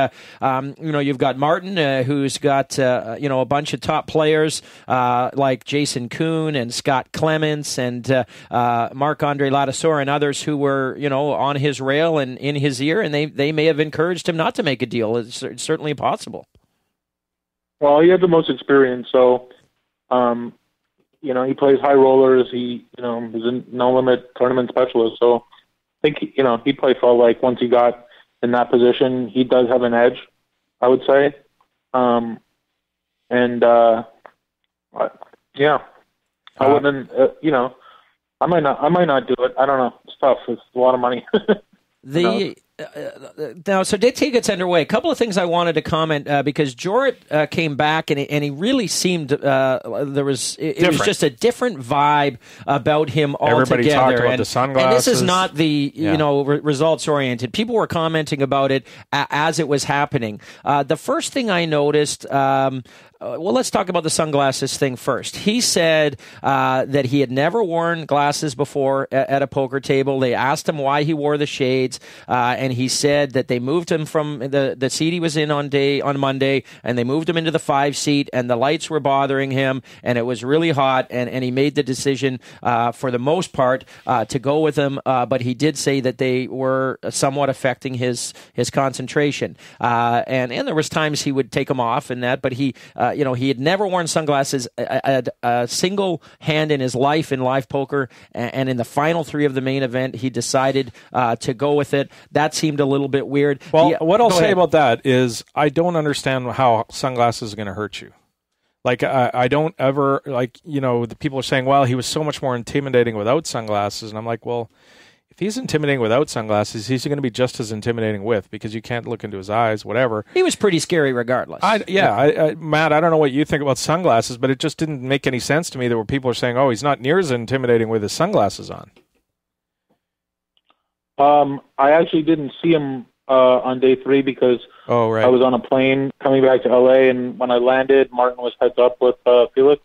Martin, who's got a bunch of top players like Jason Kuhn and Scott Clements and Marc-Andre Ladouceur and others who were on his rail and in his ear, and they may have encouraged him not to make a deal. It's certainly possible. Well, he had the most experience, so. He plays high rollers. He's a no-limit tournament specialist. So I think, he'd play full. Once he got in that position, he does have an edge, I would say. I wouldn't, I might not do it. I don't know. It's tough. It's a lot of money. Now, so day two gets underway. A couple of things I wanted to comment because Jorrit came back and he really seemed it was just a different vibe about him altogether. Everybody talked about the sunglasses. And this is not the results oriented. People were commenting about it as it was happening. The first thing I noticed. Well, let's talk about the sunglasses thing first. He said that he had never worn glasses before at a poker table. They asked him why he wore the shades, and he said that they moved him from the seat he was in on Monday, and they moved him into the 5 seat, and the lights were bothering him, and it was really hot, and he made the decision for the most part to go with them, but he did say that they were somewhat affecting his concentration, and there was times he would take them off and that, but he had never worn sunglasses a single hand in his life in live poker, and in the final 3 of the main event, he decided to go with it. That seemed a little bit weird. Well, what I'll say about that is I don't understand how sunglasses are going to hurt you. Like, I don't ever, the people are saying, well, he was so much more intimidating without sunglasses, and I'm like, well, if he's intimidating without sunglasses, he's going to be just as intimidating with, because you can't look into his eyes, whatever. He was pretty scary regardless. Matt, I don't know what you think about sunglasses, but it just didn't make any sense to me that where people are saying, oh, he's not near as intimidating with his sunglasses on. I actually didn't see him on day 3 because I was on a plane coming back to LA, and when I landed, Martin was heads up with Felix.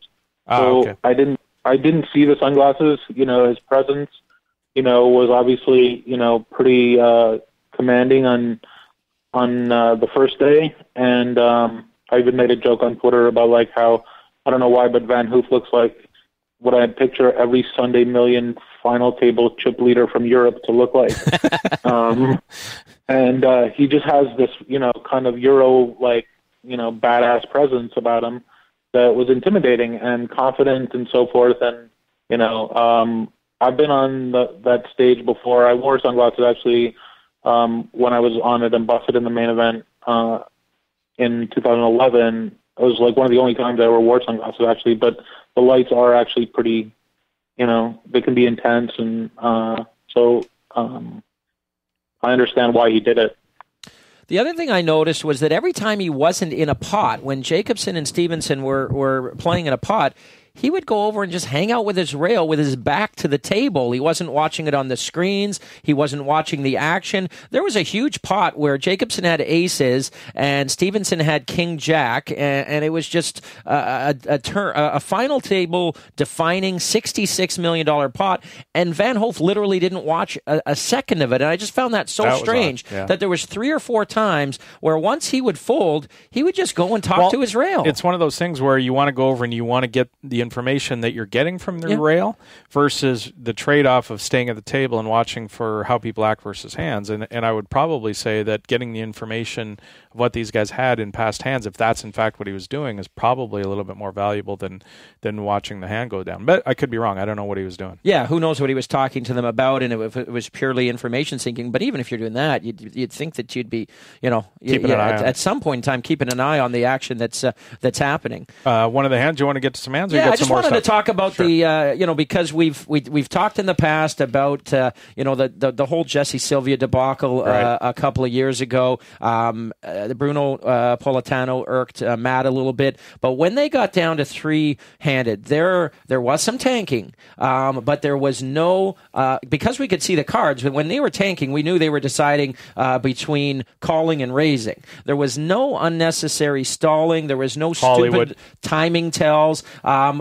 So I didn't see the sunglasses. His presence was obviously, pretty commanding on the first day. And I even made a joke on Twitter about how, I don't know why, but Van Hoof looks like what I picture every Sunday Million final table chip leader from Europe to look like. And he just has this, kind of Euro, badass presence about him that was intimidating and confident and so forth. And, I've been on that stage before. I wore sunglasses actually when I was on it and busted in the main event in 2011. It was one of the only times I ever wore sunglasses actually, but the lights are actually pretty, they can be intense, and so I understand why he did it. The other thing I noticed was that every time he wasn't in a pot, when Jacobson and Stevenson were playing in a pot, he would go over and just hang out with his rail with his back to the table. He wasn't watching it on the screens. He wasn't watching the action. There was a huge pot where Jacobson had aces and Stevenson had king jack, and it was just a final table defining $66 million pot, and Van Hoof literally didn't watch a second of it. And I just found that strange that there was 3 or 4 times where once he would fold, he would just go and talk to his rail. It's one of those things where you want to go over and you want to get the information that you're getting from the rail versus the trade-off of staying at the table and watching for how people act versus hands. And I would probably say that getting the information of what these guys had in past hands, if that's in fact what he was doing, is probably a little bit more valuable than watching the hand go down. But I could be wrong. I don't know what he was doing. Yeah, who knows what he was talking to them about, and if it was purely information seeking. But even if you're doing that, you'd think that you'd be, at some point in time, keeping an eye on the action that's happening. One of the hands, you want to get to some hands? I just wanted to talk about the, because we've talked in the past about, the whole Jesse Sylvia debacle a couple of years ago. The Bruno Politano irked Matt a little bit, but when they got down to 3-handed, there was some tanking, but there was no, because we could see the cards, when they were tanking, we knew they were deciding between calling and raising. There was no unnecessary stalling. There was no stupid timing tells.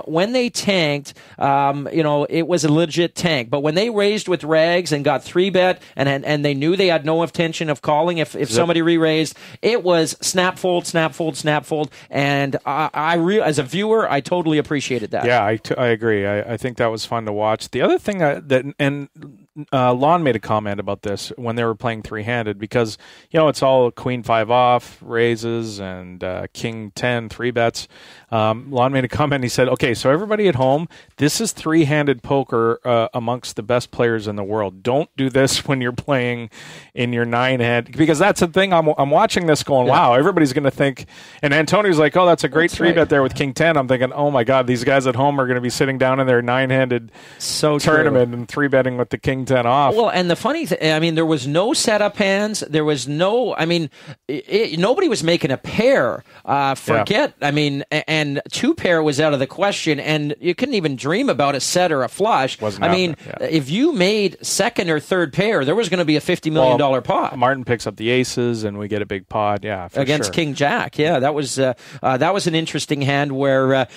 When they tanked, it was a legit tank. But when they raised with rags and got 3-bet and they knew they had no intention of calling if somebody re-raised, it was snap fold, snap fold, snap fold. And as a viewer, I totally appreciated that. Yeah, I agree. I think that was fun to watch. The other thing that Lon made a comment about this when they were playing three-handed because, it's all queen 5 off, raises, and king 10, 3-bets. Lon made a comment and he said, okay, so everybody at home, this is three-handed poker amongst the best players in the world. Don't do this when you're playing in your 9-hand, because that's the thing. I'm watching this going, wow, everybody's going to think, and Antonio's like, oh, that's a great 3-bet there with king 10. I'm thinking, oh my God, these guys at home are going to be sitting down in their 9-handed tournament and 3-betting with the king 10 off. Well, and the funny thing, there was no setup hands. There was no, nobody was making a pair. And 2-pair was out of the question, and you couldn't even dream about a set or a flush. If you made second or third pair, there was going to be a $50 million pot. Martin picks up the aces, and we get a big pot, against King Jack. Yeah, that was an interesting hand where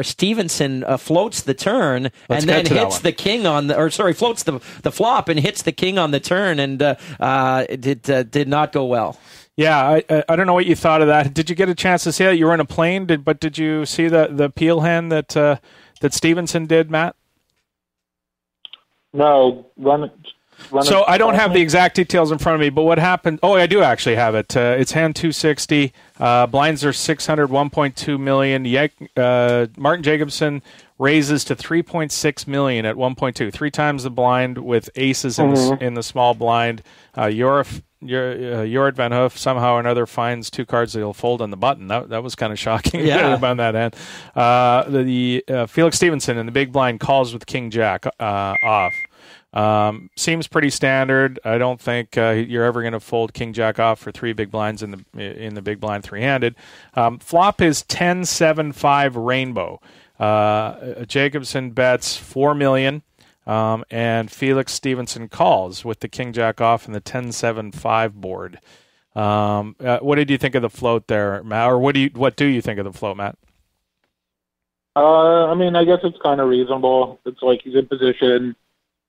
Stevenson floats the turn and then hits the king on floats the flop and hits the king on the turn, and it did not go well. Yeah, I don't know what you thought of that. Did you get a chance to see that? You were in a plane, but did you see the peel hand that Stevenson did, Matt? No, So I don't have the exact details in front of me, but what happened? Oh, I do actually have it. It's hand 260. Blinds are 600, 1.2 million. Martin Jacobson raises to 3.6 million at 1.2, 3 times the blind with aces in the small blind. Jorrit Van Hoof somehow or another finds 2 cards that he'll fold on the button. That was kind of shocking about that hand. Felix Stevenson in the big blind calls with King Jack off. Seems pretty standard. I don't think you're ever going to fold King Jack off for 3 big blinds in the big blind three-handed. Flop is 10-7-5 rainbow. Jacobson bets 4 million. And Felix Stevenson calls with the King Jack off and the 10-7-5 board. What did you think of the float there, Matt? Or what do you think of the float, Matt? I guess it's kind of reasonable. It's like he's in position.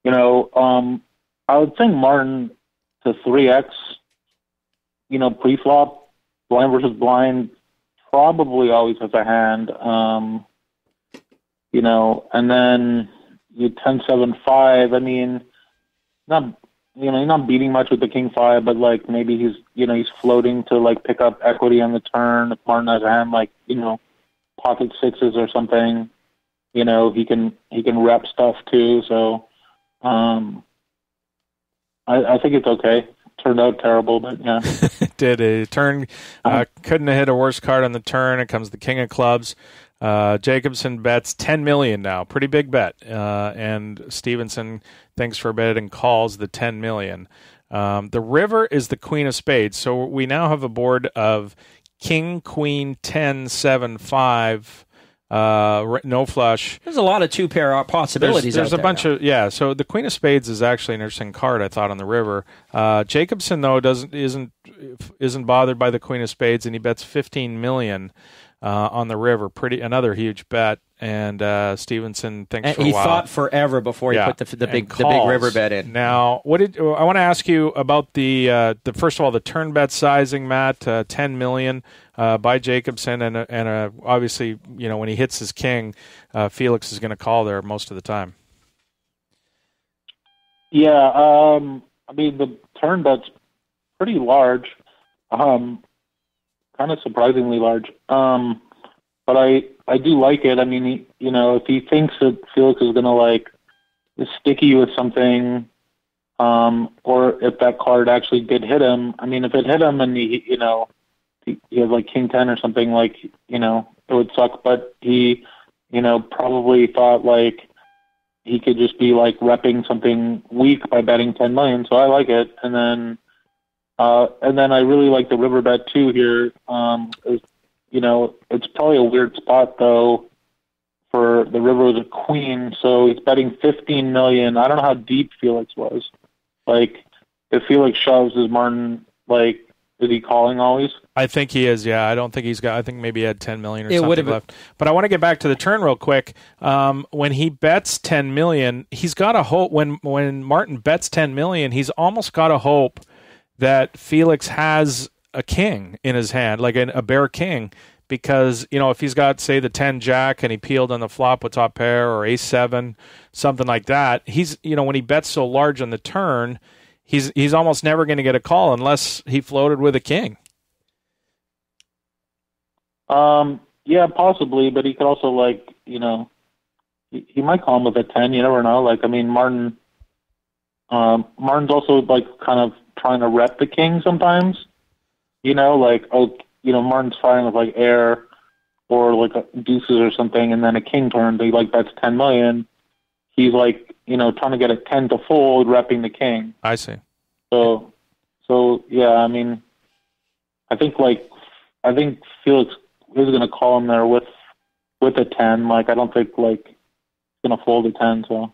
I would think Martin to 3x, pre-flop, blind versus blind, probably always has a hand. And then you 10-7-5. He's not beating much with the King 5, but like maybe he's floating to like pick up equity on the turn. If Martin has a hand like pocket sixes or something, he can rep stuff too. So I think it's okay. Turned out terrible, but yeah. It did. A turn couldn't have hit a worse card on the turn. It comes the King of Clubs. Jacobson bets 10 million now, pretty big bet, and Stevenson thinks for a bet and calls the 10 million. The river is the Queen of Spades, so we now have a board of King, Queen, 10, 7, 5, no flush. There's a lot of 2-pair possibilities. There's out a bunch of So the Queen of Spades is actually an interesting card, I thought, on the river. Jacobson though isn't bothered by the Queen of Spades, and he bets 15 million. On the river, another huge bet, and Stevenson thinks for a while. He thought forever before he put the big river bet in. Now, I want to ask you about the first of all the turn bet sizing, Matt, 10 million by Jacobson, and obviously when he hits his king, Felix is going to call there most of the time. Yeah, the turn bet's pretty large. Kind of surprisingly large. But I do like it. If he thinks that Felix is going to like sticky with something, or if that card actually did hit him, if it hit him and he has like King 10 or something, like, it would suck. But he, probably thought like he could just be like repping something weak by betting 10 million. So I like it. And then I really like the river bet too here. It's probably a weird spot though for the river with a queen. So he's betting 15 million. I don't know how deep Felix was. Like if Felix shoves, is Martin is he calling always? I think he is. Yeah, I don't think he's got. I think maybe he had 10 million or something left. But I want to get back to the turn real quick. When he bets 10 million, he's got a hope. When Martin bets 10 million, he's almost got a hope that Felix has a king in his hand, like a bare king, because, if he's got, say, the 10 jack and he peeled on the flop with top pair or ace 7, something like that, he's, when he bets so large on the turn, he's almost never going to get a call unless he floated with a king. Yeah, possibly, but he could also, he might call him with a 10. You never know. Martin's also, kind of trying to rep the king sometimes. Martin's firing with, air or, deuces or something, and then a king turn, he, bets 10 million. He's, trying to get a 10 to fold, repping the king. I see. So yeah, I think Felix is going to call him there with a 10. I don't think, he's going to fold a 10, so.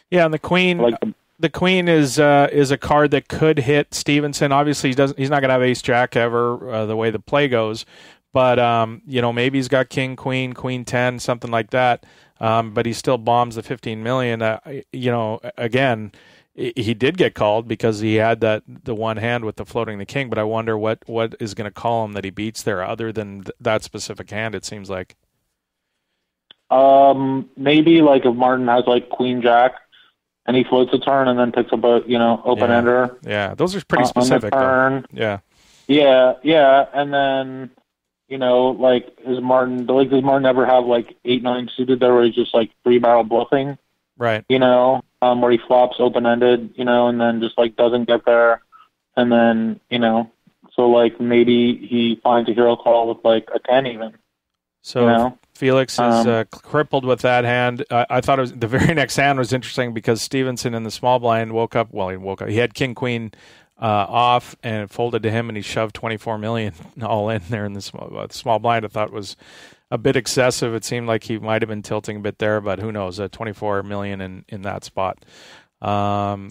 Yeah, and the queen... The queen is a card that could hit Stevenson. Obviously, he's not going to have ace jack ever, the way the play goes. But maybe he's got king, queen, queen 10, something like that. But he still bombs the 15 million. Again, he did get called because he had the one hand with the floating the king. But I wonder what is going to call him that he beats there, other than that specific hand. It seems like. Maybe if Martin has queen jack. And he floats a turn and then picks up a, open-ender. Yeah, those are pretty specific. On the turn. Yeah. Yeah. And then, does Martin ever have 8-9 suited there where he's just 3-barrel bluffing? Right. Where he flops open-ended, and then just doesn't get there. And then, so maybe he finds a hero call with a 10 even. So Felix is crippled with that hand. I thought the very next hand was interesting because Stevenson in the small blind woke up. He had king queen off and it folded to him, and he shoved 24 million all in there in the small blind. I thought was a bit excessive. It seemed like he might have been tilting a bit there, but who knows? 24 million in that spot. So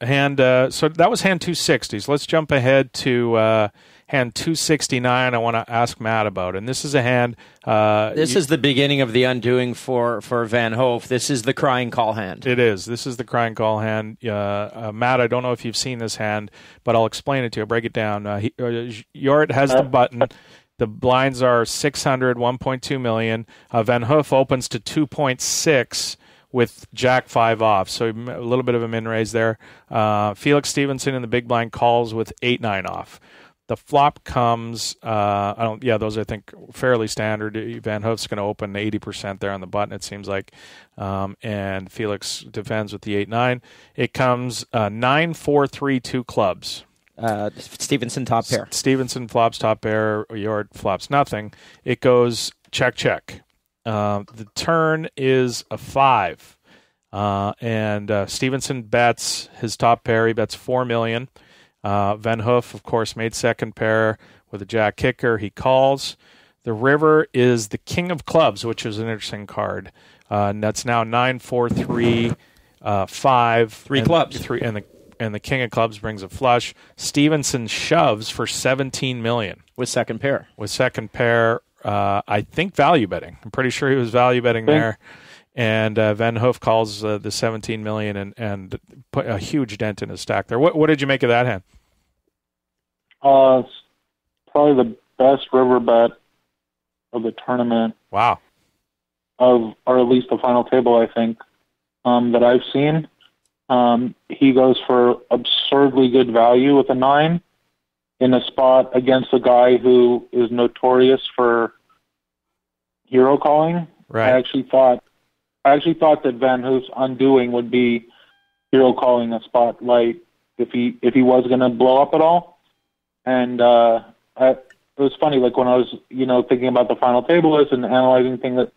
that was hand 260. So let's jump ahead to hand 269. I want to ask Matt about, and this is a hand. This is the beginning of the undoing for Van Hoof. This is the crying call hand. It is. This is the crying call hand. Matt, I don't know if you've seen this hand, but I'll explain it to you. I'll break it down. Yort has the button. The blinds are 600, 1.2 million. Van Hoof opens to 2.6 with Jack 5 off, so a little bit of a min raise there. Felix Stevenson in the big blind calls with 8-9 off. The flop comes, those I think fairly standard. Van Hoof's going to open 80% there on the button, it seems like. And Felix defends with the 8-9. It comes 9-4-3 2 clubs. Stevenson top pair. Stevenson flops top pair. Yort flops nothing. It goes check. The turn is a 5. And Stevenson bets his top pair. He bets 4 million. Van Hoof, of course, made second pair with a jack kicker. He calls. The river is the king of clubs, which is an interesting card. And that's now 9-4-3, 5. 3 clubs. And the king of clubs brings a flush. Stevenson shoves for 17 million. With second pair. I think value betting. I'm pretty sure he was value betting there. And Van Hoof calls the 17 million and put a huge dent in his stack there. What did you make of that hand? It's probably the best river bet of the tournament. Wow. Or at least the final table, I think, that I've seen. He goes for absurdly good value with a 9 in a spot against a guy who is notorious for hero calling. Right. I actually thought that Van Hoof's undoing would be hero calling a spotlight if he was going to blow up at all. And it was funny, when I was thinking about the final table list and analyzing things,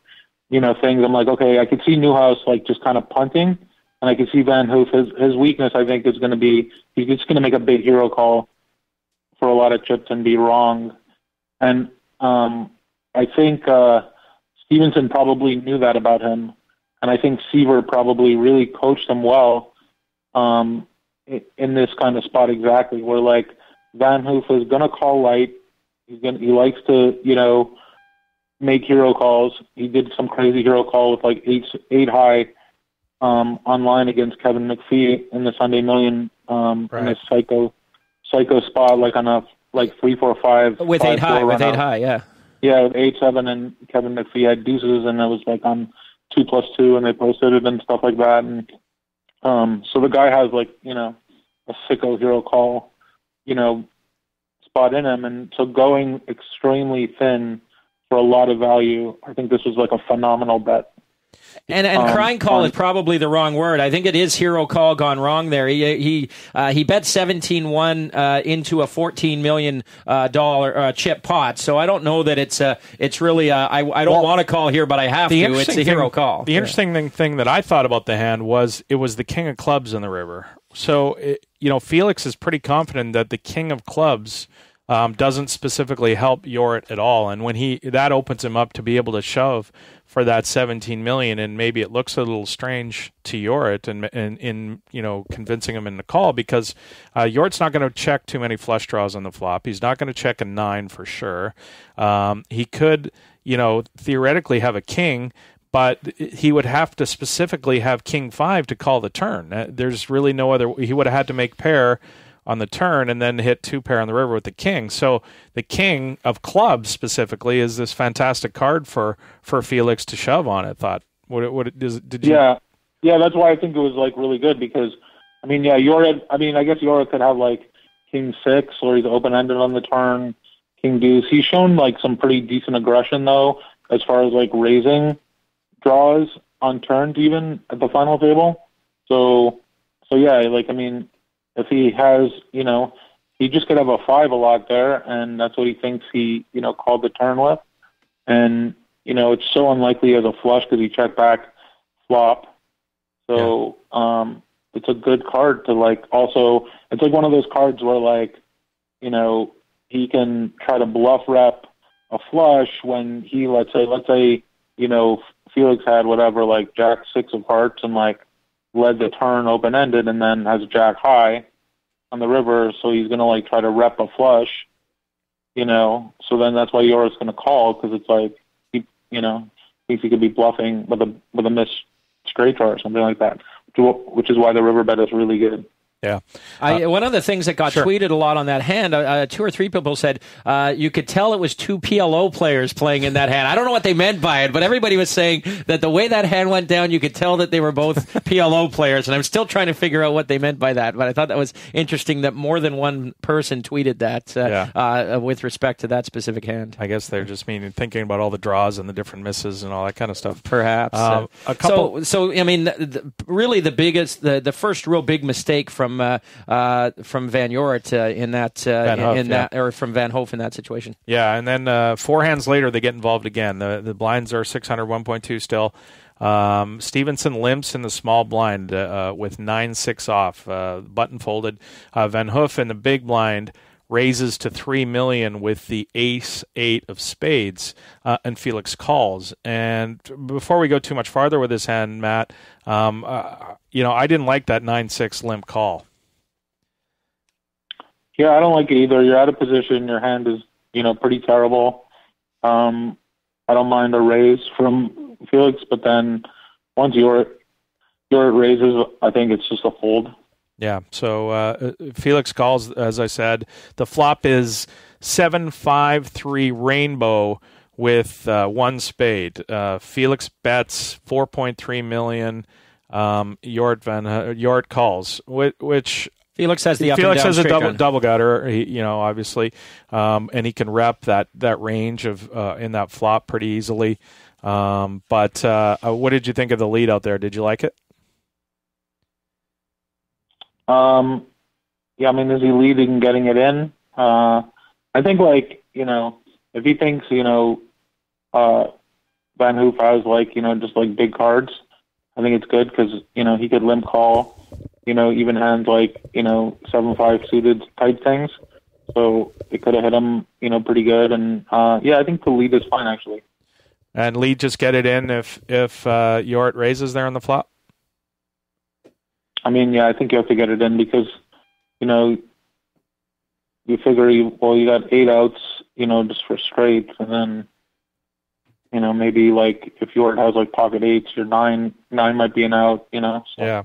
I'm like, okay, I could see Newhouse just kind of punting, and I could see Van Hoof. His weakness, I think, is going to be he's just going to make a big hero call for a lot of chips and be wrong. And I think Stevenson probably knew that about him. And I think Seaver probably really coached him well in this kind of spot exactly, where Van Hoof is going to call light. He likes to make hero calls. He did some crazy hero call with 8 high online against Kevin McPhee in the Sunday Million in this psycho spot on a 3-4-5 with 8 high. With 8 high, yeah. Yeah, with 8-7 and Kevin McPhee had deuces, and it was like on 2+2, and they posted it and stuff like that. And so the guy has like, you know, a sicko hero call, you know, spot in him. And so going extremely thin for a lot of value, I think this was like a phenomenal bet. And crying call is probably the wrong word. I think it is hero call gone wrong there. He bet 17-1 into a $14 million chip pot. So I don't know that it's really I don't want to call here, but I have to. It's a hero call. The interesting thing that I thought about the hand was it was the king of clubs in the river. So Felix is pretty confident that the king of clubs doesn't specifically help Yort at all, and when that opens him up to be able to shove for that 17 million, and maybe it looks a little strange to Yort and in convincing him in the call, because Yort's not going to check too many flush draws on the flop. He's not going to check a 9 for sure. He could theoretically have a king, but he would have to specifically have king 5 to call the turn. There's really no other. He would have had to make pair on the turn and then hit 2 pair on the river with the king. So the king of clubs specifically is this fantastic card for Felix to shove on. I thought. Did you? Yeah, that's why I think it was like really good, because I guess Yora could have like king 6, or he's open ended on the turn, king deuce. He's shown like some pretty decent aggression though, as far as like raising draws on turns even at the final table. So yeah, like, I mean, if he has, he just could have a 5 a lot there, and that's what he thinks he, called the turn with. And, it's so unlikely as a flush because he checked back flop. So it's a good card to like, also, it's like one of those cards where like, he can try to bluff rep a flush when he, let's say, Felix had whatever, like jack 6 of hearts and like led the turn open-ended and then has jack high on the river, so he's going to like try to rep a flush, so then that's why Yora's going to call, because it's like, he thinks he could be bluffing with a missed straight draw or something like that, which is why the river bet is really good. Yeah. One of the things that got tweeted a lot on that hand, 2 or 3 people said you could tell it was 2 PLO players playing in that hand. I don't know what they meant by it, but everybody was saying that the way that hand went down, you could tell that they were both PLO players, and I'm still trying to figure out what they meant by that. But I thought that was interesting that more than one person tweeted that with respect to that specific hand. I guess they're just thinking about all the draws and the different misses and all that kind of stuff. Perhaps. So I mean, really the first real big mistake from Van Yort in that or from Van Hoof in that situation. Yeah, and then 4 hands later they get involved again. The blinds are 600, 1.2 still. Stevenson limps in the small blind with 9-6 off, button folded. Van Hoof in the big blind raises to 3 million with the ace-8 of spades, and Felix calls. And before we go too much farther with this hand, Matt, I didn't like that 9-6 limp call. Yeah, I don't like it either. You're out of position. Your hand is, pretty terrible. I don't mind a raise from Felix, but then once Yort raises, I think it's just a fold. Yeah, so Felix calls, as I said. The flop is 7-5-3 rainbow with 1 spade. Felix bets 4.3 million. Yort calls, which Felix has the up Felix and down has a double gutter, obviously, and he can rep that range of in that flop pretty easily. But what did you think of the lead out there? Did you like it? Yeah, I mean, is he leading, getting it in? I think, like, if he thinks, Van Hoof has, like, just, like, big cards, I think it's good because, he could limp call, even hands like, 7-5 suited type things. So it could have hit him, pretty good. And, I think the lead is fine, actually. And lead just get it in if Yort raises there on the flop? I mean, yeah, I think you have to get it in because, you figure, you got 8 outs, just for straight. And then, maybe like if Yort has like pocket 8s, your 9 might be an out, So. Yeah.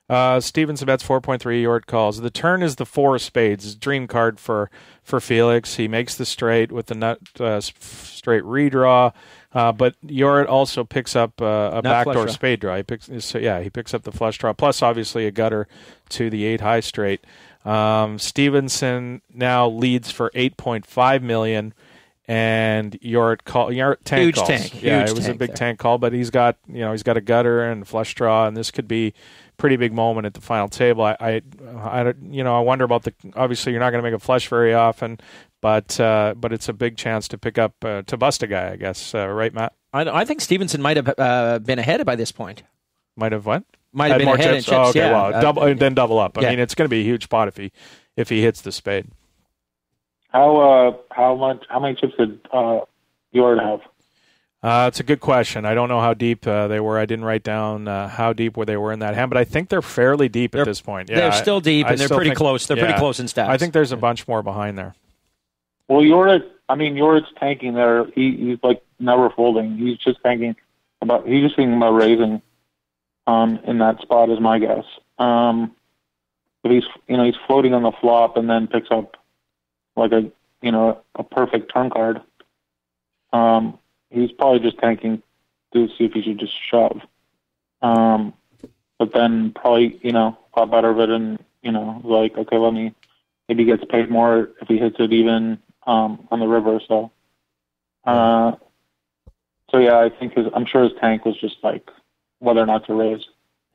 Stevenson bets 4.3. Yort calls. The turn is the 4 of spades. Dream card for Felix. He makes the straight with the nut straight redraw. But Yort also picks up a backdoor spade draw. He picks up the flush draw. Plus, obviously, a gutter to the 8 high straight. Stevenson now leads for $8.5 million. And Yort tank huge calls. Tank. Yeah, huge it was tank a big there. tank call, but he's got a gutter and a flush draw, and this could be pretty big moment at the final table. I wonder about obviously you're not going to make a flush very often, but it's a big chance to pick up to bust a guy, I guess. Right, Matt? I think Stevenson might have been ahead by this point. Might have what? Might have been more ahead chips. in chips. Oh, okay, yeah. well, then double up. I yeah. mean, it's going to be a huge pot if he hits the spade. How many chips did Yort have? It's a good question. I don't know how deep they were. I didn't write down how deep they were in that hand, but I think they're fairly deep at this point. Yeah, they're still deep, and they're pretty close. They're pretty close in stats. I think there's a bunch more behind there. Well, Yort's tanking there. He's like never folding. He's just thinking about raising in that spot is my guess. But he's floating on the flop and then picks up like a perfect turn card. He's probably just tanking to see if he should just shove. But then probably, thought better of it and, like, okay, maybe he gets paid more if he hits it even on the river. So yeah, I think I'm sure his tank was just like whether or not to raise.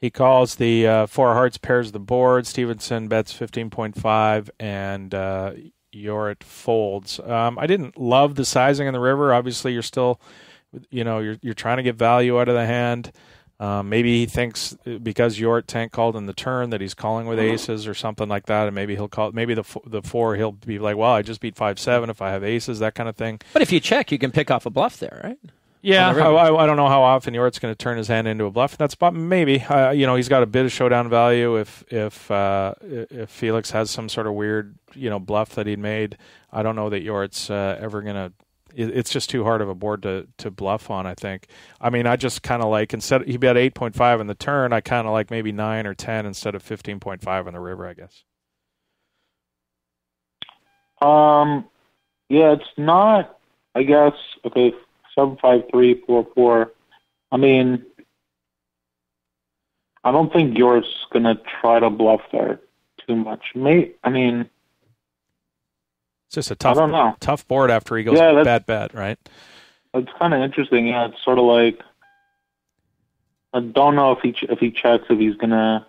He calls the 4 hearts, pairs the board. Stevenson bets 15.5 and Yort folds. I didn't love the sizing in the river. Obviously, you're still, you're trying to get value out of the hand. Maybe he thinks because Yort tank called in the turn that he's calling with aces or something like that, and maybe he'll call. Maybe the 4 he'll be like, well, I just beat 5-7 if I have aces, that kind of thing. But if you check, you can pick off a bluff there, right? Yeah, I don't know how often Yort's going to turn his hand into a bluff. That's maybe. He's got a bit of showdown value if Felix has some sort of weird bluff that he'd made. I don't know that Yort's ever going to. It's just too hard of a board to bluff on, I think. I mean, I just kind of like, instead he bet 8.5 in the turn, I kind of like maybe 9 or 10 instead of 15.5 on the river, I guess. Yeah, it's not, I guess, okay, 7-5-3-4-4. I mean, I don't think Yort's going to try to bluff there too much. It's just a tough board after he goes bet, right? It's kind of interesting. Yeah, it's sort of like, I don't know if he checks, if he's gonna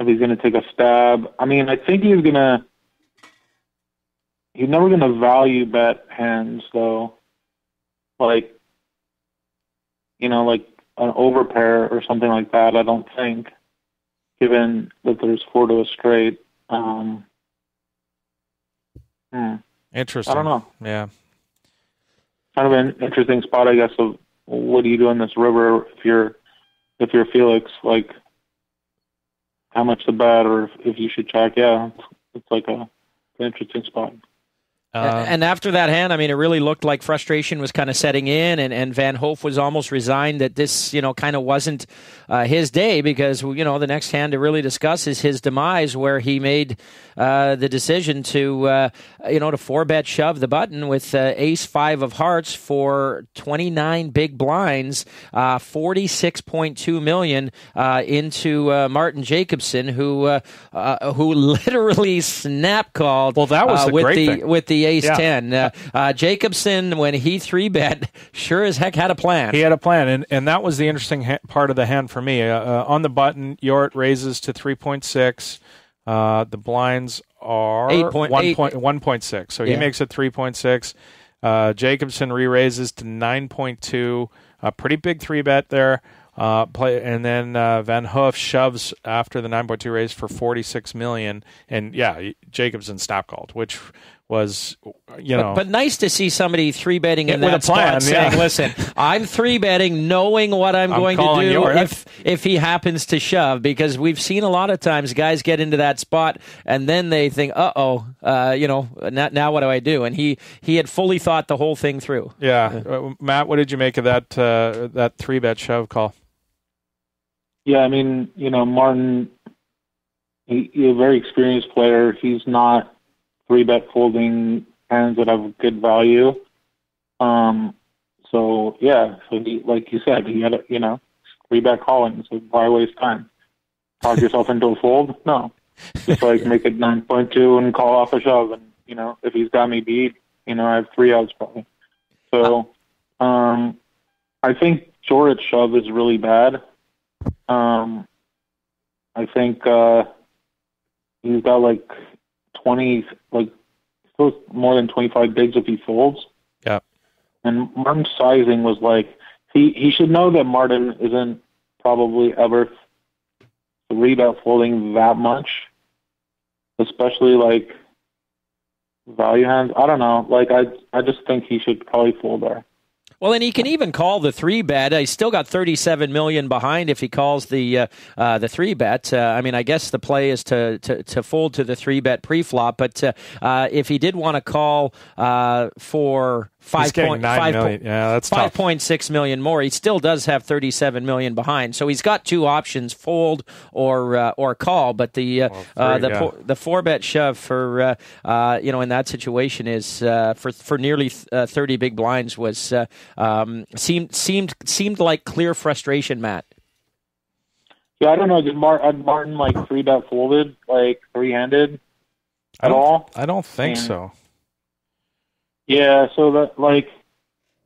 take a stab. I mean, I think he's never gonna value bet hands though, like like an overpair or something like that. I don't think, given that there's 4 to a straight. Interesting. I don't know. Yeah. Kind of an interesting spot, I guess, of what do you do in this river if you're Felix, like how much to bet or if you should check. Yeah, it's like an interesting spot. And after that hand, I mean, it really looked like frustration was kind of setting in, and Van Hoof was almost resigned that this, kind of wasn't his day because, the next hand to really discuss is his demise, where he made the decision to, to 4-bet shove the button with ace-5 of hearts for 29 big blinds, $46.2 million into Martin Jacobson, who literally snap called. Well, that was the great thing. With the ace-10. Jacobson, when he 3-bet, sure as heck had a plan. He had a plan, and that was the interesting part of the hand for me. On the button, Yort raises to 3.6. The blinds are 1.6, so he makes it 3.6. Jacobson re-raises to 9.2. A pretty big 3-bet there. And then Van Hoof shoves after the 9.2 raise for $46 million. And, Jacobson snap called, which was, But nice to see somebody 3-betting in with that a plan, spot saying, listen, I'm 3-betting knowing what I'm going to do if he happens to shove, because we've seen a lot of times guys get into that spot and then they think, now what do I do? And he had fully thought the whole thing through. Yeah. Matt, what did you make of that 3-bet shove call? Yeah, I mean, Martin, he's a very experienced player. He's not 3-bet folding hands that have good value. So he, like you said, he had a, 3-bet calling, so why waste time? Talk yourself into a fold? No. Just make it 9.2 and call off a shove. And, if he's got me beat, I have 3 outs probably. So, I think Jorrit's shove is really bad. I think, he's got 20, still more than 25 bigs if he folds. Yeah. And Martin's sizing was he should know that Martin isn't probably ever 3-bet folding that much, especially value hands. I don't know. I just think he should probably fold there. Well, and he can even call the 3-bet. He's still got $37 million behind if he calls the 3-bet. I guess the play is to fold to the 3-bet pre-flop. But if he did want to call for $5.6 million, that's $5.6 million more, he still does have $37 million behind. So he's got 2 options: fold or call. But the 4-bet shove for in that situation is for nearly 30 big blinds was. Seemed like clear frustration, Matt. Yeah, I don't know. Did Martin 3-bet folded 3-handed at all? I don't think so. Yeah, so that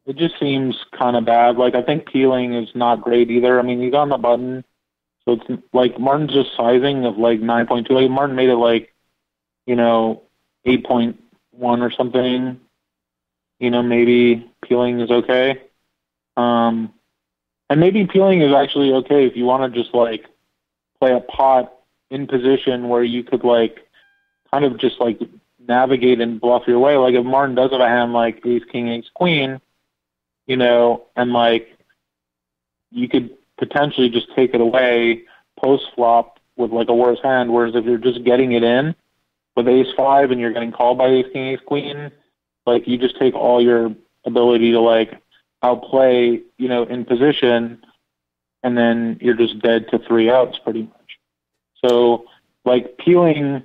it just seems kind of bad. I think peeling is not great either. I mean, he's on the button, so it's Martin's just sizing of 9.2. Martin made it 8.1 or something. Maybe peeling is okay. And maybe peeling is actually okay if you want to just play a pot in position where you could kind of just navigate and bluff your way. If Martin does have a hand like ace, king, ace, queen, and you could potentially just take it away post flop with a worse hand. Whereas if you're just getting it in with ace 5 and you're getting called by ace, king, ace, queen, you just take all your ability to outplay, in position, and then you're just dead to 3 outs pretty much. So peeling,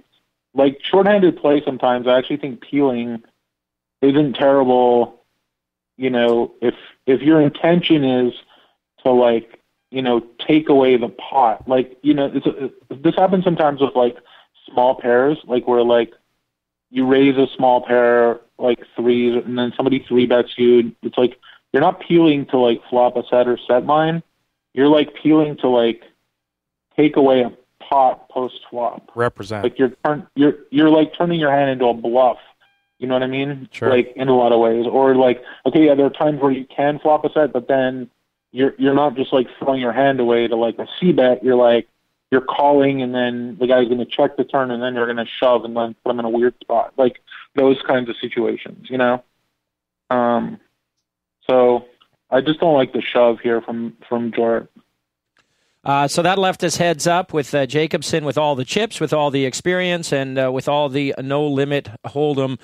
shorthanded play sometimes, I actually think peeling isn't terrible. If your intention is to take away the pot, this happens sometimes with small pairs, where you raise a small pair, 3s, and then somebody 3-bets you. It's you're not peeling to flop a set or set line. You're peeling to take away a pot post flop. Represent. You're turning your hand into a bluff. You know what I mean? Sure. In a lot of ways. Or there are times where you can flop a set, but then you're not just throwing your hand away to a C-bet. You're calling, and then the guy's going to check the turn, and then you're going to shove and then put him in a weird spot. Those kinds of situations, So I just don't like the shove here from Jorrit. So that left us heads up with Jacobson with all the chips, with all the experience, and with all the no-limit hold'em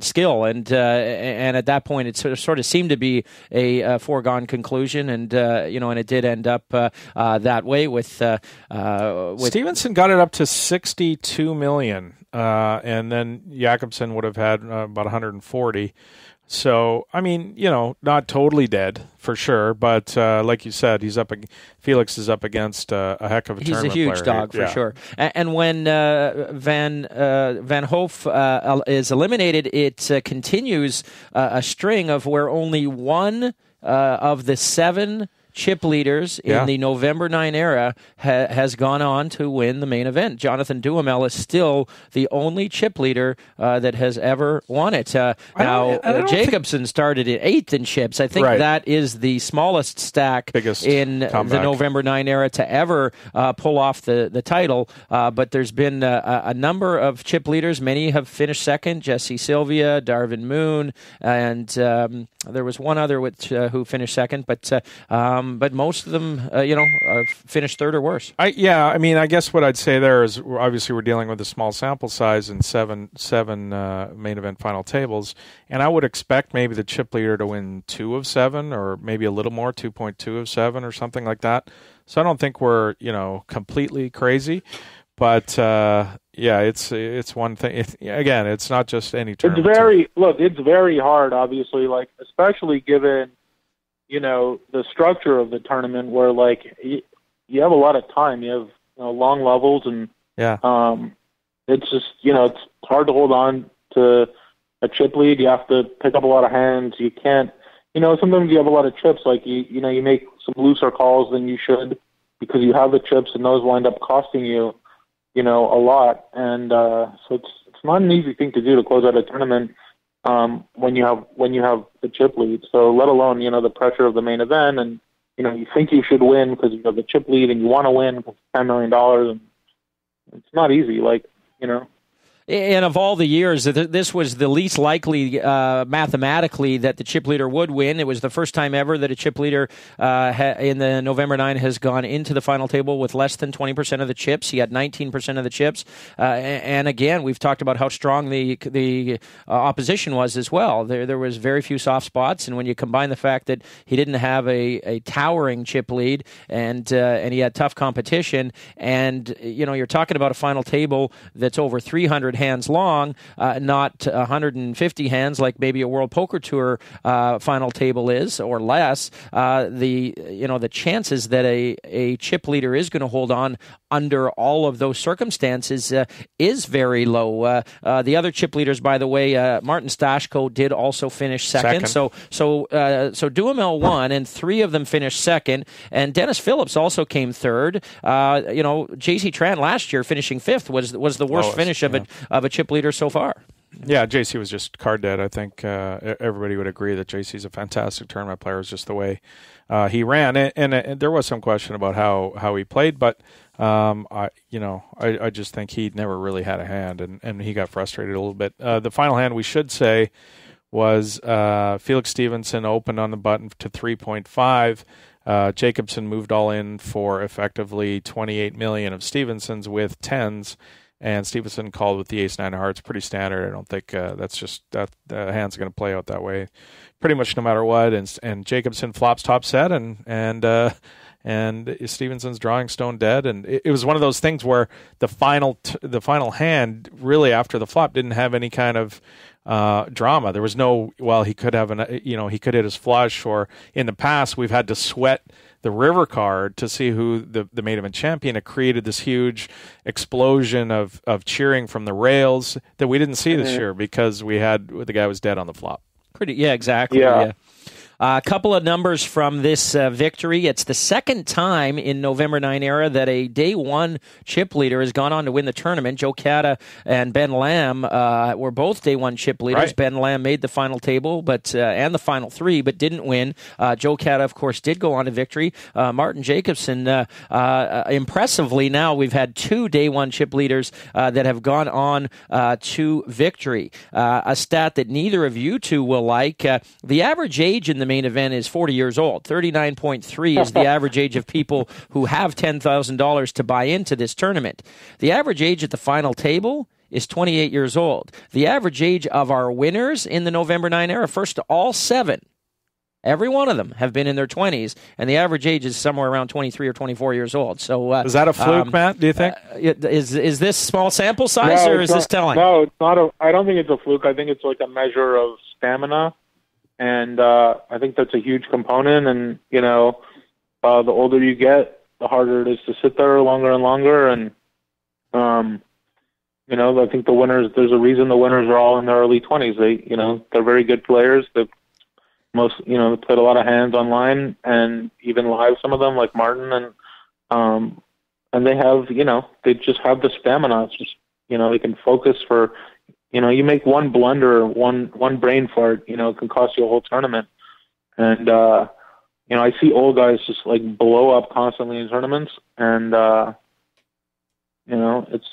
skill. And at that point, it sort of seemed to be a foregone conclusion, and and it did end up that way with Stevenson got it up to $62 million, and then Jacobson would have had about 140. So, not totally dead for sure, but like you said, Felix is up against a heck of a tournament player. He's a huge dog for sure. And when Van Hoof is eliminated, it continues a string of where only one of the 7 chip leaders in the November 9 era has gone on to win the main event. Jonathan Duhamel is still the only chip leader that has ever won it. Jacobson started at 8th in chips. I think that is the smallest stack in the November 9 era to ever pull off the title. But there's been a number of chip leaders. Many have finished second. Jesse Sylvia, Darvin Moon, and there was one other who finished second. But most of them, finished third or worse. I guess what I'd say there is obviously we're dealing with a small sample size and seven main event final tables, and I would expect maybe the chip leader to win 2 of 7, or maybe a little more, 2.2 of 7, or something like that. So I don't think we're, completely crazy. But, it's one thing. Again, it's not just any tournament. It's very hard, obviously, like, especially given, the structure of the tournament where, like, you have a lot of time. You have long levels, and it's just, it's hard to hold on to a chip lead. You have to pick up a lot of hands. You can't, sometimes you have a lot of chips, like you make some looser calls than you should because you have the chips, and those wind up costing you, a lot. And so it's not an easy thing to do to close out a tournament when you have the chip lead. So let alone, the pressure of the main event, and you think you should win because you have the chip lead and you want to win because it's $10 million, and it's not easy. Like, And of all the years, this was the least likely mathematically that the chip leader would win. It was the first time ever that a chip leader in the November 9 has gone into the final table with less than 20% of the chips. He had 19% of the chips. And again, we've talked about how strong the opposition was as well. There was very few soft spots, and when you combine the fact that he didn't have a towering chip lead and he had tough competition, and you're talking about a final table that's over 300 hands long, not 150 hands like maybe a World Poker Tour final table is, or less. The chances that a chip leader is going to hold on under all of those circumstances is very low. The other chip leaders, by the way, Martin Stashko did also finish second. So Duhamel won, and 3 of them finished second, and Dennis Phillips also came third. J.C. Tran last year finishing 5th was the worst finish of a chip leader so far. Yeah, JC was just card dead. I think everybody would agree that JC's a fantastic tournament player. It's just the way he ran, and there was some question about how he played, but I just think he never really had a hand, and he got frustrated a little bit. The final hand, we should say, was Felix Stevenson opened on the button to 3.5. Jacobson moved all in for effectively $28 million of Stevenson's with tens. And Stevenson called with the ace-9 of hearts, pretty standard. I don't think that the hand's going to play out that way, pretty much no matter what. And Jacobson flops top set, and Stevenson's drawing stone dead. And it was one of those things where the final hand, really after the flop, didn't have any kind of drama. There was no, he could have he could hit his flush, or in the past we've had to sweat the river card to see who the main event champion. It created this huge explosion of cheering from the rails that we didn't see this year because the guy was dead on the flop. Exactly. Yeah. A couple of numbers from this victory. It's the second time in November 9 era that a day one chip leader has gone on to win the tournament. Joe Cata and Ben Lamb were both day one chip leaders. Right. Ben Lamb made the final table and the final 3, but didn't win. Joe Cata, of course, did go on to victory. Martin Jacobson, impressively now, we've had 2 day one chip leaders that have gone on to victory. A stat that neither of you two will like. The average age in the main event is 40 years old. 39.3 is the average age of people who have $10,000 to buy into this tournament. The average age at the final table is 28 years old. The average age of our winners in the November 9 era, first to all 7, every one of them have been in their 20s, and the average age is somewhere around 23 or 24 years old. So is that a fluke, Matt, do you think? Is this small sample size, or is this telling? No, it's not. I don't think it's a fluke. I think it's like a measure of stamina. And I think that's a huge component. And, the older you get, the harder it is to sit there longer and longer. And, I think the winners, there's a reason the winners are all in their early 20s. They're very good players. They've played a lot of hands online and even live, some of them, like Martin. And they have, they just have the stamina. It's just, they can focus for, you make one blunder, one brain fart, it can cost you a whole tournament. And, I see old guys just like blow up constantly in tournaments. And, it's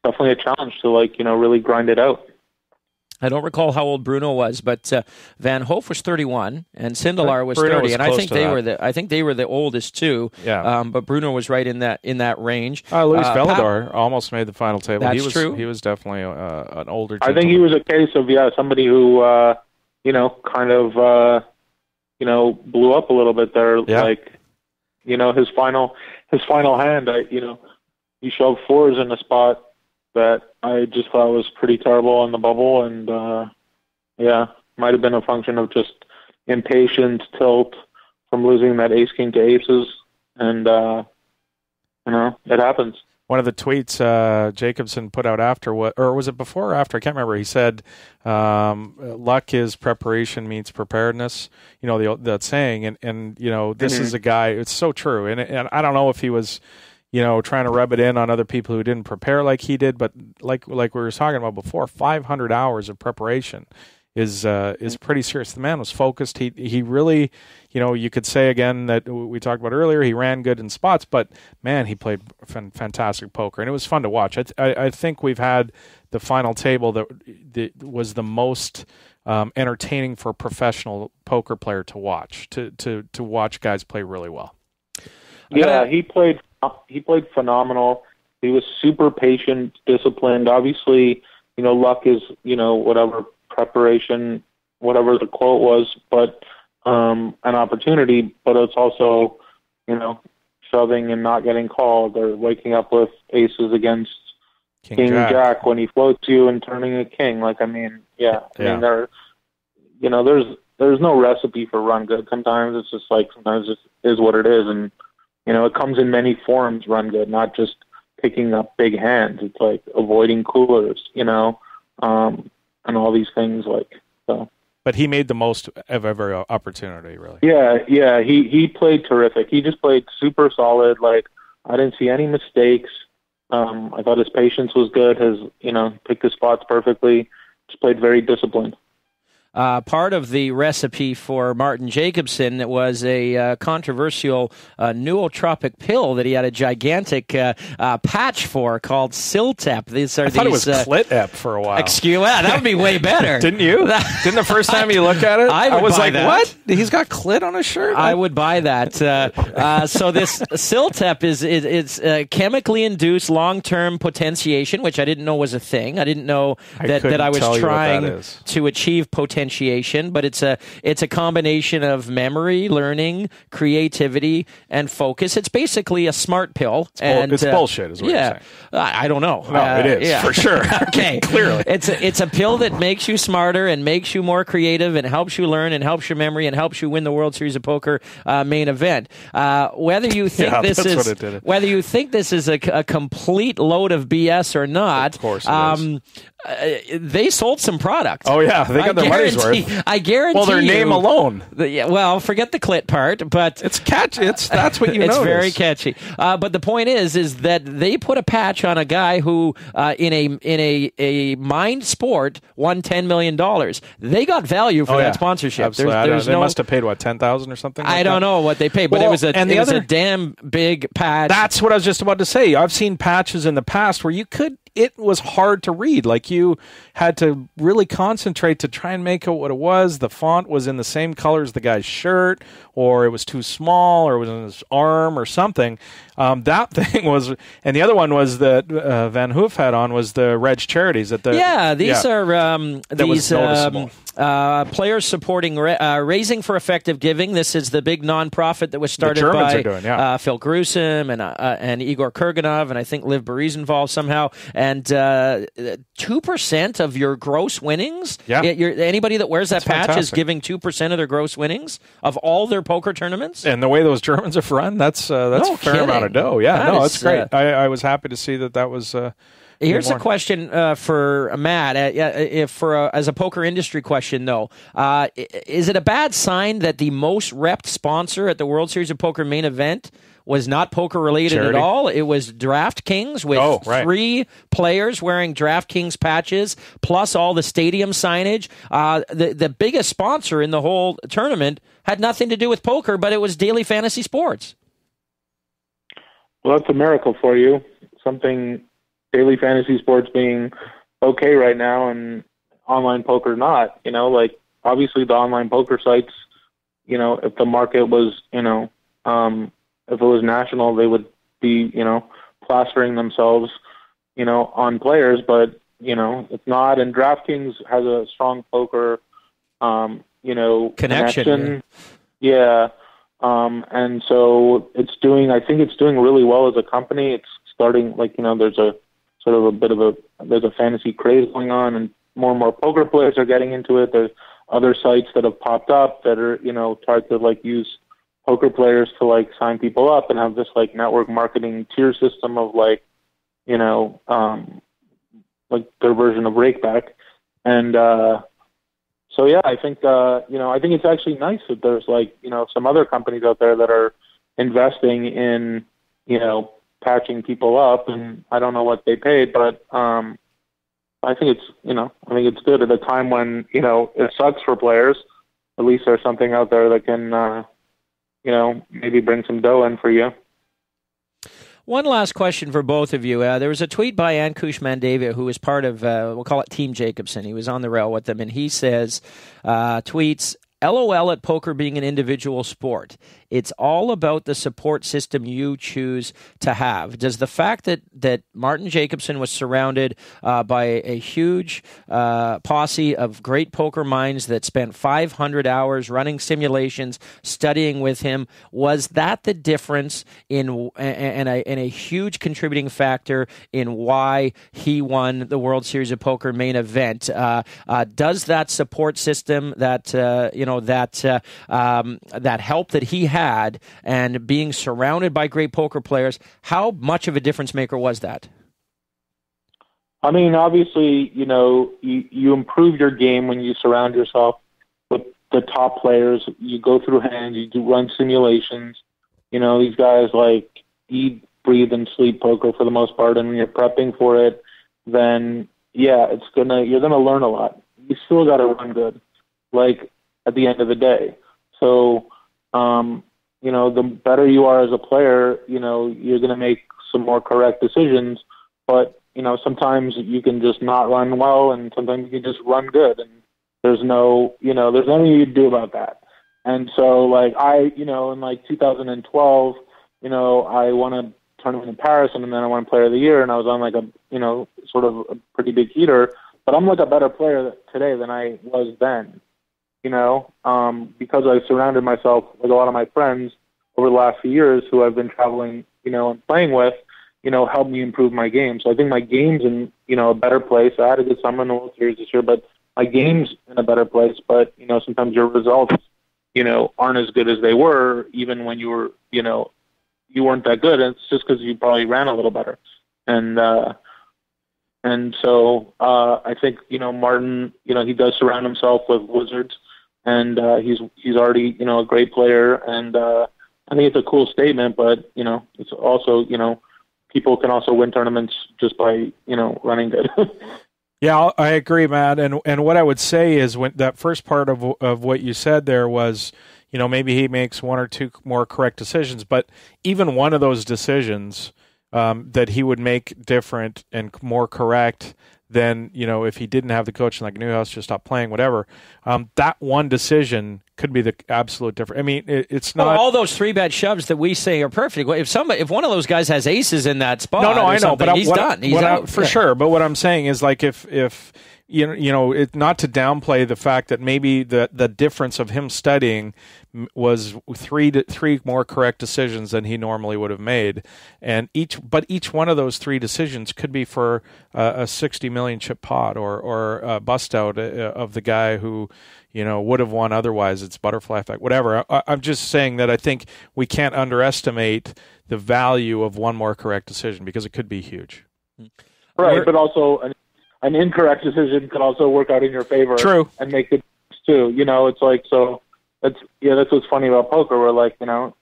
definitely a challenge to really grind it out. I don't recall how old Bruno was, but Van Hoof was 31 and Sindelar was 30, and I think they were the oldest too. Yeah. But Bruno was right in that range. Luis Velador almost made the final table. That's true. He was definitely an older gentleman. I think he was a case of somebody who kind of blew up a little bit there. Yeah. his final hand, he shoved fours in a spot that I just thought was pretty terrible on the bubble, and might have been a function of just impatience, tilt from losing that ace king to aces, and it happens. One of the tweets Jacobson put out after, or was it before or after? I can't remember. He said, luck is preparation meets preparedness, that saying. And this is a guy, it's so true. And I don't know if he was, trying to rub it in on other people who didn't prepare like he did, but like we were talking about before, 500 hours of preparation is pretty serious. The man was focused. He really, you could say again that we talked about earlier, he ran good in spots, but man, he played fantastic poker, and it was fun to watch. I think we've had the final table that was the most entertaining for a professional poker player to watch, to watch guys play really well. Yeah, he played phenomenal. He was super patient, disciplined. Obviously, luck is, whatever preparation, whatever the quote was, but an opportunity, but it's also, shoving and not getting called, or waking up with aces against King Jack when he floats you and turning a king. There's no recipe for run good. Sometimes it's just sometimes it is what it is, and it comes in many forms. Run good, not just picking up big hands. It's like avoiding coolers, and all these things so. But he made the most of every opportunity, really. Yeah, he played terrific. He just played super solid. I didn't see any mistakes. I thought his patience was good. Picked his spots perfectly. Just played very disciplined. Part of the recipe for Martin Jacobson was a controversial nootropic pill that he had a gigantic patch for called Siltep. I thought it was Clit-Ep for a while. That would be way better. Didn't you? Didn't the first time you look at it? I was like, that. What? He's got clit on his shirt? I would buy that. So this Siltep is chemically induced long-term potentiation, which I didn't know was a thing. I didn't know that I was trying to achieve potentiation, but it's a combination of memory, learning, creativity, and focus. It's basically a smart pill. It's bullshit, is what you're saying. I don't know. No, it is, for sure. Okay. Clearly. It's a pill that makes you smarter and makes you more creative and helps you learn and helps your memory and helps you win the World Series of Poker main event. Whether you think this is a complete load of BS or not, of course it is. They sold some product. Oh yeah, they got their money's worth. I guarantee. Well, their name alone. Forget the clit part, but it's catchy. That's what you know. It's very catchy. But the point is that they put a patch on a guy who, in a mind sport, won $10 million. They got value for that sponsorship. Absolutely. They must have paid $10,000 or something. I don't know what they paid, but it was a damn big patch. That's what I was just about to say. I've seen patches in the past where it was hard to read. You had to really concentrate to try and make out what it was. The font was in the same color as the guy's shirt, or it was too small, or it was in his arm or something. That thing was, and the other one was that Van Hoof had on was the Reg Charities. These are players supporting Raising for Effective Giving. This is the big nonprofit that was started by Phil Grusom and Igor Kurganov, and I think Liv Burry's involved somehow. And 2% of your gross winnings. Yeah. Anybody that wears that patch is giving 2% of their gross winnings of all their poker tournaments. And the way those Germans have run, that's a fair amount of dough. Yeah, that's great. I was happy to see that was. Here's a question for Matt. As a poker industry question, though, is it a bad sign that the most repped sponsor at the World Series of Poker main event was not poker-related at all? It was DraftKings with 3 players wearing DraftKings patches, plus all the stadium signage. The biggest sponsor in the whole tournament had nothing to do with poker, but it was Daily Fantasy Sports. Well, that's a miracle for you. Something Daily Fantasy Sports being okay right now and online poker not. Obviously the online poker sites, if the market was, if it was national, they would be, plastering themselves, on players, but, it's not. And DraftKings has a strong poker, connection. Yeah. And so I think it's doing really well as a company. It's starting, like, there's a sort of there's a fantasy craze going on, and more poker players are getting into it. There's other sites that have popped up that are, try to like use poker players to like sign people up and have this like network marketing tier system of like, like their version of Rakeback. And, so yeah, I think I think it's actually nice that there's like, some other companies out there that are investing in, patching people up, and I don't know what they paid, but I think it's good at a time when, it sucks for players. At least there's something out there that can, maybe bring some dough in for you. One last question for both of you. There was a tweet by Ankush Mandavia, who is part of, we'll call it Team Jacobson. He was on the rail with them, and he says, tweets, LOL at poker being an individual sport. It's all about the support system you choose to have. Does the fact that Martin Jacobson was surrounded by a huge posse of great poker minds that spent 500 hours running simulations, studying with him, was that the difference in a huge contributing factor in why he won the World Series of Poker main event? Does that support system, that help that he had and being surrounded by great poker players, how much of a difference maker was that? I mean, obviously, you improve your game when you surround yourself with the top players. You go through hands, you do run simulations. These guys like eat, breathe, and sleep poker for the most part, and when you're prepping for it, then yeah, you're gonna learn a lot. You still got to run good, like at the end of the day. So, the better you are as a player, you're going to make some more correct decisions. But, sometimes you can just not run well, and sometimes you can just run good. And there's nothing you can do about that. And so, like, in like 2012, I won a tournament in Paris, and then I won Player of the Year, and I was on like a, sort of a pretty big heater. But I'm like a better player today than I was then. Because I surrounded myself with a lot of my friends over the last few years who I've been traveling, and playing with, helped me improve my game. So I think my game's in, a better place. I had a good summer in the World Series this year, but my game's in a better place. But, sometimes your results, aren't as good as they were, even when you were, you weren't that good. And it's just because you probably ran a little better. And so I think, Martin, he does surround himself with wizards. And he's already, a great player, and I think it's a cool statement. But it's also, people can also win tournaments just by running good. Yeah, I agree, Matt. And what I would say is, when that first part of what you said there was, maybe he makes one or two more correct decisions, but even one of those decisions that he would make different and more correct than, if he didn't have the coach like Newhouse, just stop playing, whatever, that one decision could be the absolute difference. I mean, it's not... all those 3-bet shoves that we say are perfect. If one of those guys has aces in that spot, no, I know, but he's done. He's out. For sure. But what I'm saying is, like, if not to downplay the fact that maybe the difference of him studying was three more correct decisions than he normally would have made, and each one of those three decisions could be for a 60 million chip pot or a bust out of the guy who would have won otherwise. It's butterfly effect, whatever. I'm just saying that I think we can't underestimate the value of one more correct decision, because it could be huge. Right, but also an incorrect decision could also work out in your favor. True. And make it too. It's like, so that's what's funny about poker, where like,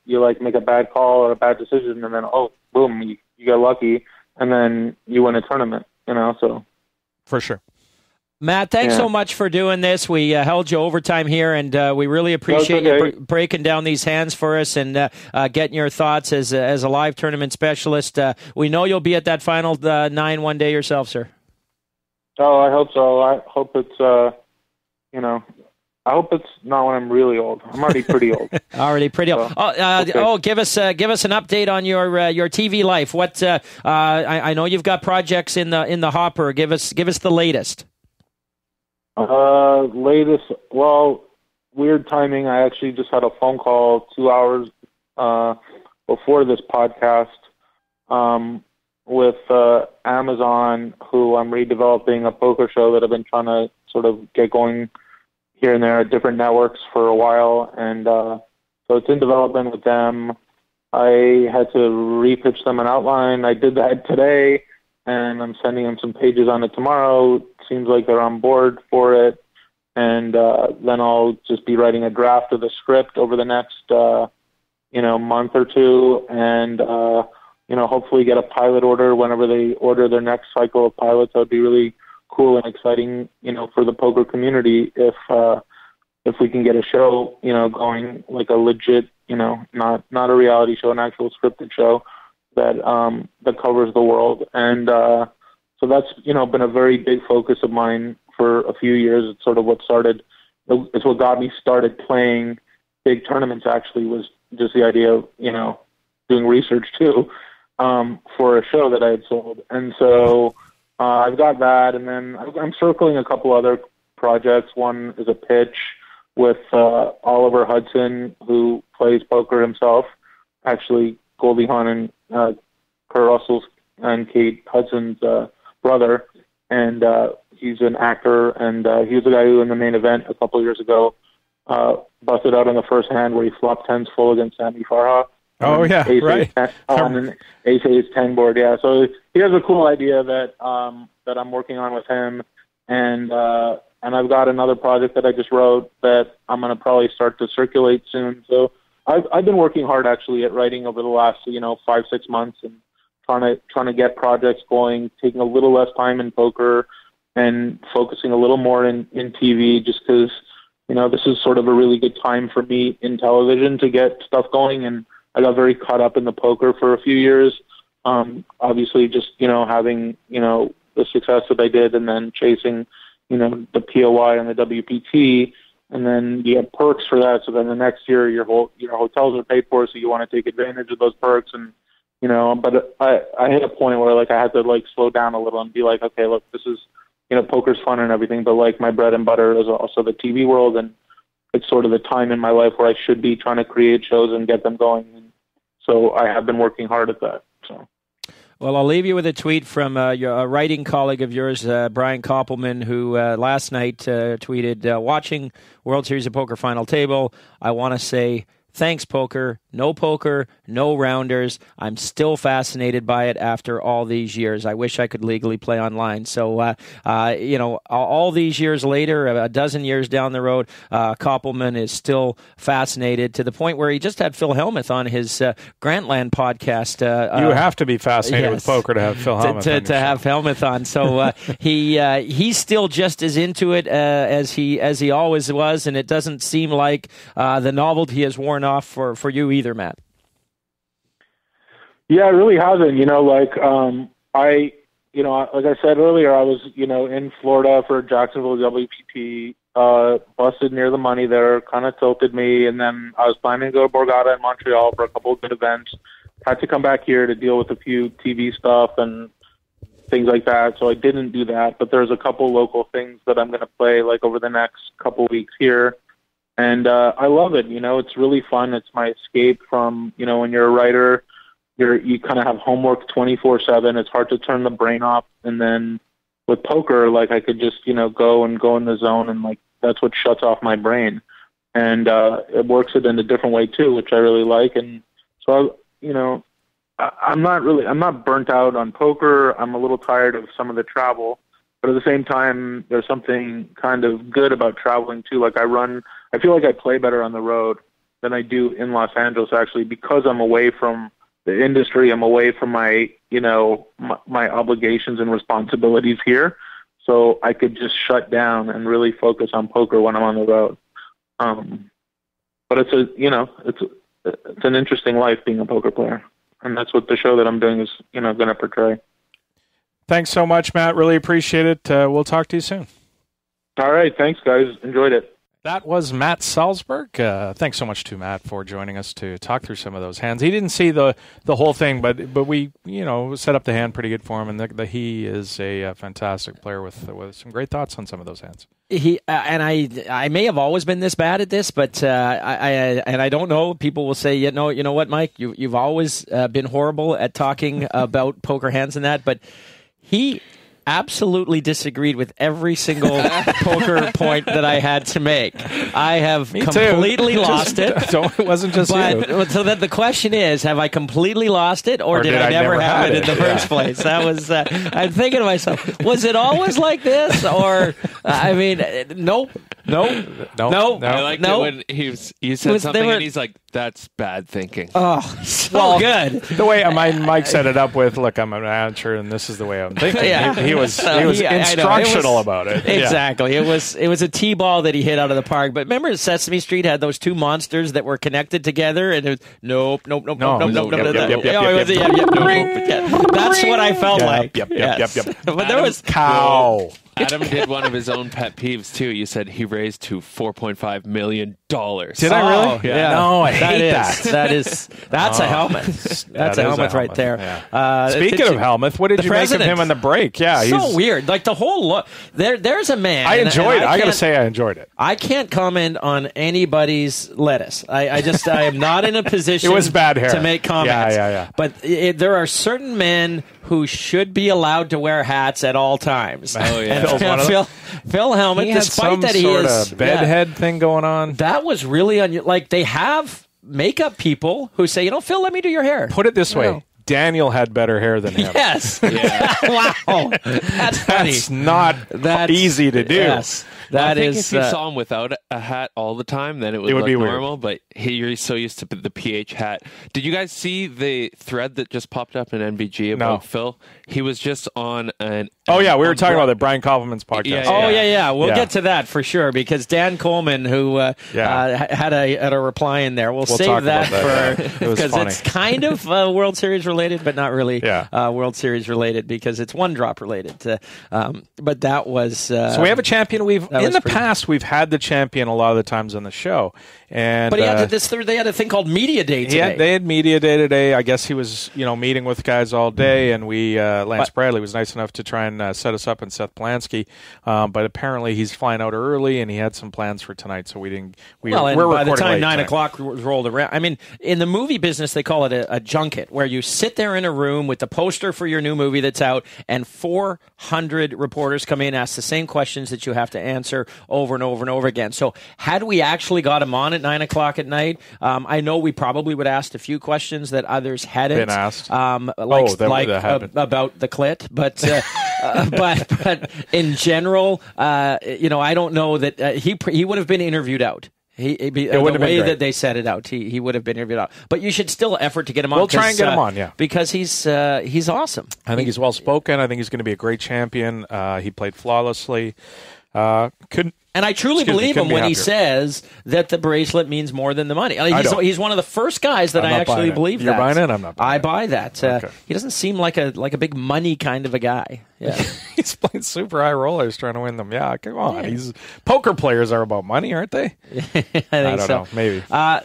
you like make a bad call or a bad decision, and then, oh, boom, you got lucky, and then you win a tournament, so. For sure. Matt, thanks so much for doing this. We held you overtime here, and we really appreciate you breaking down these hands for us and getting your thoughts as a live tournament specialist. We know you'll be at that final 9 one day yourself, sir. Oh, I hope so. I hope it's, I hope it's not when I'm really old. I'm already pretty old. Already pretty old. Okay. Give us an update on your TV life. What I know you've got projects in the hopper. Give us the latest. Latest. Well, weird timing. I actually just had a phone call 2 hours before this podcast with Amazon, who I'm redeveloping a poker show that I've been trying to sort of get going here and there at different networks for a while. And so it's in development with them. I had to repitch them an outline. I did that today, and I'm sending them some pages on it tomorrow. It seems like they're on board for it. And then I'll just be writing a draft of the script over the next, month or two, and, hopefully get a pilot order whenever they order their next cycle of pilots. That would be really cool and exciting, for the poker community if we can get a show, going like a legit, not a reality show, an actual scripted show that covers the world. And so that's, been a very big focus of mine for a few years. It's sort of what got me started playing big tournaments, actually, was just the idea of, doing research too, for a show that I had sold. And so I've got that, and then I'm circling a couple other projects. One is a pitch with Oliver Hudson, who plays poker himself, actually Goldie Hawn and Kurt Russell's and Kate Hudson's brother, and he's an actor, and he was the guy who in the main event a couple of years ago busted out in the first hand where he flopped tens full against Sammy Farha. Oh, yeah, right. On an ace 10 board, yeah. So he has a cool idea that I'm working on with him, and I've got another project that I just wrote that I'm going to probably start to circulate soon. So I've been working hard actually at writing over the last 5-6 months, and trying to get projects going, taking a little less time in poker and focusing a little more in TV, just because this is sort of a really good time for me in television to get stuff going. And I got very caught up in the poker for a few years. Obviously just, having, the success that I did, and then chasing, the POI and the WPT, and then you have perks for that. So then the next year your hotels are paid for, so you want to take advantage of those perks. And, but I hit a point where I had to slow down a little and be like, okay, look, this is, poker's fun and everything, but my bread and butter is also the TV world. And it's sort of the time in my life where I should be trying to create shows and get them going. And so I have been working hard at that. So. Well, I'll leave you with a tweet from a writing colleague of yours, Brian Koppelman, who last night tweeted, watching World Series of Poker Final Table, I want to say, thanks, poker, no rounders. I'm still fascinated by it after all these years. I wish I could legally play online. So, all these years later, a dozen years down the road, Koppelman is still fascinated to the point where he just had Phil Hellmuth on his Grantland podcast. You have to be fascinated with poker to have Phil Hellmuth to have Hellmuth on. So he's still just as into it as he always was, and it doesn't seem like the novelty has worn off for you either, Matt. Yeah, it really hasn't. Like I said earlier, I was, in Florida for Jacksonville WPT, busted near the money there, kind of tilted me, and then I was planning to go to Borgata in Montreal for a couple of good events. Had to come back here to deal with a few TV stuff and things like that, so I didn't do that. But there's a couple local things that I'm going to play over the next couple weeks here. And I love it. It's really fun. It's my escape from, when you're a writer, you kind of have homework 24/7. It's hard to turn the brain off. And then with poker, I could just, go in the zone, and that's what shuts off my brain. And it works it in a different way too, which I really like. And so, I'm not burnt out on poker. I'm a little tired of some of the travel. But at the same time, there's something kind of good about traveling too. I feel like I play better on the road than I do in Los Angeles, actually, because I'm away from the industry. I'm away from my obligations and responsibilities here. So I could just shut down and really focus on poker when I'm on the road. But it's an interesting life being a poker player. And that's what the show that I'm doing is, going to portray. Thanks so much, Matt. Really appreciate it. We'll talk to you soon. All right. Thanks, guys. Enjoyed it. That was Matt Salsberg. Thanks so much to Matt for joining us to talk through some of those hands. He didn't see the whole thing, but we set up the hand pretty good for him, and he is a fantastic player with some great thoughts on some of those hands. He and I may have always been this bad at this, but I don't know. People will say, you know what, Mike, you've always been horrible at talking about poker hands and that, but he absolutely disagreed with every single poker point that I had to make. I have completely lost it. It wasn't just you. So that the question is, have I completely lost it, or did I never have it in the first place? That was. I'm thinking to myself, was it always like this, or nope. I liked it when you said something and he's like, "That's bad thinking." Oh, good. The way Mike set it up with, "Look, I'm an amateur, and this is the way I'm thinking." Yeah. He was instructional about it. Exactly. Yeah. It was a T-ball that he hit out of the park. But remember, Sesame Street had those two monsters that were connected together, and it was nope. That's what I felt like. Yep. But there was cow. Adam did one of his own pet peeves too. You said he raised to $4.5 million. Did I really? Yeah. No, I hate that. That's a helmet. That's a helmet right there. Yeah. Speaking of helmet, what did you make of him on the break? Yeah, so weird. Like the whole look. There's a man. I enjoyed it. I got to say, I enjoyed it. I can't comment on anybody's lettuce. I am not in a position. It was bad hair to make comments. Yeah. But there are certain men who should be allowed to wear hats at all times. Oh yeah. Phil Hellmuth, he despite that he is of bedhead thing going on. That was really like they have makeup people who say, Phil, let me do your hair. Put it this way. Daniel had better hair than him. Yes. Yeah. Wow. That's funny. That's not easy to do. Yes. I think if you saw him without a hat all the time, then it would look be normal. Weird. But he's so used to the PH hat. Did you guys see the thread that just popped up in NBG about Phil? He was just on an. Oh yeah, we were talking about the Brian Koppelman's podcast. Yeah. We'll get to that for sure because Dan Coleman, who had a reply in there, we'll save that for because it's kind of World Series related, but not really World Series related because it's one drop related. But that was so we have a champion. In the past, we've had the champion a lot of the times on the show. But he had they had a thing called Media Day today. They had Media Day today. I guess he was meeting with guys all day, and Lance Bradley was nice enough to try and set us up and Seth Plansky. But apparently he's flying out early, and he had some plans for tonight, so we didn't. We're by the time 9 tonight. o'clock rolled around, I mean, in the movie business, they call it a junket, where you sit there in a room with the poster for your new movie that's out, and 400 reporters come in, ask the same questions that you have to answer over and over and over again. So had we actually got him on at 9 o'clock at night, I know we probably would ask a few questions that others hadn't been asked, about the clit, but in general, I don't know that he would have been interviewed out. The way that they set it out, he would have been interviewed out. But you should still effort to get him on. We'll try and get him on, because he's awesome. I think he's well spoken. I think he's going to be a great champion. He played flawlessly. And I truly believe him when he says that the bracelet means more than the money. He's one of the first guys that I actually believe that. You're buying it? I'm not buying it. I buy that. Okay. He doesn't seem like a big money kind of a guy. Yeah. He's playing super high rollers trying to win them. Yeah, come on. Yeah. Poker players are about money, aren't they? I don't know. Maybe. A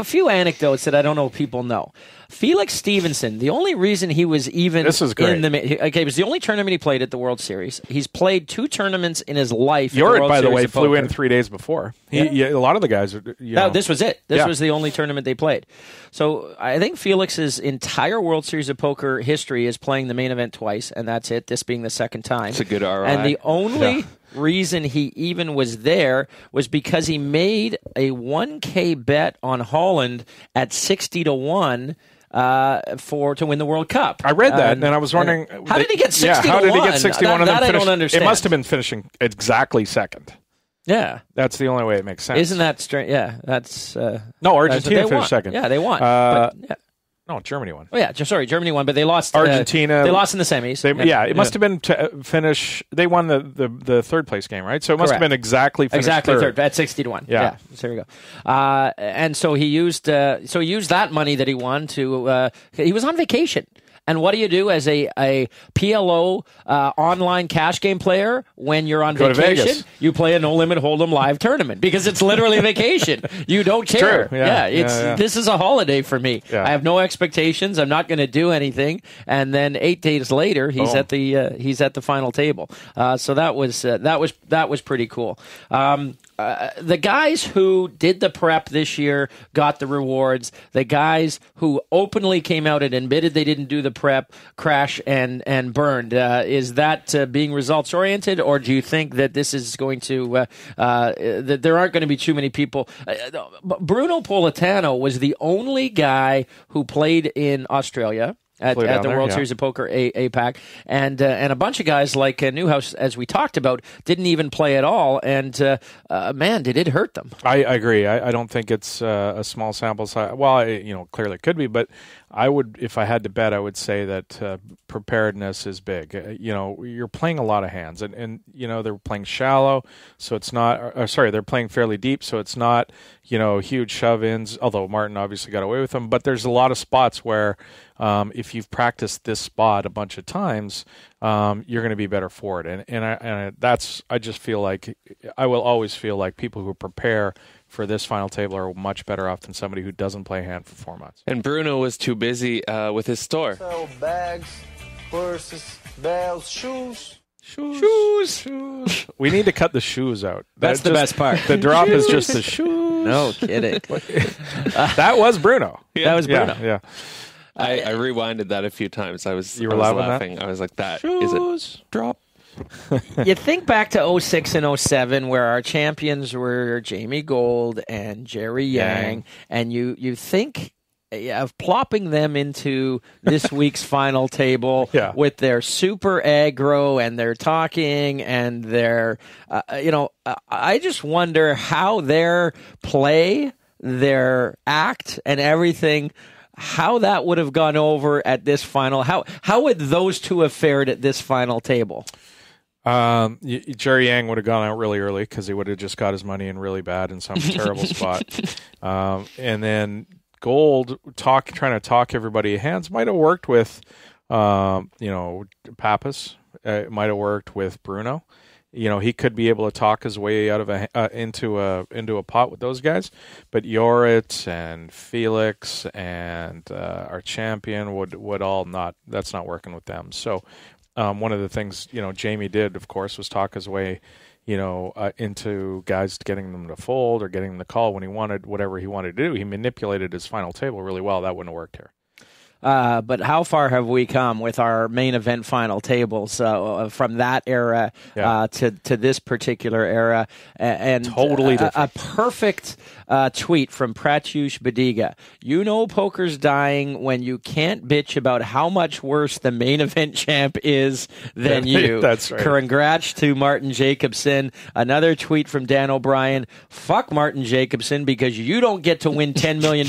few anecdotes that I don't know if people know. Felix Stevenson, the only reason he was even this is great. it was the only tournament he played at the World Series. He's played 2 tournaments in his life. Jorrit, by the way, flew in 3 days before. A lot of the guys. This was it. This was the only tournament they played. So I think Felix's entire World Series of Poker history is playing the main event twice, and that's it. This being the second time. It's a good ROI. And the only reason he even was there was because he made a 1K bet on Holland at 60-1 to win the World Cup. I read that, and I was wondering how did he get 60-1? How did he get 61 and then finish? I don't understand. It must have been finishing exactly second. Yeah, that's the only way it makes sense. Isn't that strange? Yeah, that's no. Argentina finished second. Yeah, they won. No, Germany won. Oh yeah, sorry, Germany won, but they lost. Argentina. They lost in the semis. It must have been finish. They won the third place game, right? So it must have been exactly third at 60-1. Yeah. So there we go. And so he used that money that he won to. He was on vacation. And what do you do as a PLO online cash game player when you're on vacation? You play a No Limit Hold'em live tournament because it's literally a vacation. You don't care. True. Yeah. This is a holiday for me. Yeah. I have no expectations. I'm not going to do anything. And then 8 days later, he's at the final table. So that was pretty cool. The guys who did the prep this year got the rewards. The guys who openly came out and admitted they didn't do the prep crash and burned. Is that being results oriented, or do you think that this is going to that there aren't going to be too many people? Bruno Politano was the only guy who played in Australia at the World Series of Poker APAC, and a bunch of guys like Newhouse, as we talked about, didn't even play at all, and man, did it hurt them. I agree. I don't think it's a small sample size. Well, clearly it could be, but I would, if I had to bet, I would say that preparedness is big. You're playing a lot of hands, and they're playing shallow, so it's not. They're playing fairly deep, so it's not huge shove-ins. Although Martin obviously got away with them, but there's a lot of spots where if you've practiced this spot a bunch of times, you're going to be better for it. I just feel like I will always feel like people who prepare for this final table are much better off than somebody who doesn't play a hand for 4 months. And Bruno was too busy with his store. Sell bags, purses, bells, shoes. We need to cut the shoes out. That's the best part. The drop is just the shoes. No kidding. That was Bruno. Yeah. That was Bruno. Yeah. I rewinded that a few times. I was laughing. I was like, that shoes. Is it drop? You think back to 06 and 07 where our champions were Jamie Gold and Jerry Yang, and you think of plopping them into this week's final table with their super aggro and their talking and their, I just wonder how their play, their act, and everything, how that would have gone over at this final. How would those two have fared at this final table? Jerry Yang would have gone out really early because he would have just got his money in really bad in some terrible spot. And then Gold trying to talk everybody hands might have worked with, Pappas. It might have worked with Bruno. He could be able to talk his way out of into a pot with those guys. But Yorit and Felix and our champion would all not. That's not working with them. So. One of the things, Jamie did, of course, was talk his way, into guys getting them to fold or getting them to call when he wanted whatever he wanted to do. He manipulated his final table really well. That wouldn't have worked here. But how far have we come with our main event final tables from that era to this particular era? And totally different. A perfect tweet from Pratyush Badiga. Poker's dying when you can't bitch about how much worse the main event champ is than you. That's right. Congrats to Martin Jacobson. Another tweet from Dan O'Brien. Fuck Martin Jacobson because you don't get to win $10 million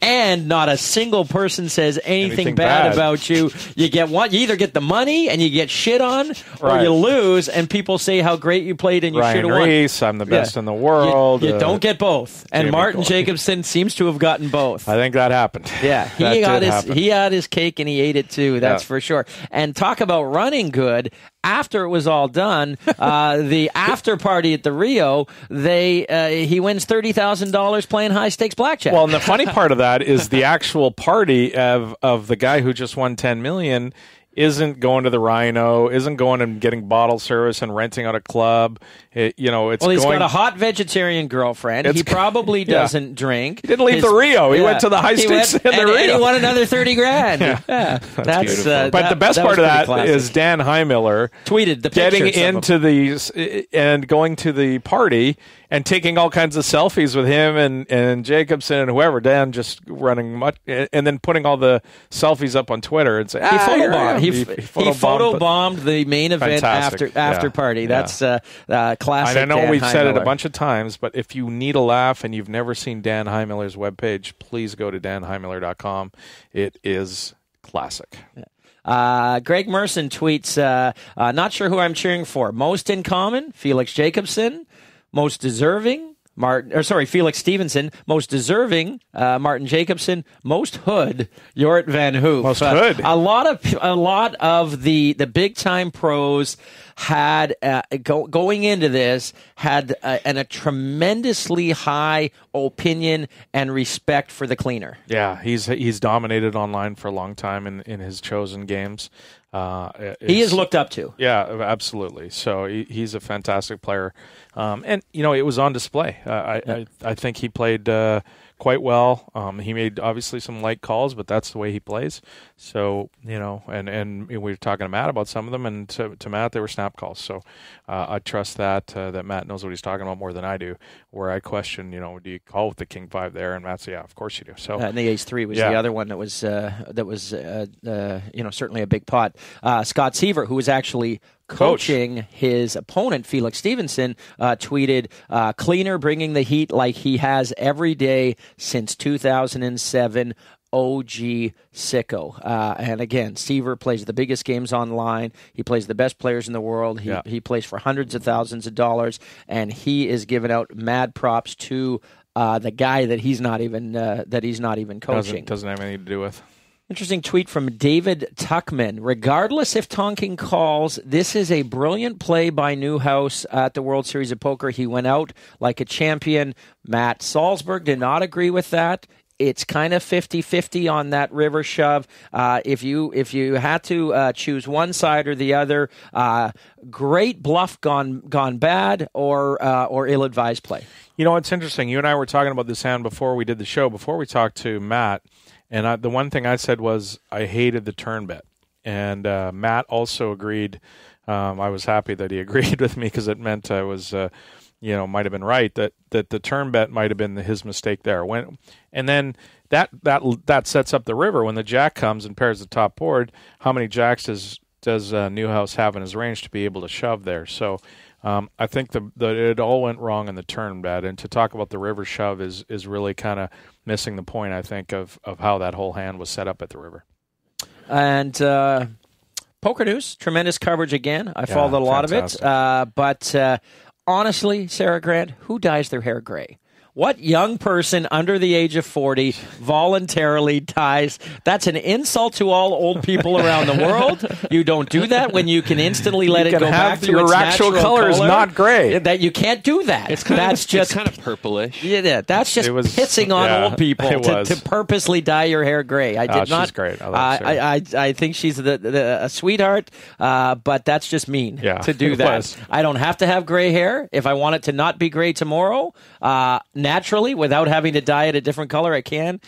and not a single person says anything bad about you. You either get the money and you get shit on, or you lose and people say how great you played and you should have won. Reese, I'm the best in the world. You don't get both. And Martin Jacobson seems to have gotten both. I think that happened. Yeah, he had his cake and he ate it too. That's for sure. And talk about running good. After it was all done, the after party at the Rio, he wins $30,000 playing high stakes blackjack. Well, and the funny part of that is the actual party of the guy who just won $10 million isn't going to the Rhino, isn't going and getting bottle service and renting out a club. It's he's got a hot vegetarian girlfriend. He probably doesn't drink. He didn't leave the Rio. He went to the high stakes in the Rio. And he won another $30,000. That's but the best part of that is Dan Heimiller tweeted the getting into and going to the party and taking all kinds of selfies with him and Jacobson and whoever. Dan just running much, and then putting all the selfies up on Twitter and saying, he photobombed. He photobombed the main event after party. That's classic. I know Dan we've Heimiller. said it a bunch of times, but if you need a laugh and you've never seen Dan Heimiller's webpage, please go to danheimiller.com. It is classic. Greg Merson tweets, not sure who I'm cheering for. Most in common, Felix Jacobson. Most deserving, Felix Stevenson. Most deserving, Martin Jacobson. Most hood, Jort Van Hoof. Most hood. A lot of the big time pros had going into this had a tremendously high opinion and respect for the cleaner. Yeah, he's dominated online for a long time in his chosen games. He is looked up to. Yeah, absolutely. So he's a fantastic player, and it was on display. I think he played quite well. He made obviously some light calls, but that's the way he plays. So and we were talking to Matt about some of them, and to Matt they were snap calls. So I trust that Matt knows what he's talking about more than I do. Where I question, do you call with the King 5 there? And Matt said, yeah, of course you do. So and the Ace 3 was the other one that was certainly a big pot. Scott Seaver, who was actually coaching his opponent, Felix Stevenson, tweeted, cleaner bringing the heat like he has every day since 2007. OG sicko. And again, Seaver plays the biggest games online. He plays the best players in the world. He plays for hundreds of thousands of dollars, and he is giving out mad props to the guy that he's not even coaching. Doesn't have anything to do with. Interesting tweet from David Tuckman. Regardless if Tonkin calls, this is a brilliant play by Newhouse at the World Series of Poker. He went out like a champion. Matt Salsberg did not agree with that. It's kind of 50-50 on that river shove. If you had to choose one side or the other, great bluff gone bad or ill-advised play. It's interesting. You and I were talking about this hand before we did the show, before we talked to Matt, and the one thing I said was I hated the turn bet. And Matt also agreed. I was happy that he agreed with me because it meant I was might have been right that the turn bet might have been his mistake there. And then that sets up the river when the jack comes and pairs the top board. How many jacks does Newhouse have in his range to be able to shove there? So I think it all went wrong in the turn bet. And to talk about the river shove is really kind of missing the point, I think, of how that whole hand was set up at the river. And Poker News, tremendous coverage again. I followed a lot fantastic. of it, but. Honestly, Sarah Grant, who dyes their hair gray? What young person under the age of 40 voluntarily dyes? That's an insult to all old people around the world. You don't do that when you can instantly let it go back to its actual natural color is not gray. That you can't do that. It's kind of purplish. Yeah, that's just pissing on old people to purposely dye your hair gray. I did not. She's great. I think she's a sweetheart, but that's just mean to do that. I don't have to have gray hair. If I want it to not be gray tomorrow, naturally, without having to dye it a different color, I can.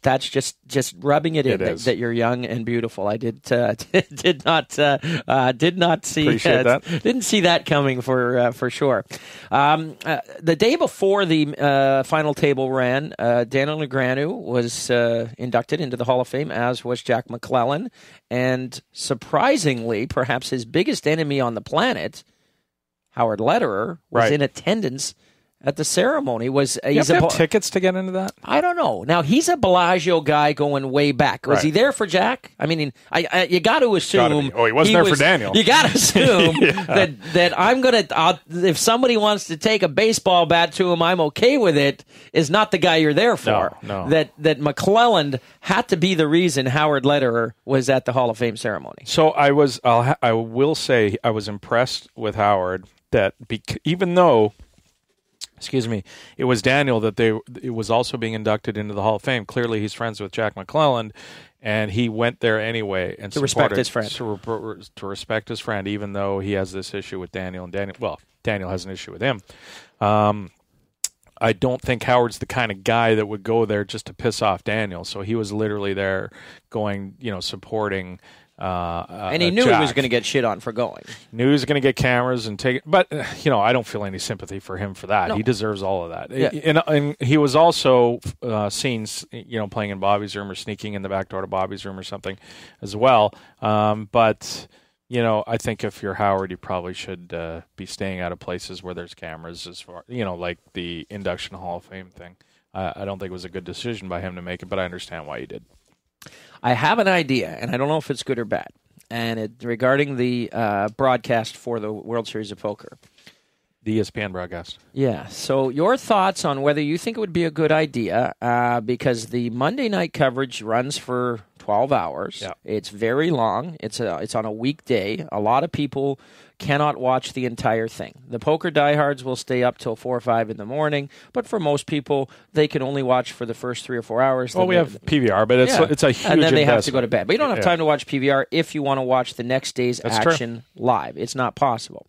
That's just rubbing it in that you're young and beautiful. I did not see that. Didn't see that coming for sure. The day before the final table ran, Daniel Negreanu was inducted into the Hall of Fame, as was Jack McClelland, and surprisingly, perhaps his biggest enemy on the planet, Howard Lederer, was in attendance at the ceremony. You have to have tickets to get into that? I don't know. Now, he's a Bellagio guy going way back. Was he there for Jack? I mean, you got to assume... he wasn't there for Daniel. You got to assume that I'm going to... if somebody wants to take a baseball bat to him, I'm okay with it, is not the guy you're there for. No. That McClelland had to be the reason Howard Lederer was at the Hall of Fame ceremony. So I will say I was impressed with Howard that even though... Excuse me. It was Daniel it was also being inducted into the Hall of Fame. Clearly, he's friends with Jack McClelland, and he went there anyway and to respect his friend. To respect his friend, even though he has this issue with Daniel, and Daniel has an issue with him. I don't think Howard's the kind of guy that would go there just to piss off Daniel. So he was literally there, going, supporting. And he knew he was going to get shit on for going. Knew he was going to get cameras and take it. But, I don't feel any sympathy for him for that. No. He deserves all of that. Yeah. And he was also seen, playing in Bobby's room or sneaking in the back door to Bobby's room or something as well. But, I think if you're Howard, you probably should be staying out of places where there's cameras as far, like the Induction Hall of Fame thing. I don't think it was a good decision by him to make it, but I understand why he did. I have an idea, and I don't know if it's good or bad, and regarding the broadcast for the World Series of Poker. The ESPN broadcast. Yeah. So your thoughts on whether you think it would be a good idea, because the Monday night coverage runs for 12 hours. Yeah. It's very long. It's on a weekday. A lot of people cannot watch the entire thing. The poker diehards will stay up till 4 or 5 in the morning, but for most people, they can only watch for the first 3 or 4 hours. Well, we have PVR, but it's a huge and then they investment. have to go to bed. But you don't have time to watch PVR if you want to watch the next day's That's action live. It's not possible.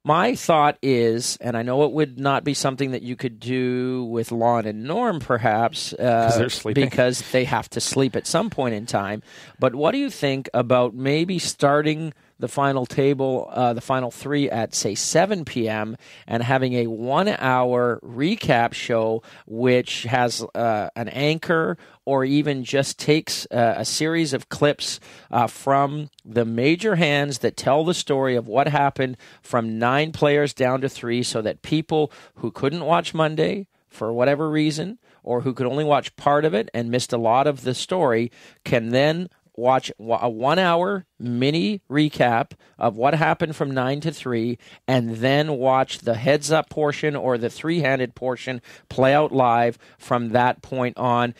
My thought is, and I know it would not be something that you could do with Lon and Norm, perhaps, they're sleeping. because they have to sleep at some point in time. But what do you think about maybe starting the final table, the final 3 at, say, 7 p.m. and having a 1-hour recap show which has an anchor or even just takes a series of clips from the major hands that tell the story of what happened from 9 players down to 3, so that people who couldn't watch Monday for whatever reason, or who could only watch part of it and missed a lot of the story, can then watch a 1-hour mini recap of what happened from 9 to 3, and then watch the heads-up portion or the 3-handed portion play out live from that point on.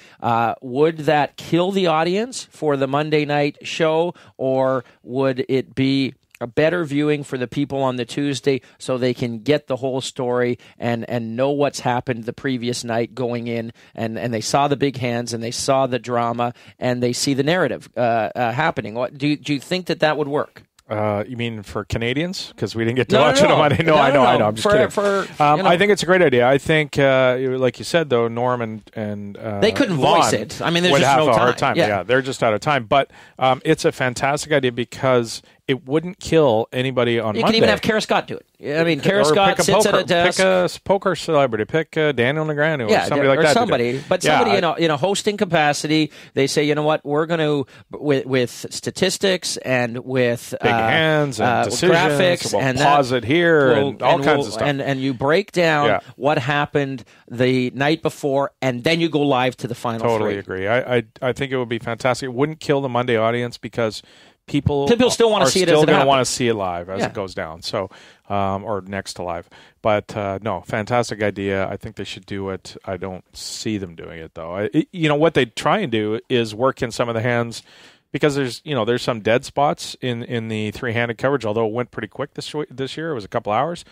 Would that kill the audience for the Monday night show, or would it be a better viewing for the people on the Tuesday so they can get the whole story and know what's happened the previous night going in, and they saw the big hands and they saw the drama and they see the narrative happening? What do you think that would work? You mean for Canadians? Because we didn't get to watch it on Monday. No, I know. I'm just kidding. I think it's a great idea. I think, like you said, though, Norm and they couldn't voice it. I mean, there's would just have no a time. hard time. Yeah, they're just out of time. But it's a fantastic idea because it wouldn't kill anybody on Monday. You can even have Kara Scott do it. I mean, Kara Scott sits at a desk. Pick a poker celebrity. Pick Daniel Negreanu or somebody like that. Somebody in a hosting capacity. They say, you know what, we're going to, with statistics and with big hands and decisions, graphics, we'll and pause it here and all kinds of stuff. And you break down what happened the night before, and then you go live to the final 3. Totally agree. I think it would be fantastic. It wouldn't kill the Monday audience because people still want to see it as it happens. Still going to want to see it live as it goes down. So, or next to live. But no, fantastic idea. I think they should do it. I don't see them doing it though. What they try and do is work in some of the hands, because there's some dead spots in the 3-handed coverage. Although it went pretty quick this year, it was a couple hours.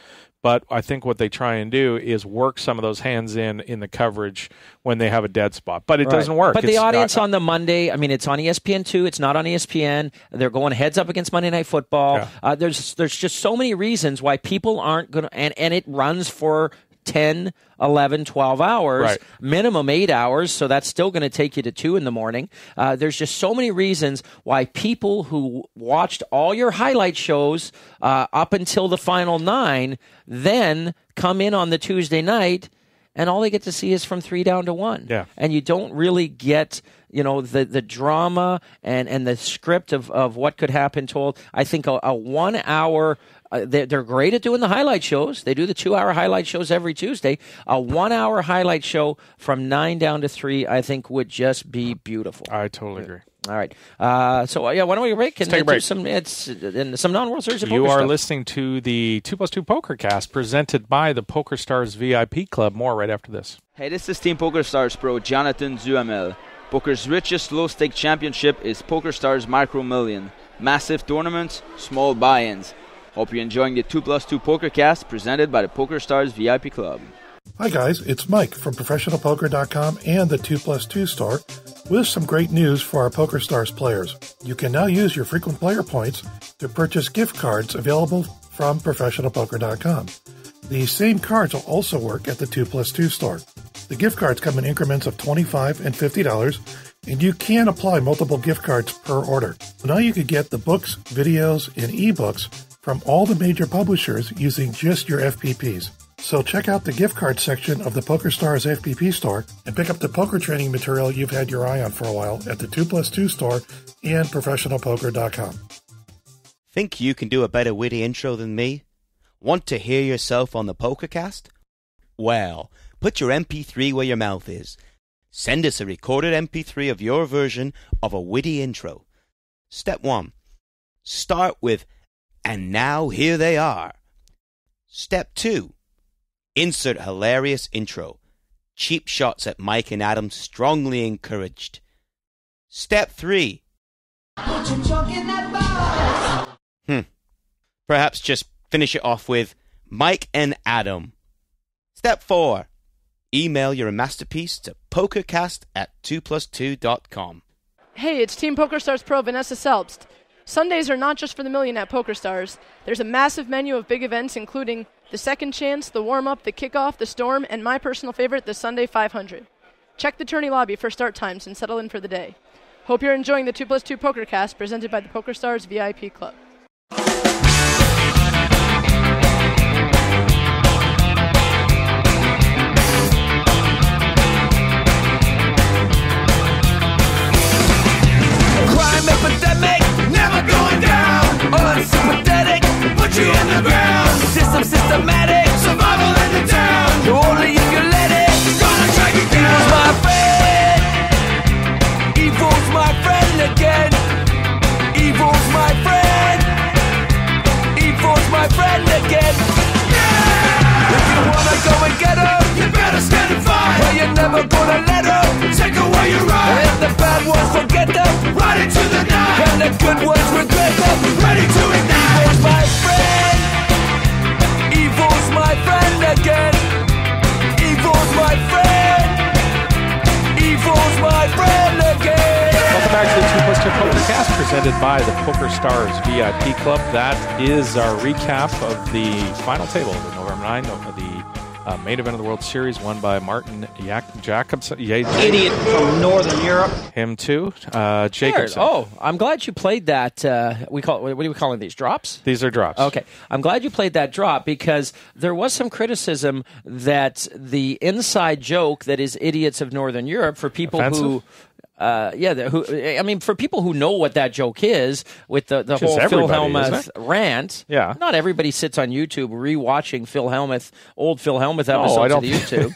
But I think what they try and do is work some of those hands in the coverage when they have a dead spot. But it doesn't work. But the audience on the Monday, I mean, it's on ESPN2. It's not on ESPN. They're going heads up against Monday Night Football. Yeah. There's just so many reasons why people aren't going to, and it runs for 10, 11, 12 hours, minimum 8 hours, so that's still going to take you to 2 in the morning. There's just so many reasons why people who watched all your highlight shows up until the final 9 then come in on the Tuesday night, and all they get to see is from 3 down to 1. Yeah. And you don't really get the drama and the script of what could happen told. I think a 1 hour... they're great at doing the highlight shows. They do the 2-hour highlight shows every Tuesday. A 1-hour highlight show from 9 down to 3, I think, would just be beautiful. I totally agree. All right. Why don't we break and take a break. Do some non-World Series of You Poker are stuff. listening to the 2+2 Pokercast presented by the Pokerstars VIP Club. More right after this. Hey, this is Team PokerStars Pro Jonathan Duhamel. Poker's richest low-stake championship is PokerStars Micro Million. Massive tournaments, small buy-ins. Hope you're enjoying the 2+2 Pokercast presented by the PokerStars VIP Club. Hi guys, it's Mike from ProfessionalPoker.com and the 2+2 store with some great news for our PokerStars players. You can now use your frequent player points to purchase gift cards available from ProfessionalPoker.com. These same cards will also work at the 2+2 store. The gift cards come in increments of $25 and $50, and you can apply multiple gift cards per order. Now you can get the books, videos, and ebooks from all the major publishers using just your FPPs. So check out the gift card section of the PokerStars FPP store and pick up the poker training material you've had your eye on for a while at the 2+2 store and ProfessionalPoker.com. Think you can do a better witty intro than me? Want to hear yourself on the Pokercast? Well, put your MP3 where your mouth is. Send us a recorded MP3 of your version of a witty intro. Step 1. Start with, "And now here they are." Step 2. Insert hilarious intro. Cheap shots at Mike and Adam strongly encouraged. Step 3. Put your junk in that box. Perhaps just finish it off with Mike and Adam. Step 4. Email your masterpiece to pokercast@2plus2.com. Hey, it's Team Pokerstars Pro Vanessa Selbst. Sundays are not just for the million at Pokerstars. There's a massive menu of big events including the Second Chance, the Warm-Up, the Kickoff, the Storm, and my personal favorite, the Sunday 500. Check the tourney lobby for start times and settle in for the day. Hope you're enjoying the 2plus2 Pokercast presented by the Pokerstars VIP Club. Crime epidemic, never going down. Unsympathetic, put you in the ground. Systematic, survival in the town. Only if you let it, gonna drag you down. Evil's my friend. Evil's my friend again. Evil's my friend. Evil's my friend again. Yeah! If you wanna go and get her, you better stand and fight. Well, you're never gonna let her take away your right. And the bad ones forget them, right into the night. And the good ones regret them, ready to ignite. Evil's my friend. Evil's my friend again. Evil's my friend. Evil's my friend again. Welcome back to the 2plus2 Pokercast presented by the Pokerstars VIP Club. That is our recap of the final table of November 9 of the main event of the World Series, won by Martin Jacobson. Idiot from Northern Europe. Him too. Jacobson. Oh, I'm glad you played that. What are we calling these? Drops? These are drops. Okay. I'm glad you played that drop because there was some criticism that the inside joke that is idiots of Northern Europe for people Offensive? who... for people who know what that joke is, with the whole Phil Hellmuth rant, not everybody sits on YouTube rewatching old Phil Hellmuth episodes of the YouTube.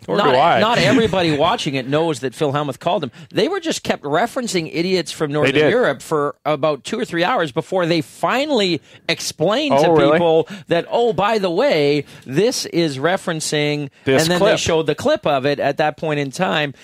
Not everybody watching it knows that Phil Hellmuth called them. They were just kept referencing idiots from Northern Europe for about 2 or 3 hours before they finally explained to people that, by the way, this is referencing, this and then clip. they showed the clip of it at that point in time.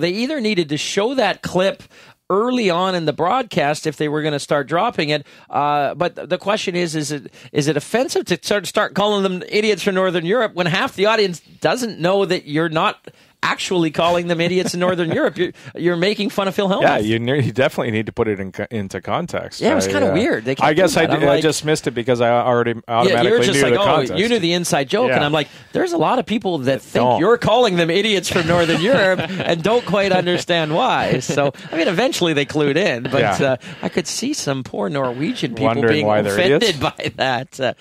They either needed to show that clip early on in the broadcast if they were going to start dropping it. But the question is it offensive to start calling them idiots from Northern Europe when half the audience doesn't know that you're not actually calling them idiots in Northern Europe? You're making fun of Phil Hellmuth. Yeah, you definitely need to put it into context. Yeah, it was kind of weird. I guess I just missed it because I already automatically knew the context. You knew the inside joke, and I'm like, there's a lot of people that think you're calling them idiots from Northern Europe and don't quite understand why. So, eventually they clued in, but I could see some poor Norwegian people wondering being why they're offended by that,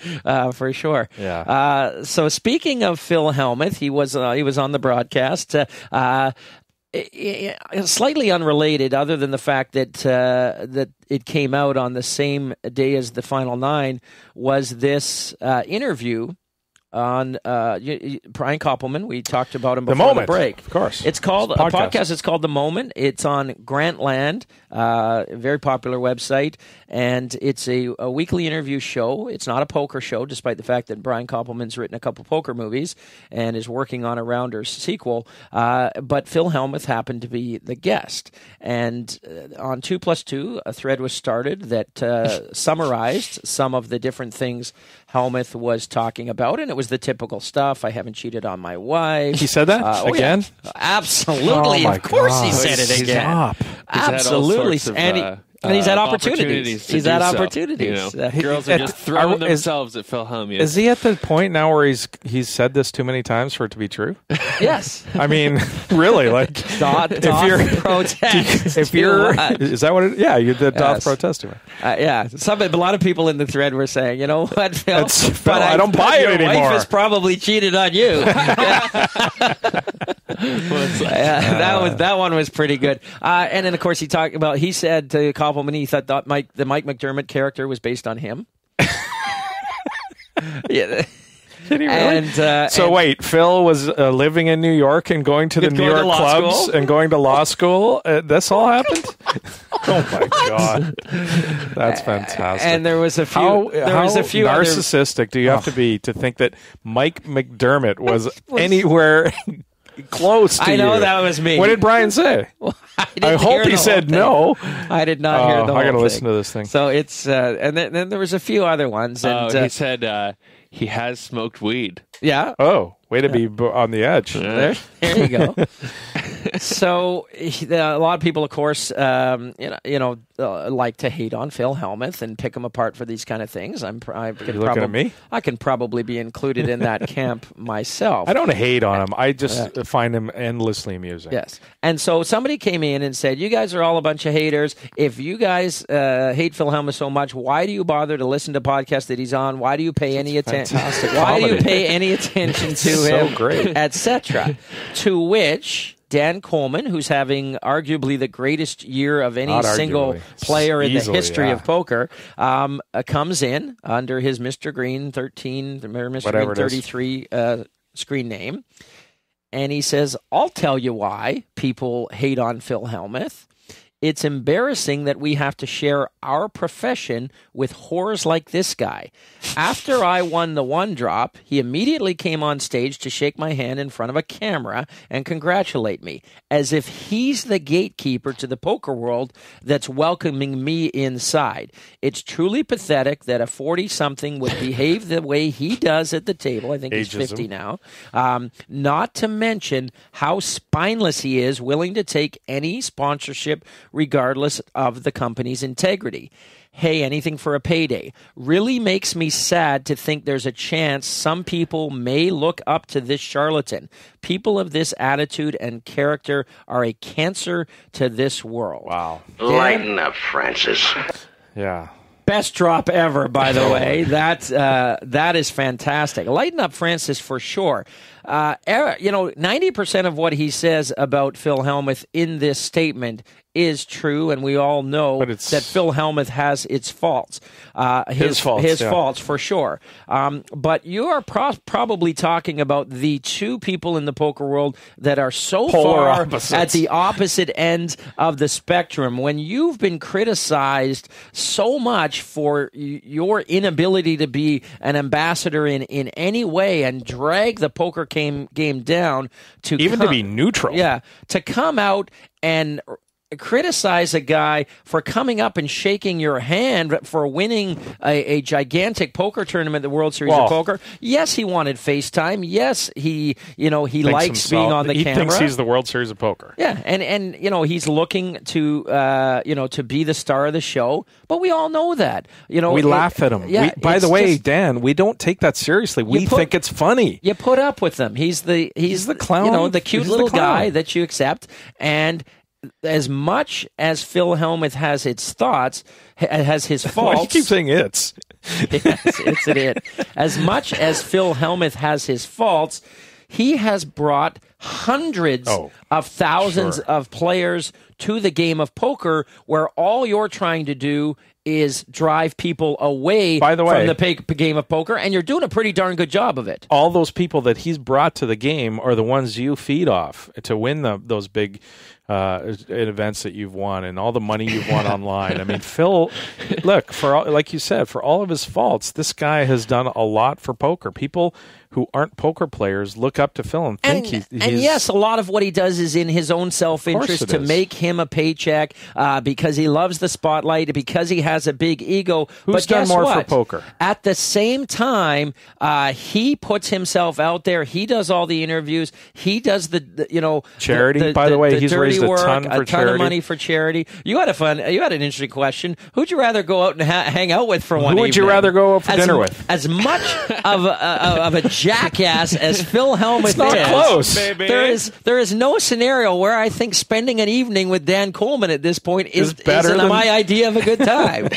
for sure. Yeah. So speaking of Phil Hellmuth, he was on the broadcast. Slightly unrelated, other than the fact that that it came out on the same day as the Final Nine, was this interview on Brian Koppelman. We talked about him before the break. Of course. It's called a podcast. It's called The Moment. It's on Grantland, a very popular website, and it's a weekly interview show. It's not a poker show, despite the fact that Brian Koppelman's written a couple poker movies and is working on a Rounders sequel. But Phil Hellmuth happened to be the guest. And on 2plus2, a thread was started that summarized some of the different things Hellmuth was talking about, and it was the typical stuff. I haven't cheated on my wife. He said that again? Yeah. Absolutely. Of course he said it again. Absolutely. And he's had opportunities. He's had opportunities. Girls are just throwing themselves at Phil Hellmuth. Is he at the point now where he's said this too many times for it to be true? Yes. Really, like Doth protest. Is that what it is? Yeah, you're the Doth protest. Yeah. But a lot of people in the thread were saying, you know what, Phil? Phil, I don't buy it anymore. Your wife has probably cheated on you. That one was pretty good. And then, of course, he said to Koppelman he thought the Mike McDermott character was based on him. Yeah. Did he really? And, so wait, Phil was living in New York and going to the New York clubs and going to law school. This all happened. Oh my God, that's fantastic. And there was a few. How narcissistic do you have to be to think that Mike McDermott was anywhere close to you? I know that was me. What did Brian say? I hope he said no. I did not hear the whole thing. I got to listen to this thing. So it's and then there was a few other ones. And he said he has smoked weed. Yeah. Oh, way to be on the edge. There you go. So a lot of people, of course, like to hate on Phil Hellmuth and pick him apart for these kind of things. You're looking at me? I can probably be included in that camp myself. I don't hate on him. I just find him endlessly amusing. Yes. And so somebody came in and said, you guys are all a bunch of haters. If you guys hate Phil Hellmuth so much, why do you bother to listen to podcasts that he's on? Why do you pay any attention? Why do you pay any attention to him? So great. Etc. To which Dan Coleman, who's having arguably the greatest year of any single player in the history of poker, comes in under his Mr. Green 13 or Mr. Green 33 screen name, and he says, I'll tell you why people hate on Phil Hellmuth. It's embarrassing that we have to share our profession with whores like this guy. After I won the one drop, he immediately came on stage to shake my hand in front of a camera and congratulate me, as if he's the gatekeeper to the poker world that's welcoming me inside. It's truly pathetic that a 40-something would behave the way he does at the table. I think he's 50 now. Not to mention how spineless he is, willing to take any sponsorship regardless of the company's integrity. Hey, anything for a payday. Really makes me sad to think there's a chance some people may look up to this charlatan. People of this attitude and character are a cancer to this world. Wow. Lighten up, Francis. Yeah. Best drop ever, by the way. That is fantastic. Lighten up, Francis, for sure. 90% of what he says about Phil Hellmuth in this statement is true, and we all know that Phil Hellmuth has its faults. His faults, for sure. But you are probably talking about the two people in the poker world that are so polar far opposites at the opposite end of the spectrum. When you've been criticized so much for your inability to be an ambassador in any way and drag the poker game down to be neutral. Yeah, to come out and criticize a guy for coming up and shaking your hand for winning a gigantic poker tournament, the World Series of Poker. Yes, he wanted FaceTime. Yes, he likes being on the camera. He thinks he's the World Series of Poker. Yeah, and he's looking to to be the star of the show. But we all know that. We laugh at him. Yeah, by the way, Dan, we don't take that seriously. We think it's funny. You put up with him. He's the clown. The cute little guy that you accept. And as much as Phil Hellmuth has his faults. Why do you keep saying it's? Yes, it's an it. As much as Phil Hellmuth has his faults, he has brought hundreds of thousands of players to the game of poker, where all you're trying to do is drive people away from the game of poker, and you're doing a pretty darn good job of it. All those people that he's brought to the game are the ones you feed off to win those big events that you've won and all the money you've won online. I mean, Phil, look, like you said, for all of his faults, this guy has done a lot for poker. People who aren't poker players look up to Phil and think he's... And yes, a lot of what he does is in his own self-interest to make him a paycheck because he loves the spotlight, because he has a big ego. Who's done more for poker? At the same time, he puts himself out there. He does all the interviews. He does the charity. By the way, he's raised a ton of money for charity. You had an interesting question. Who'd you rather go out and hang out with for one evening? Who would you rather go out for dinner with? As much of a jackass as Phil Hellmuth it's not close. Baby. There is no scenario where I think spending an evening with Dan Coleman at this point is better than my idea of a good time.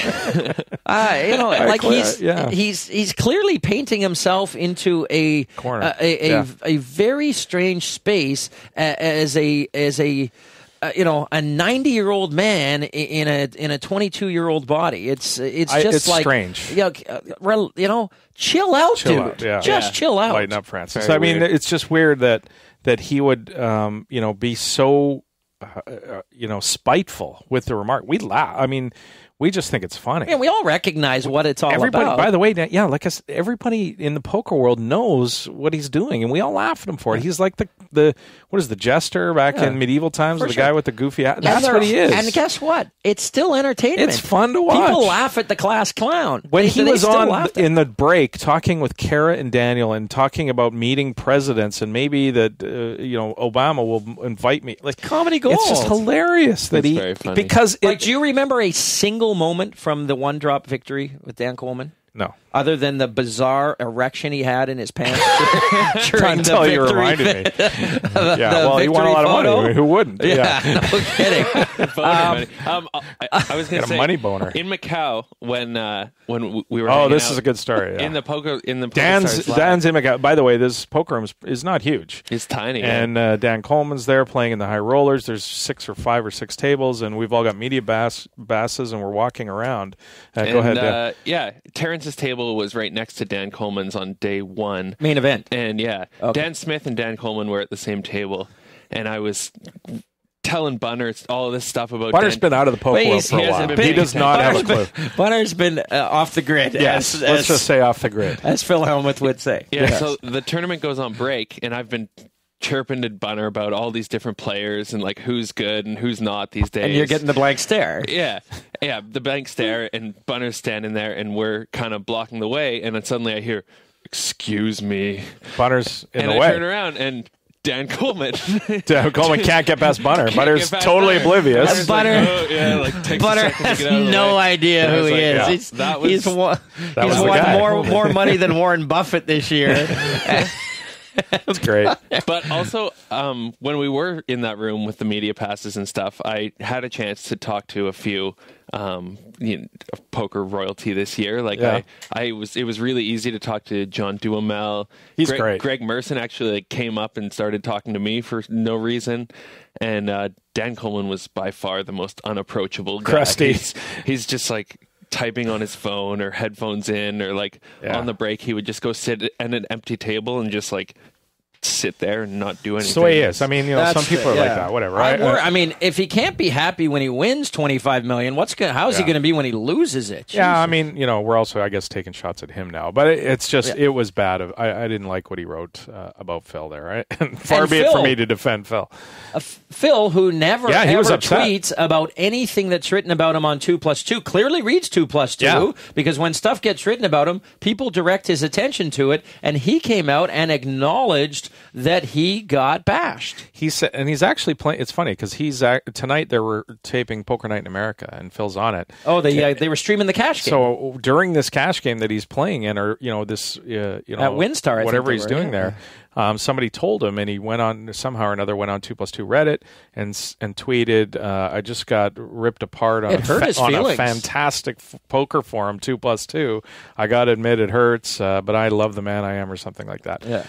He's clearly painting himself into a corner, a very strange space as a a 90-year-old man in a 22-year-old body. It's just like strange. Chill out, Chill dude. out, yeah. Just chill out. Lighten up, Francis. Very I mean, weird. it's just weird that he would be so spiteful with the remark. We laugh. I mean, we just think it's funny. Yeah, we all recognize what it's all about. By the way, yeah, like I said, everybody in the poker world knows what he's doing, and we all laugh at him for it. He's like the jester back in medieval times, the guy with the goofy hat. That's what he is. And guess what? It's still entertainment. It's fun to watch. People laugh at the class clown. When he was on laughed in the break talking with Kara and Daniel and talking about meeting presidents and maybe that Obama will invite me. Like comedy gold. It's just hilarious that It's very funny. because do you remember a single moment from the one drop victory with Dan Coleman? No. Other than the bizarre erection he had in his pants during Until the you victory reminded me. the he won a lot of photo? money. Who wouldn't? Yeah, no kidding. I was going to Got a say, money boner. in Macau when we were. Oh, hanging this out is a good story. Yeah. in the poker Dan's in Macau. By the way, this poker room is not huge. It's tiny, and Dan Coleman's there playing in the high rollers. There's 5 or 6 tables, and we've all got media basses, and we're walking around. Go ahead. Terrence's table was right next to Dan Coleman's on day 1. Main event. And Okay. Dan Smith and Dan Coleman were at the same table, and I was telling Bunner all of this stuff about Bunner's been out of the poker world for a while. He does not have a clue. Bunner's been off the grid. Yes, let's just say off the grid. As Phil Hellmuth would say. So the tournament goes on break, and I've been chirping to Bunner about all these different players and like who's good and who's not these days. And you're getting the blank stare. Yeah, the blank stare, and Bunner's standing there, and we're kind of blocking the way, and then suddenly I hear, "Excuse me." Bunner's in and the I way. turn around, and Dan Coleman. Dan Coleman can't get past Bunner. Can't Bunner's get past totally Bunner. oblivious. Bunner, takes Bunner a second to has get out of the no way. idea who he is. He's won more money than Warren Buffett this year. That's great. But also, when we were in that room with the media passes and stuff, I had a chance to talk to a few poker royalty this year. Like it was really easy to talk to John Duhamel. He's great. Greg Merson actually came up and started talking to me for no reason. And Dan Coleman was by far the most unapproachable guy. Crusty. He's just like typing on his phone or headphones in, or like on the break he would just go sit at an empty table and just like sit there and not do anything. That's the way he is. I mean, some people are like that. Whatever. I mean, if he can't be happy when he wins $25 million, how's he going to be when he loses it? Yeah, I mean, we're also, I guess, taking shots at him now. But it's just, it was bad. I didn't like what he wrote about Phil there. Right? Far be it for me to defend Phil. Phil, who never he was ever upset. tweets about anything that's written about him on 2+2, clearly reads 2+2, because when stuff gets written about him, people direct his attention to it, and he came out and acknowledged that he got bashed. He said, and he's actually playing. It's funny because tonight they were taping Poker Night in America, and Phil's on it. Oh, they were streaming the cash game. So during this cash game that he's playing in, or this, at WinStar, whatever he's doing there. Somebody told him, and he went on somehow or another went on 2+2 Reddit and tweeted, "I just got ripped apart on a fantastic poker forum 2+2. I got to admit it hurts, but I love the man I am," or something like that. Yeah.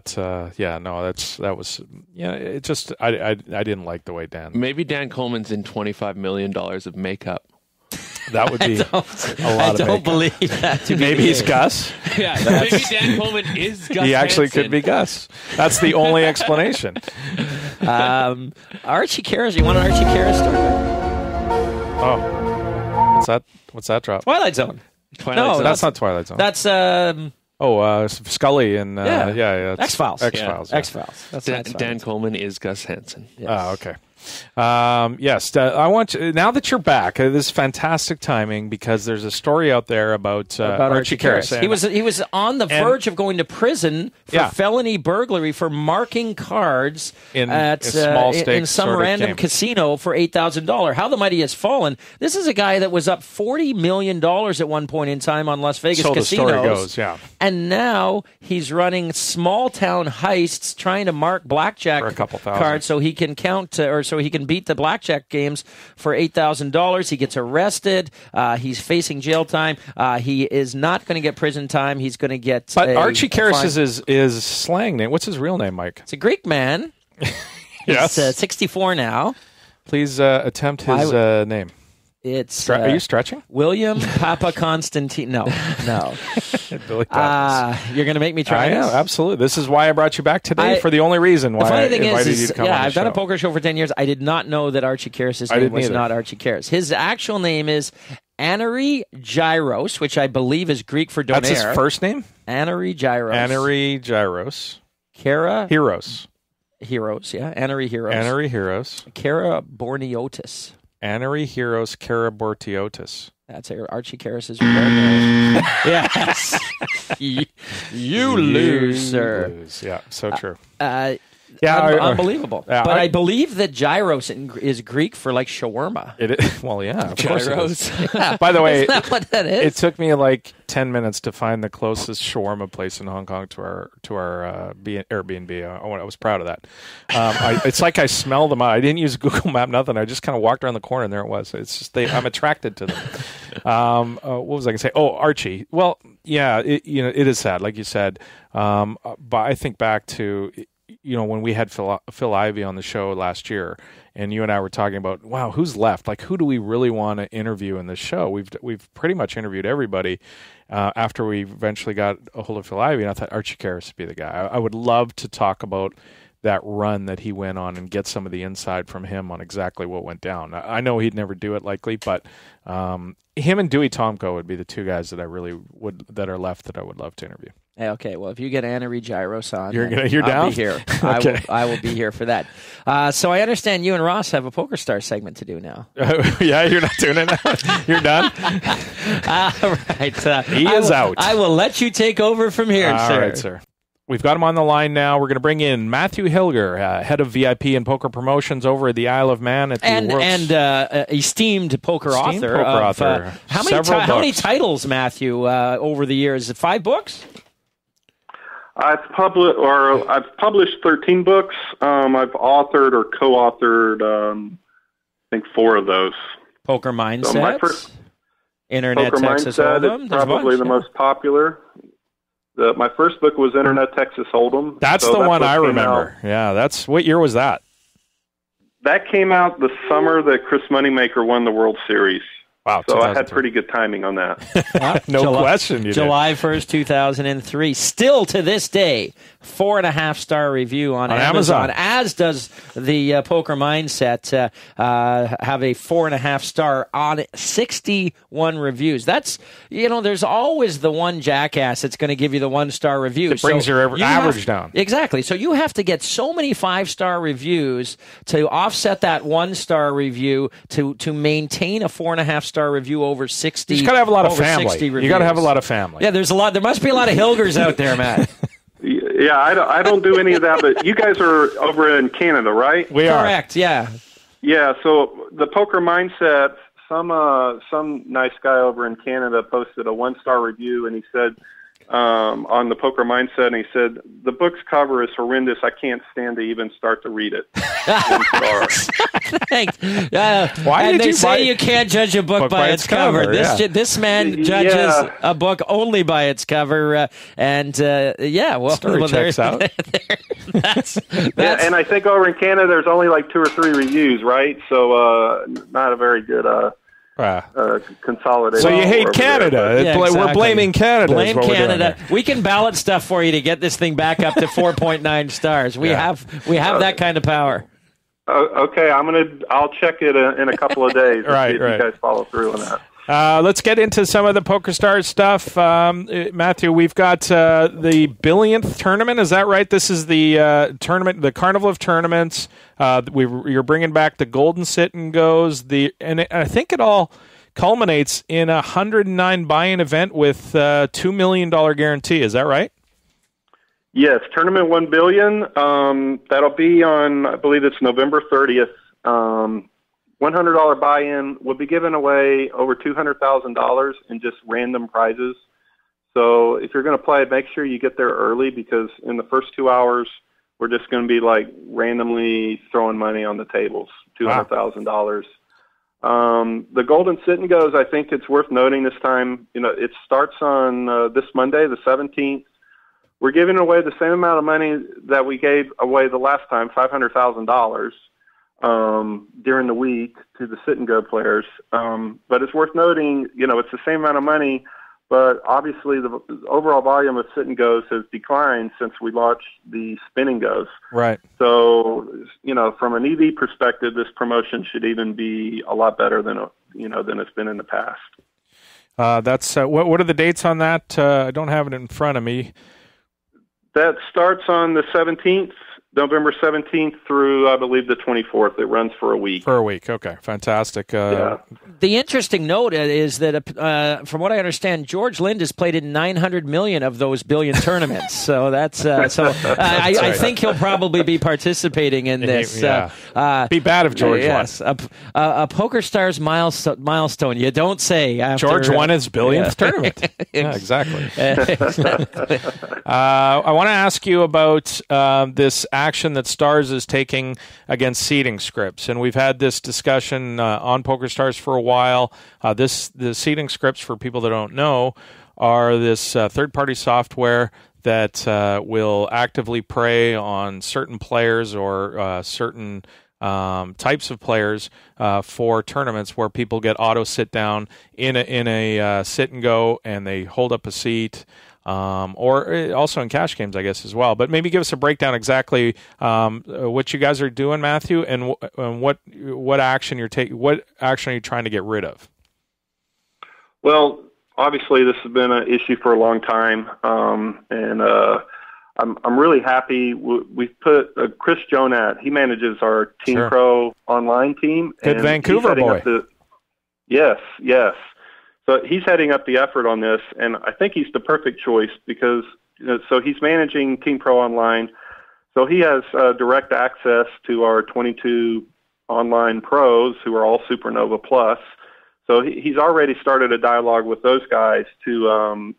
That was it. Just I didn't like the way Dan. Maybe Dan Coleman's in $25 million of makeup. That would be a lot of makeup. I don't believe that to be Maybe he's Gus. Yeah, maybe Dan Coleman is Gus. He actually Hansen. could be Gus. That's the only explanation. Archie Karras. You want an Archie Karras story? Oh, what's that drop? Twilight Zone. No, that's not Twilight Zone. That's Scully and X-Files. X-Files. X-Files. Dan Coleman is Gus Hansen. Yes. Oh, okay. Yes, I want you, now that you're back. This is fantastic timing because there's a story out there about Archie Karras. He was on the verge of going to prison for felony burglary for marking cards at in some random casino for $8,000. How the mighty has fallen. This is a guy that was up $40 million at one point in time on Las Vegas casinos. So the story goes, and now he's running small town heists, trying to mark blackjack for a couple thousand cards so he can so he can beat the blackjack games for $8,000. He gets arrested. He's facing jail time. He is not going to get prison time. He's going to get. But Archie Karras is slang name. What's his real name, Mike? It's a Greek man. Yes. He's 64 now. Please attempt his name. It's Are you stretching? William Papa Constantine. No. Billy You're going to make me try this? Yeah, absolutely. This is why I brought you back today, for the only reason why I invited you to come on the I've done a show. poker show for 10 years. I did not know that Archie Karras' name was not Archie Karras. His actual name is Anari Gyros, which I believe is Greek for donaire. That's his first name? Anari Gyros. Anari Gyros. Kara? Heroes, yeah. Anari Heroes. Anari Heroes. Kara Borniotis. Anari Heroes Karabortiotis. That's Archie Karras' name. Yes. You loser. Yeah, so true. Unbelievable. But I believe that gyros is Greek for like shawarma. It is. Well, yeah, of course it is. Yeah. By the way, Isn't that what that is? It took me like 10 minutes to find the closest shawarma place in Hong Kong to our Airbnb. I was proud of that. It's like I smell them out. I didn't use Google Map, nothing. I just kind of walked around the corner and there it was. It's just I'm attracted to them. What was I going to say? Oh, Archie. Well, yeah, it is sad, like you said. But I think back to, when we had Phil Ivey on the show last year, and you and I were talking about, wow, who's left? Like, who do we really want to interview in this show? We've pretty much interviewed everybody after we eventually got a hold of Phil Ivey, and I thought Archie Karras would be the guy. I would love to talk about that run that he went on and get some of the inside from him on exactly what went down. I know he'd never do it likely, but him and Dewey Tomko would be the two guys that that are left that I would love to interview. Okay, well, if you get Anari Gyros on, you're I'll down? be here. Okay. I will be here for that. So I understand you and Ross have a Pokerstars segment to do now. Yeah, you're not doing it now? You're done? All right. He is out. I will let you take over from here, sir. All right, sir. We've got him on the line now. We're going to bring in Matthew Hilger, head of VIP and poker promotions over at the Isle of Man at the esteemed poker author. How many titles, Matthew, over the years? 5 books? I've published 13 books. I've authored or co-authored, I think 4 of those. Poker Mindset. So my first Internet Poker Texas Mindset Hold'em. is probably the most popular. My first book was Internet Texas Hold'em. That's the one I remember. Yeah, what year was that? That came out the summer that Chris Moneymaker won the World Series. Wow, so I had pretty good timing on that. No question you July 1st, 2003. Still to this day, 4.5-star review on Amazon. As does the Poker Mindset have a 4.5-star on 61 reviews. That's, there's always the one jackass that's going to give you the 1-star review. It brings your average down. Exactly. So you have to get so many 5-star reviews to offset that 1-star review to maintain a 4.5-star review over 60. You got to have a lot of family. You got to have a lot of family. Yeah, there must be a lot of Hilgers out there, Matt. Yeah, I don't do any of that, but you guys are over in Canada, right? We are. Correct, yeah. Yeah, so the Poker Mindset, some nice guy over in Canada posted a 1-star review, and he said, on the Poker Mindset, and he said, the book's cover is horrendous. I can't stand to even start to read it. 1 star. Thanks. Why did you say you can't judge a book by its cover? This man judges a book only by its cover, story checks out. And I think over in Canada, there's only like 2 or 3 reviews, right? So not a very good consolidated. So you hate Canada. Exactly. We're blaming Canada. Blame Canada. We can ballot stuff for you to get this thing back up to 4.9 stars. We have that kind of power. Okay, I'll check it in a couple of days. Right. You guys follow through on that. Let's get into some of the PokerStars stuff. Matthew, we've got the billionth tournament. Is that right? This is the tournament, the Carnival of Tournaments. You're bringing back the Golden Sit and Goes. And I think it all culminates in a 109 buy-in event with $2 million guarantee. Is that right? Yes, Tournament 1 Billion. That'll be on, I believe it's November 30th. $100 buy-in will be giving away over $200,000 in just random prizes. So if you're going to play, make sure you get there early, because in the first 2 hours, we're just going to be like randomly throwing money on the tables, $200,000. The Golden Sit and Goes, I think it's worth noting this time, it starts on this Monday, the 17th. we're giving away the same amount of money that we gave away the last time, $500,000, during the week to the sit and go players. But it's worth noting, it's the same amount of money, but obviously the overall volume of sit and goes has declined since we launched the spin and goes. Right. So, from an EV perspective, this promotion should even be a lot better than it's been in the past. That's what are the dates on that? I don't have it in front of me. That starts on the 17th, November 17th through, I believe, the 24th. It runs for a week. Okay, fantastic. Yeah. The interesting note is that, from what I understand, George Lind has played in 900 million of those billion tournaments. So that's I think he'll probably be participating in this. Be bad if George won. A PokerStars milestone. You don't say. After, George won his billionth tournament. Yeah, exactly. I want to ask you about this action that Stars is taking against seeding scripts, and we've had this discussion on PokerStars for a while. The seeding scripts, for people that don't know, are this third-party software that will actively prey on certain players or certain types of players for tournaments where people get auto sit down in a sit and go, and they hold up a seat. Or also in cash games, I guess, as well. But maybe give us a breakdown exactly what you guys are doing, Matthew, and what action you're taking. What action are you trying to get rid of? Well, obviously, this has been an issue for a long time, and I'm really happy. We've put Chris Jonat. He manages our Team Pro online team. Good Vancouver boy. Yes. So he's heading up the effort on this, and I think he's the perfect choice because so he's managing Team Pro Online. So he has direct access to our 22 online pros who are all Supernova Plus. So he's already started a dialogue with those guys to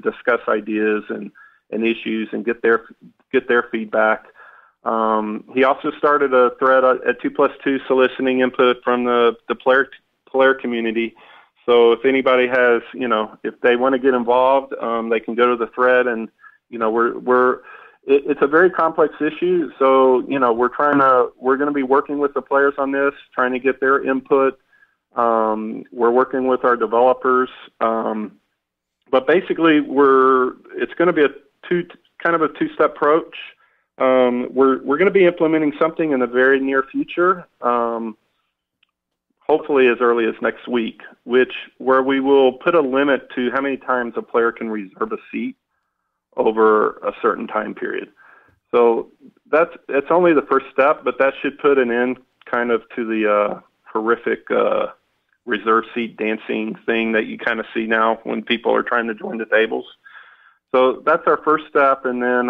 discuss ideas and issues and get their feedback. He also started a thread at 2+2 soliciting input from the player community. So if anybody has, if they want to get involved, they can go to the thread, and it's a very complex issue. So we're going to be working with the players on this, trying to get their input. We're working with our developers, but basically it's going to be a two-step approach. We're going to be implementing something in the very near future. Hopefully as early as next week, where we will put a limit to how many times a player can reserve a seat over a certain time period. So it's only the first step, but that should put an end kind of to the horrific reserve seat dancing thing that you kind of see now when people are trying to join the tables. So that's our first step, and then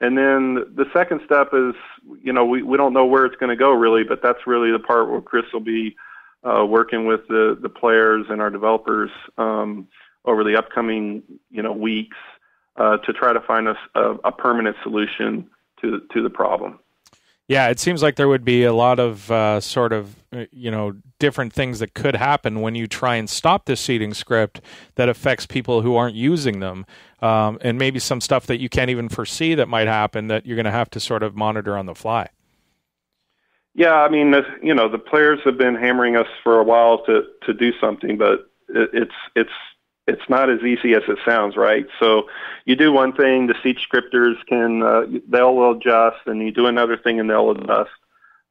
the second step is, we don't know where it's going to go really, but that's really the part where Chris will be working with the players and our developers over the upcoming, weeks to try to find a permanent solution to the problem. Yeah, it seems like there would be a lot of different things that could happen when you try and stop this seeding script that affects people who aren't using them, and maybe some stuff that you can't even foresee that might happen that you're going to have to sort of monitor on the fly. Yeah, I mean, the players have been hammering us for a while to do something, but it's not as easy as it sounds, right? So you do one thing, the seat scripters they'll adjust, and you do another thing and they'll adjust.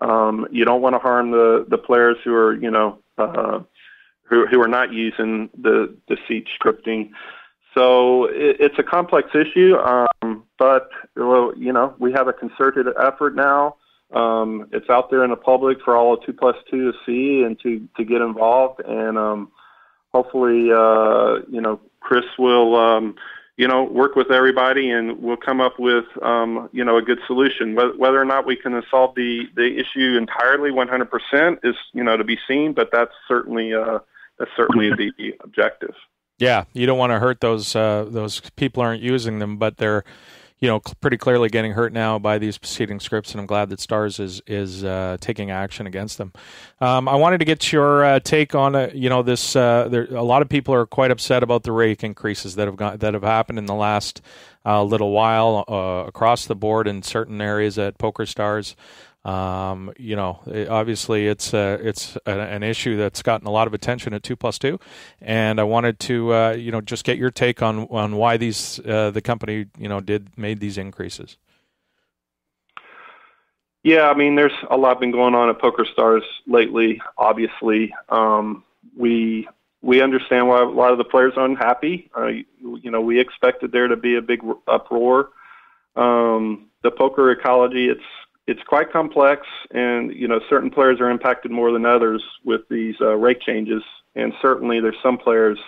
You don't want to harm the players who are, who are not using the seat scripting. So it's a complex issue, but we have a concerted effort now. It's out there in the public for all of 2+2 to see and to get involved, and hopefully, Chris will, work with everybody, and we'll come up with, a good solution. Whether or not we can solve the issue entirely 100% is, to be seen, but that's certainly the objective. Yeah, you don't want to hurt those people who aren't using them, but they're, pretty clearly getting hurt now by these preceding scripts, and I'm glad that Stars is taking action against them. I wanted to get your take on this. A lot of people are quite upset about the rake increases that have happened in the last little while across the board in certain areas at Pokerstars. Obviously it's an issue that's gotten a lot of attention at 2+2, and I wanted to just get your take on why the company made these increases. Yeah, I mean, there's a lot been going on at Pokerstars lately. Obviously, we understand why a lot of the players are unhappy. We expected there to be a big uproar. The poker ecology, it's quite complex, and certain players are impacted more than others with these rake changes, and certainly there's some players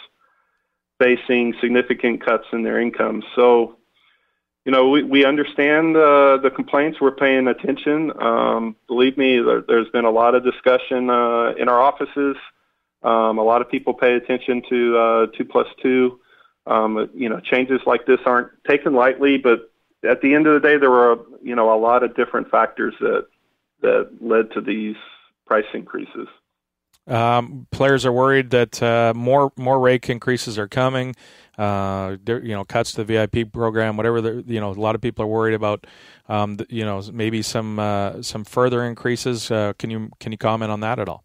facing significant cuts in their income. So, we understand the complaints. We're paying attention. Believe me, there's been a lot of discussion in our offices. A lot of people pay attention to 2+2. Changes like this aren't taken lightly, but at the end of the day, there were, a lot of different factors that led to these price increases. Players are worried that more rake increases are coming. Cuts to the VIP program, whatever. A lot of people are worried about. Maybe some further increases. Can you comment on that at all?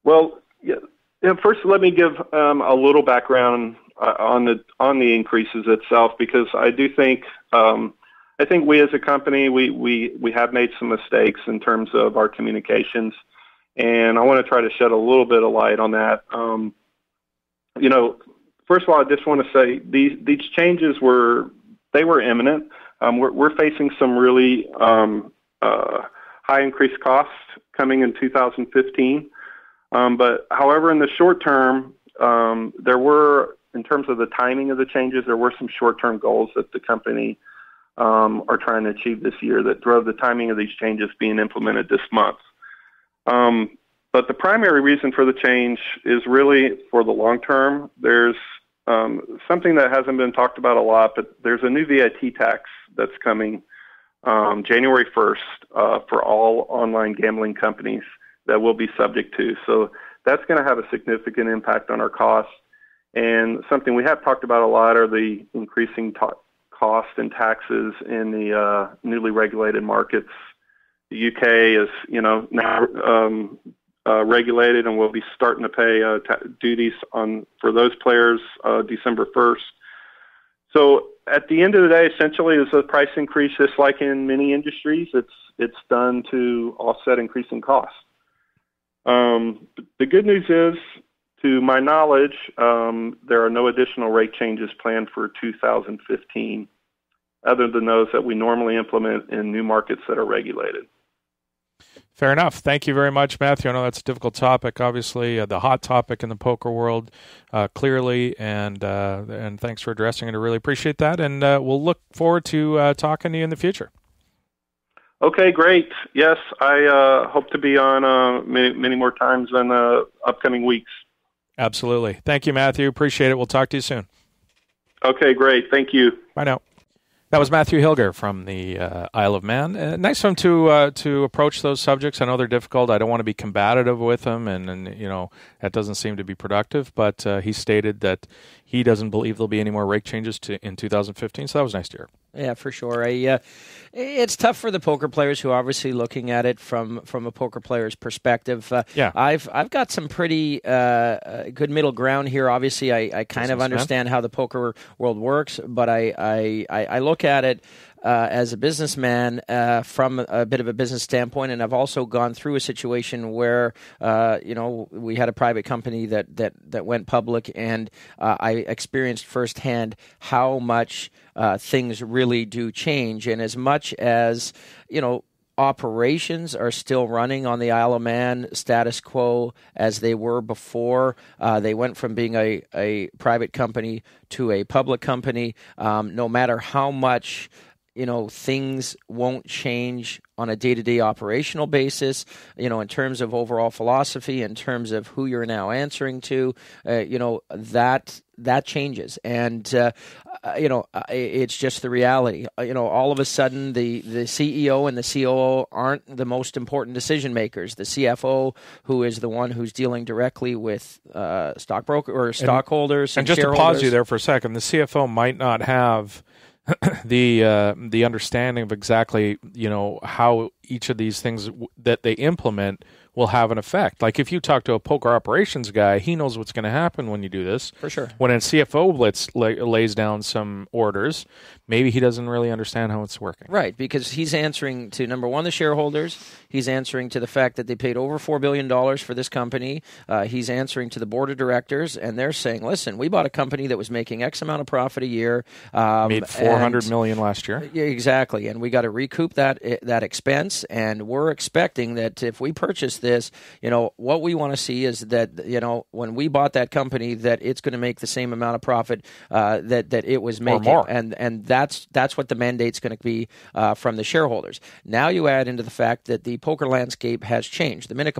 Well, yeah. First, let me give a little background on the increases itself, because I do think I think we as a company we have made some mistakes in terms of our communications, and I want to try to shed a little bit of light on that. First of all, I just want to say these changes were imminent. We're facing some really high increased costs coming in 2015. But however, in the short term, there were, in terms of the timing of the changes, there were some short-term goals that the company are trying to achieve this year that drove the timing of these changes being implemented this month. But the primary reason for the change is really for the long term. There's something that hasn't been talked about a lot, but there's a new VAT tax that's coming January 1st for all online gambling companies that will be subject to. So that's going to have a significant impact on our costs. And something we have talked about a lot are the increasing costs and taxes in the newly regulated markets. The UK is, now regulated, and we'll be starting to pay duties for those players December 1st. So at the end of the day, essentially, it's a price increase, just like in many industries. It's done to offset increasing costs. The good news is, to my knowledge, there are no additional rate changes planned for 2015, other than those that we normally implement in new markets that are regulated. Fair enough. Thank you very much, Matthew. I know that's a difficult topic, obviously, the hot topic in the poker world, clearly, and thanks for addressing it. I really appreciate that, and we'll look forward to talking to you in the future. Okay, great. Yes, I hope to be on many more times in the upcoming weeks. Absolutely. Thank you, Matthew. Appreciate it. We'll talk to you soon. Okay, great. Thank you. Bye now. That was Matthew Hilger from the Isle of Man. Nice of him to approach those subjects. I know they're difficult. I don't want to be combative with him, and that doesn't seem to be productive. But he stated that he doesn't believe there'll be any more rake changes in 2015. So that was nice to hear. Yeah, for sure. It's tough for the poker players who are obviously looking at it from a poker player's perspective. I've got some pretty good middle ground here. Obviously, I kind of understand how the poker world works, but I look at it as a businessman from a bit of a business standpoint, and I've also gone through a situation where we had a private company that went public, and I experienced firsthand how much things really do change. And as much as operations are still running on the Isle of Man status quo as they were before. They went from being a private company to a public company. No matter how much things won't change on a day-to-day operational basis, in terms of overall philosophy, in terms of who you're now answering to, that changes. And, it's just the reality. All of a sudden, the CEO and the COO aren't the most important decision makers. The CFO, who is the one who's dealing directly with stockbroker or stockholders and just to pause you there for a second, the CFO might not have the understanding of exactly how each of these things that they implement will have an effect. Like if you talk to a poker operations guy, he knows what's going to happen when you do this. For sure. When a CFO lays down some orders, maybe he doesn't really understand how it's working. Right, because he's answering to, number one, the shareholders. He's answering to the fact that they paid over $4 billion for this company. He's answering to the board of directors, and they're saying, listen, we bought a company that was making X amount of profit a year. Made $400 million last year. Yeah, exactly, and we got to recoup that expense, and we're expecting that if we purchase this, what we want to see is that, when we bought that company, that it's going to make the same amount of profit that it was making. Or more. And that's what the mandate's going to be from the shareholders. Now you add into the fact that the poker landscape has changed. The minute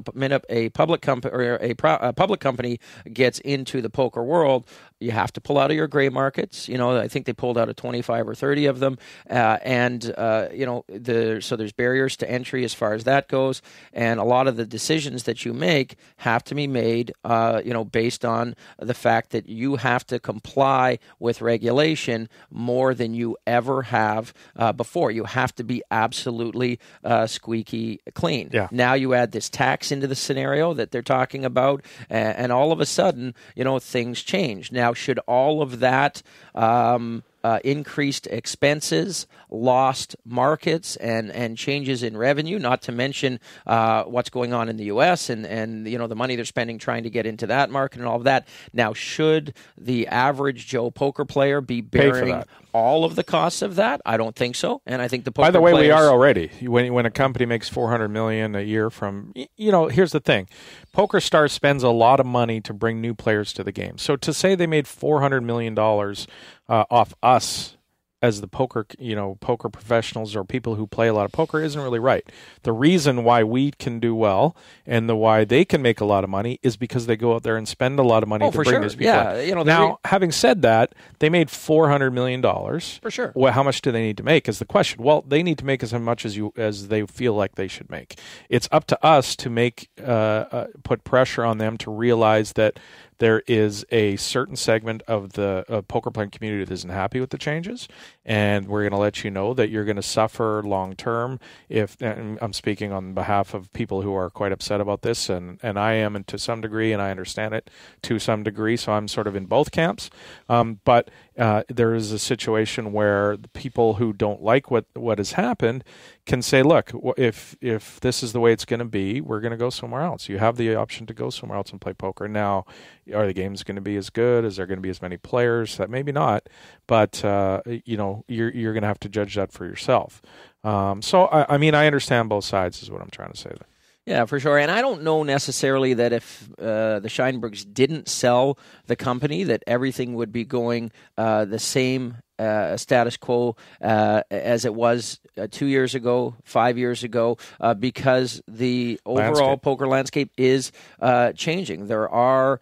a public company or a public company gets into the poker world, you have to pull out of your gray markets. I think they pulled out of 25 or 30 of them, so there's barriers to entry as far as that goes, and a lot of the decisions that you make have to be made, based on the fact that you have to comply with regulation more than you ever have before. You have to be absolutely squeaky clean. Yeah. Now you add this tax into the scenario that they're talking about, and all of a sudden, things change. Now, should all of that increased expenses, lost markets, and changes in revenue, not to mention what's going on in the U.S. and the money they're spending trying to get into that market and all of that. Now, should the average Joe poker player be bearing all of the costs of that? I don't think so, and I think the poker By the way, players, we are already. When a company makes $400 million a year from, here's the thing. Pokerstars spends a lot of money to bring new players to the game. So to say they made $400 million off us as the poker professionals or people who play a lot of poker isn't really right. The reason why we can do well and why they can make a lot of money is because they go out there and spend a lot of money to bring these people in. Now, having said that, they made $400 million. For sure. Well, how much do they need to make is the question. Well, they need to make as much as they feel like they should make. It's up to us to put pressure on them to realize that there is a certain segment of the poker playing community that isn't happy with the changes, and we're going to let you know that you're going to suffer long term. And I'm speaking on behalf of people who are quite upset about this, and I am, and to some degree, and I understand it to some degree, so I'm sort of in both camps. But there is a situation where the people who don't like what has happened can say, look, if this is the way it's going to be, we're going to go somewhere else. You have the option to go somewhere else and play poker. Now, are the games going to be as good? Is there going to be as many players? That maybe not, but you're going to have to judge that for yourself. So I understand both sides is what I'm trying to say there. Yeah, for sure. And I don't know necessarily that if the Scheinbergs didn't sell the company, that everything would be going the same status quo as it was 2 years ago, 5 years ago, because the overall poker landscape is changing. There are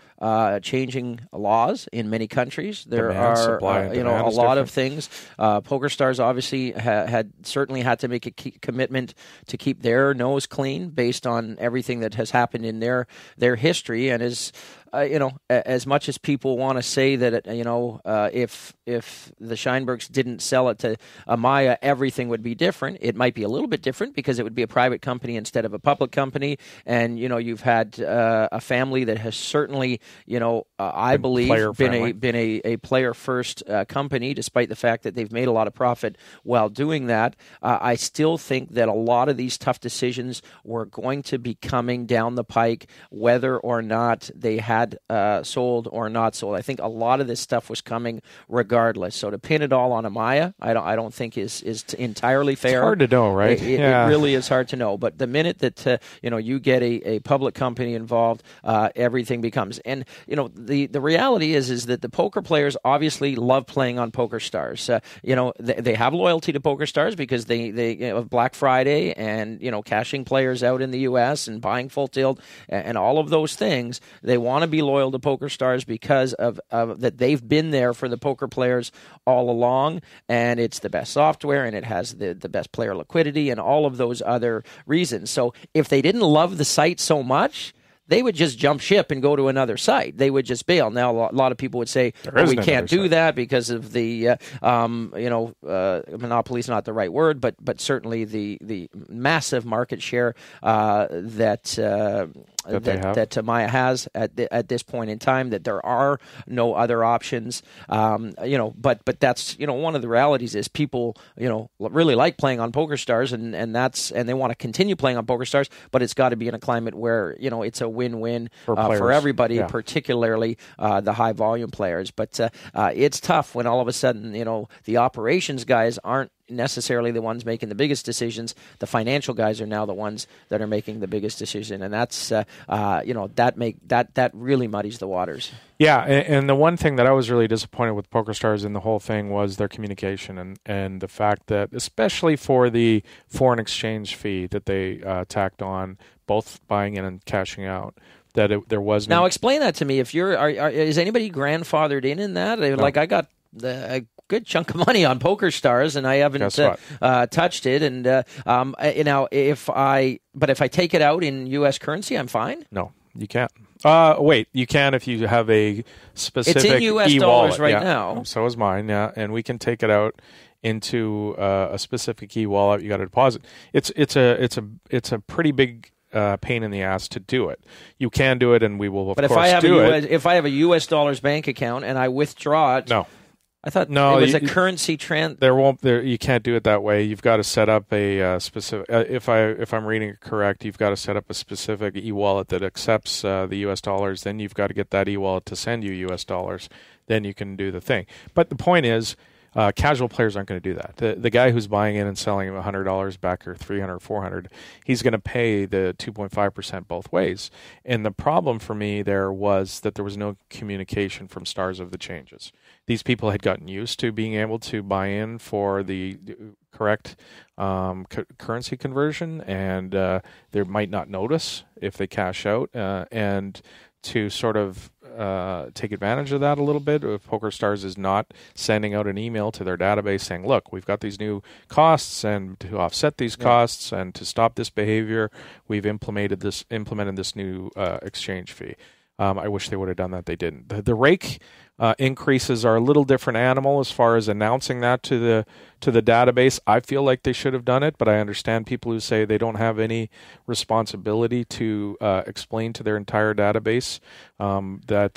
changing laws in many countries. There are a lot of things. Pokerstars obviously had to make a commitment to keep their nose clean based on everything that has happened in their history, and is as much as people want to say that, if the Scheinbergs didn't sell it to Amaya, everything would be different. It might be a little bit different because it would be a private company instead of a public company. And, you've had a family that has certainly, I believe, been a player-first company, despite the fact that they've made a lot of profit while doing that. I still think that a lot of these tough decisions were going to be coming down the pike, whether or not they had sold or not sold. I think a lot of this stuff was coming regardless. So to pin it all on Amaya, I don't think is entirely fair. It's hard to know, right? It really is hard to know. But the minute that you get a public company involved, everything becomes. And the reality is that the poker players obviously love playing on Pokerstars. They have loyalty to Pokerstars because they Black Friday and cashing players out in the U.S. and buying full tilt and all of those things. They want to be loyal to Pokerstars because of that they've been there for the poker players all along, and it's the best software and it has the best player liquidity and all of those other reasons. So if they didn't love the site so much, they would just jump ship and go to another site. They would just bail. Now, a lot of people would say, we can't do that because of the, monopoly is not the right word, but certainly the massive market share that Maya has at this point in time, that there are no other options. But that's, one of the realities is people, really like playing on Pokerstars and they want to continue playing on Pokerstars, but it's got to be in a climate where, it's a win-win for everybody, particularly the high volume players. But it's tough when all of a sudden, the operations guys aren't necessarily the ones making the biggest decisions. The financial guys are now the ones that are making the biggest decision, and that's that really muddies the waters. Yeah, and the one thing that I was really disappointed with Pokerstars in the whole thing was their communication and the fact that, especially for the foreign exchange fee that they tacked on, both buying in and cashing out, that there was no... Now explain that to me. If is anybody grandfathered in that? No. Like I got a good chunk of money on Pokerstars, and I haven't touched it. And if I take it out in U.S. currency, I'm fine. No, you can't. Wait, you can if you have a specific e-wallet. It's in U.S. dollars right now. So is mine. Yeah, and we can take it out into a specific e-wallet. You got to deposit. It's a pretty big pain in the ass to do it. You can do it, and we will But if I have a U.S. dollars bank account and I withdraw it, no. I thought it was a currency You can't do it that way. You've got to set up a specific. If I'm reading it correct, you've got to set up a specific e-wallet that accepts the U.S. dollars. Then you've got to get that e-wallet to send you U.S. dollars. Then you can do the thing. But the point is, casual players aren't going to do that. The guy who's buying in and selling $100 back or $300, $400, he's going to pay the 2.5% both ways. And the problem for me there was that there was no communication from stars of the changes. These people had gotten used to being able to buy in for the correct currency conversion, and they might not notice if they cash out. And to sort of take advantage of that a little bit, if Pokerstars is not sending out an email to their database saying, look, we've got these new costs, and to offset these costs and to stop this behavior, we've implemented this new exchange fee. I wish they would have done that. They didn't. The rake increases are a little different animal as far as announcing that to the database. I feel like they should have done it, but I understand people who say they don't have any responsibility to explain to their entire database that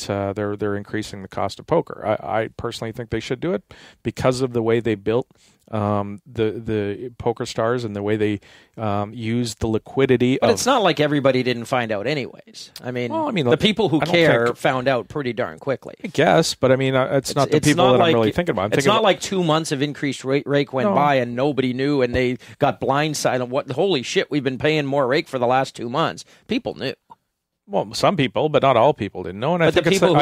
they're increasing the cost of poker. I personally think they should do it because of the way they built the Pokerstars and the way they use the liquidity. But it's not like everybody didn't find out anyways. I mean the people who care found out pretty darn quickly. I guess, but I mean, it's not the people that I'm really thinking about. It's not like 2 months of increased rake went by and nobody knew and they got blindsided. Holy shit, we've been paying more rake for the last 2 months. People knew. Well, some people, but not all people didn't know. And but the people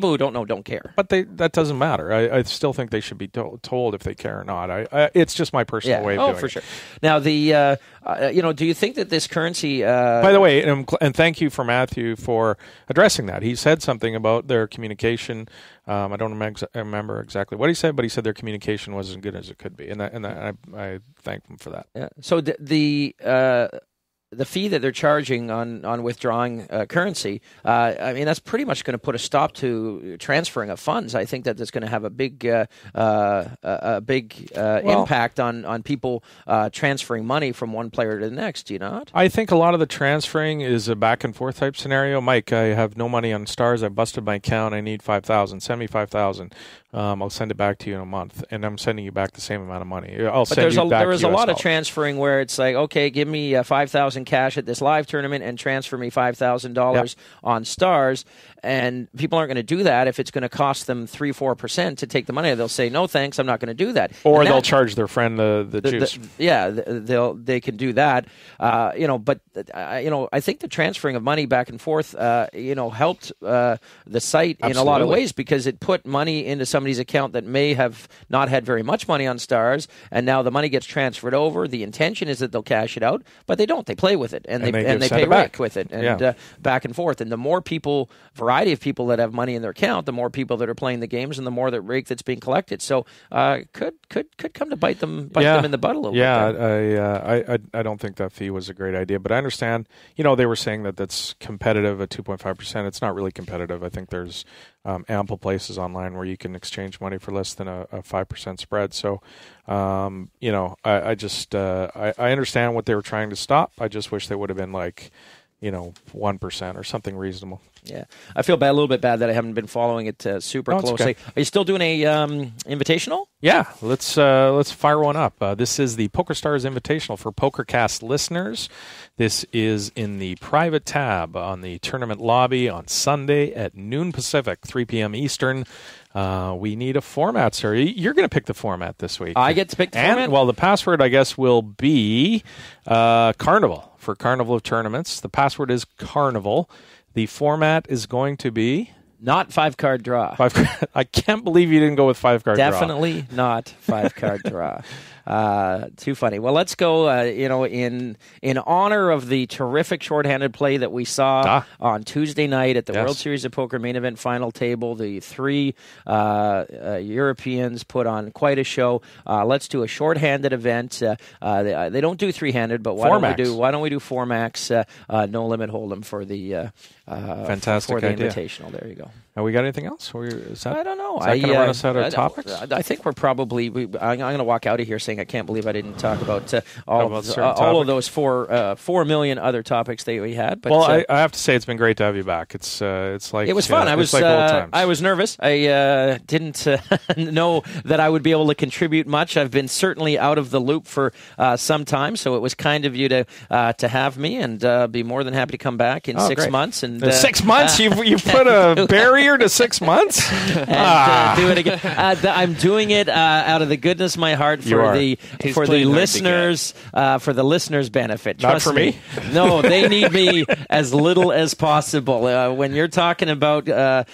who don't know don't care. But that doesn't matter. I still think they should be told if they care or not. It's just my personal way of doing it. Oh, for sure. Now, do you think that this currency... By the way, and thank you for Matthew for addressing that. He said something about their communication. I don't remember exactly what he said, but he said their communication wasn't as good as it could be. And I thank him for that. Yeah. So the fee that they're charging on withdrawing currency, I mean, that's pretty much going to put a stop to transferring of funds. I think that that's going to have a big impact on people transferring money from one player to the next. Do you not? I think a lot of the transferring is a back and forth type scenario. Mike, I have no money on Stars. I busted my account. I need $5,000. Send me $5,000. I'll send it back to you in a month, and I'm sending you back the same amount of money. There is a lot of transferring where it's like, okay, give me $5,000 cash at this live tournament and transfer me $5,000 on Stars. And people aren't going to do that if it's going to cost them 3-4% to take the money. They'll say, no, thanks, I'm not going to do that. Or they'll charge their friend the juice. They can do that. But I think the transferring of money back and forth, helped the site in a lot of ways, because it put money into somebody's account that may have not had very much money on Stars, and now the money gets transferred over. The intention is that they'll cash it out, but they don't. They play with it, and they pay rake with it, and back and forth. And the more variety of people that have money in their account, the more people that are playing the games, and the more that rake that's being collected. So could come to bite them in the butt a little bit. Yeah, I don't think that fee was a great idea, but I understand. They were saying that that's competitive at 2.5%. It's not really competitive. I think there's ample places online where you can exchange money for less than a 5% spread. So, I understand what they were trying to stop. I just wish they would have been 1% or something reasonable. Yeah, I feel a little bit bad that I haven't been following it super closely. Okay. Are you still doing a invitational? Yeah, let's fire one up. This is the Pokerstars Invitational for Pokercast listeners. This is in the private tab on the tournament lobby on Sunday at noon Pacific, 3 p.m. Eastern. We need a format, sir. You're going to pick the format this week. I get to pick the format? Well, the password, I guess, will be Carnival for Carnival of Tournaments. The password is Carnival. The format is going to be... Not 5-card draw. I can't believe you didn't go with 5-card draw. Definitely not 5-card draw. Too funny. Well, let's go, in honor of the terrific shorthanded play that we saw on Tuesday night at the World Series of Poker main event final table. The three Europeans put on quite a show. Let's do a shorthanded event. They don't do three-handed, but why don't we do 4-max, no limit hold'em for the fantastic for the idea. Invitational. There you go. Have we got anything else? I don't know. Is that going to run us out of topics? I think we're probably... I'm going to walk out of here saying I can't believe I didn't talk about all of those 4 million other topics that we had. But, I have to say it's been great to have you back. It's like... It was fun. I was nervous. I didn't know that I would be able to contribute much. I've been certainly out of the loop for some time, so it was kind of you to have me, and be more than happy to come back in 6 months. And 6 months? You've put a barrier to 6 months? And do it again. I'm doing it out of the goodness of my heart for the listeners, for the listeners' benefit. Trust Not for me. No, they need me as little as possible. When you're talking about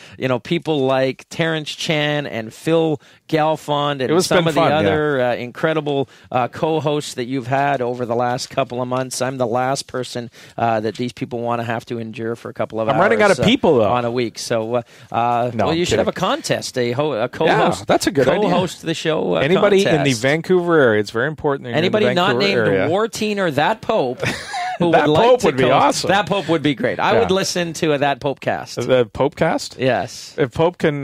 people like Terrence Chan and Phil Galfond and some of the other incredible co-hosts that you've had over the last couple of months, I'm the last person that these people want to have to endure for a couple of hours. I'm running out of people, though. On a week. So, you should have a contest, a co-host. Yeah, that's a good idea. Co-host the show. Anybody contest. In the Vancouver area, it's very important. Anybody not named Warteen or That Pope. That Pope would be awesome. That Pope would be great. I would listen to That Popecast. The Popecast? Yes. If Pope can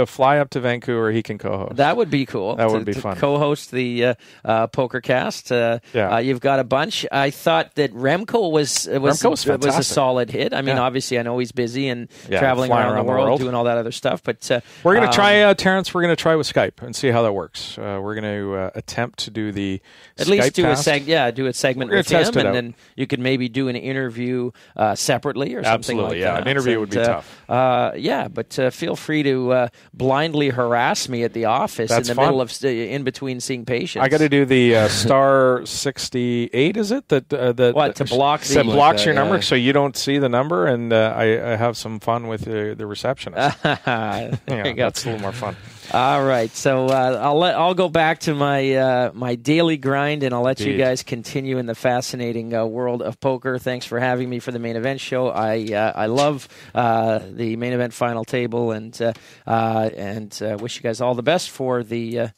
fly up to Vancouver, he can co-host. That would be cool. That would be fun. Co-host the Pokercast. You've got a bunch. I thought that Remco was a solid hit. I mean, obviously, I know he's busy and traveling around the world, doing all that other stuff. But we're going to try, Terrence. We're going to try with Skype and see how that works. We're going to attempt to do the at Skype least do cast. a segment with him, and then you could maybe do an interview separately or something like that. An interview would be tough. But feel free to blindly harass me at the office middle of in between seeing patients. I got to do the star 68. Is it that to block that blocks your number so you don't see the number, and I have some fun with the receptionist. That's a little more fun. All right, so I'll go back to my my daily grind, and I'll let you guys continue in the fascinating world of poker. Thanks for having me for the main event show. I love the main event final table, and wish you guys all the best for the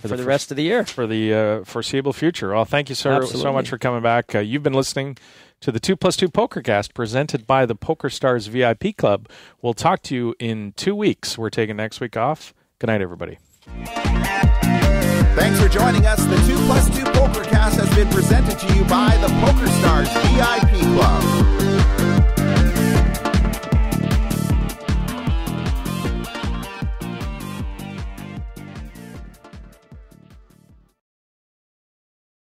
rest of the year, for the foreseeable future. Well, thank you so much for coming back. You've been listening to the 2+2 Pokercast presented by the PokerStars VIP Club. We'll talk to you in 2 weeks. We're taking next week off. Good night, everybody. Thanks for joining us. The 2+2 Pokercast has been presented to you by the PokerStars VIP